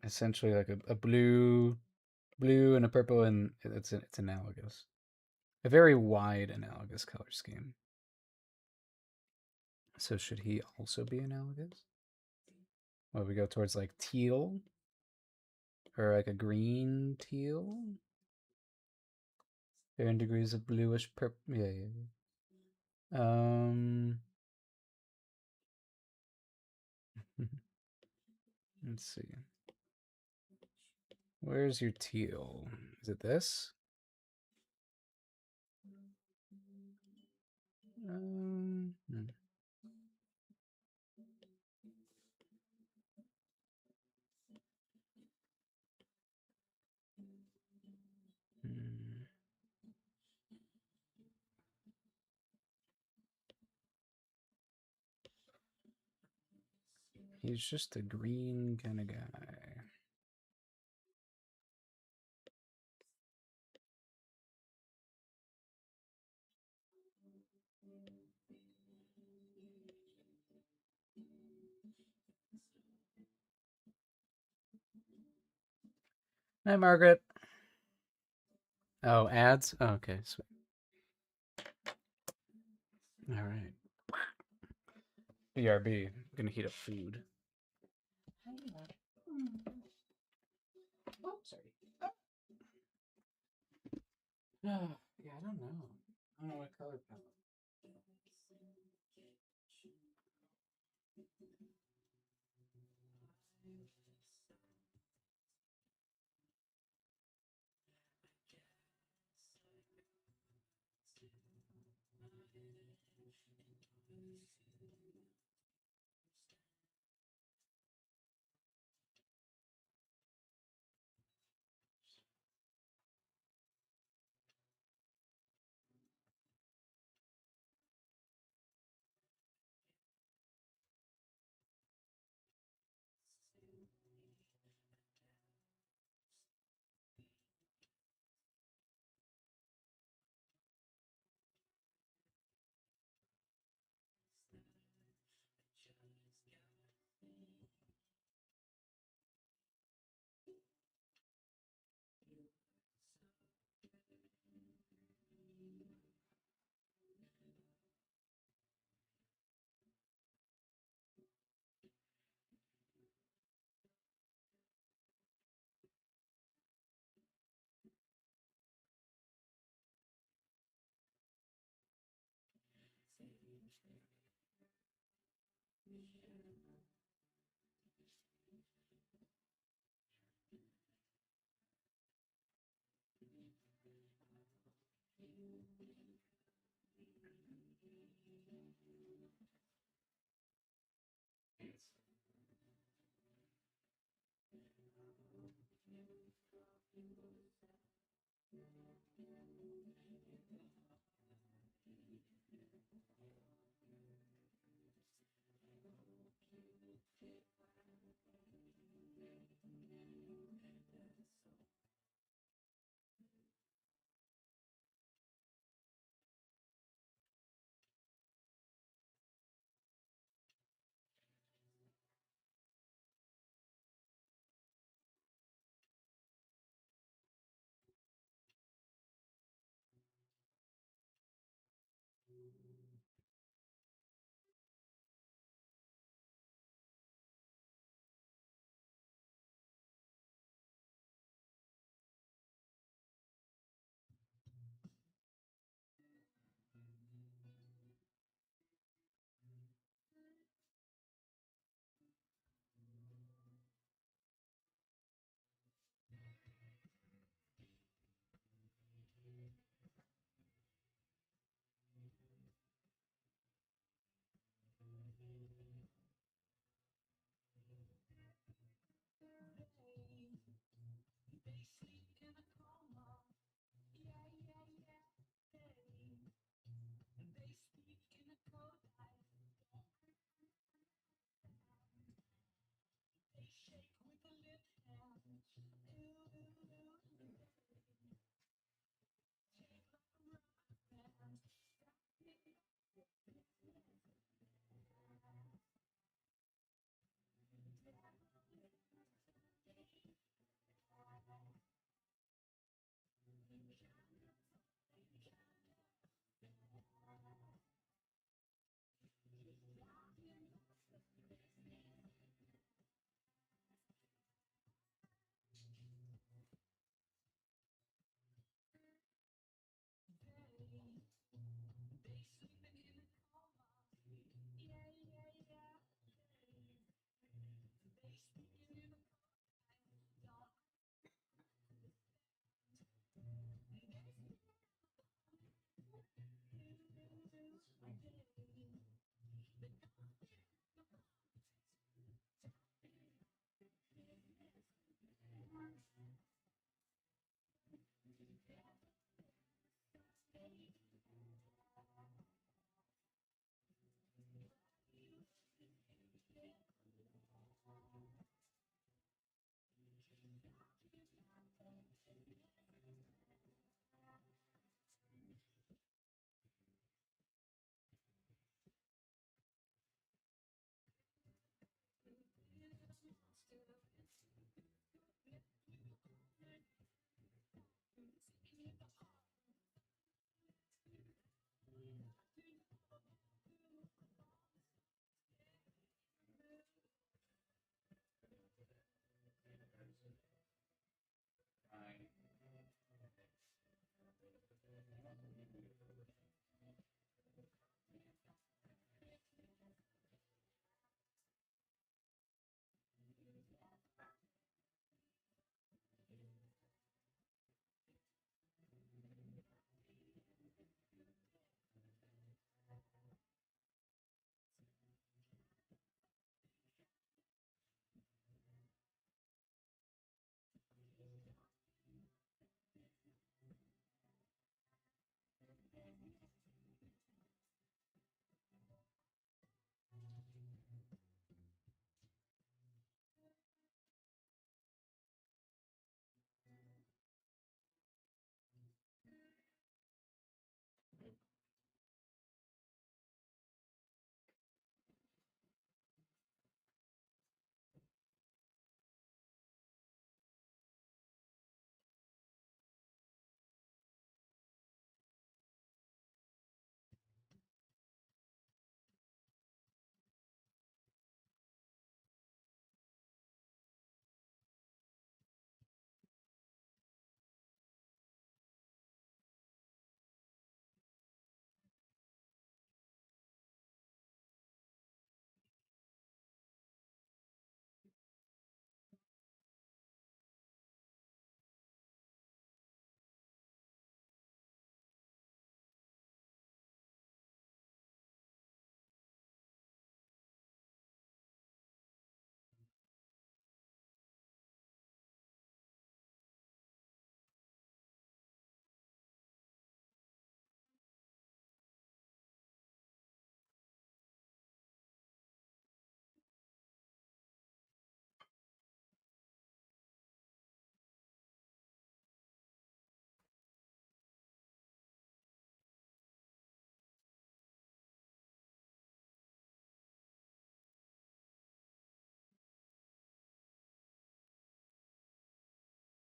essentially like a blue and a purple, and it's analogous. A very wide analogous color scheme. So should he also be analogous? Well, we go towards like teal or like a green teal. Varying degrees of bluish purple. Yeah, yeah, yeah. Let's see. Where's your teal? Is it this? Hmm. Hmm. He's just a green kind of guy. Hi, Margaret. Oh, ads? Oh, okay, sweet. All right. BRB. Gonna heat up food. Oh, sorry. Yeah, I don't know. I don't know what color palette.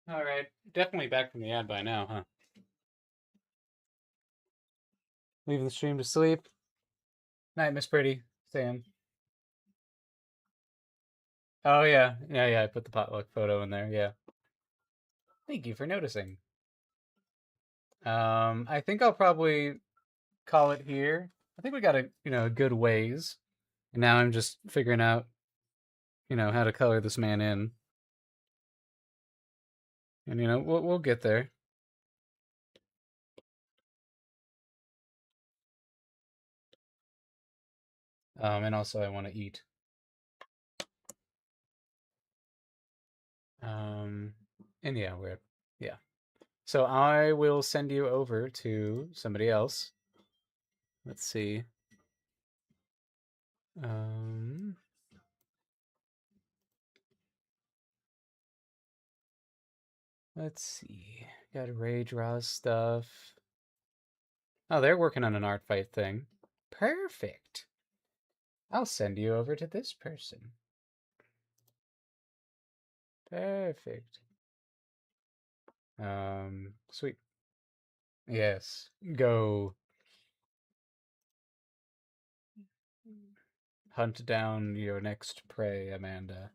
All right, definitely back from the ad by now, huh? Leaving the stream to sleep. Night, Miss Pretty. Sam. Oh yeah, yeah. I put the potluck photo in there. Yeah. Thank you for noticing. I think I'll probably call it here. I think we got a good ways, and now I'm just figuring out how to color this man in, and we'll get there. And also I want to eat. Um, and yeah. So I will send you over to somebody else. Let's see. Um, let's see. Got Rage Raw stuff. Oh, they're working on an art fight thing. Perfect. I'll send you over to this person. Perfect. Sweet. Yes. Go hunt down your next prey, Amanda.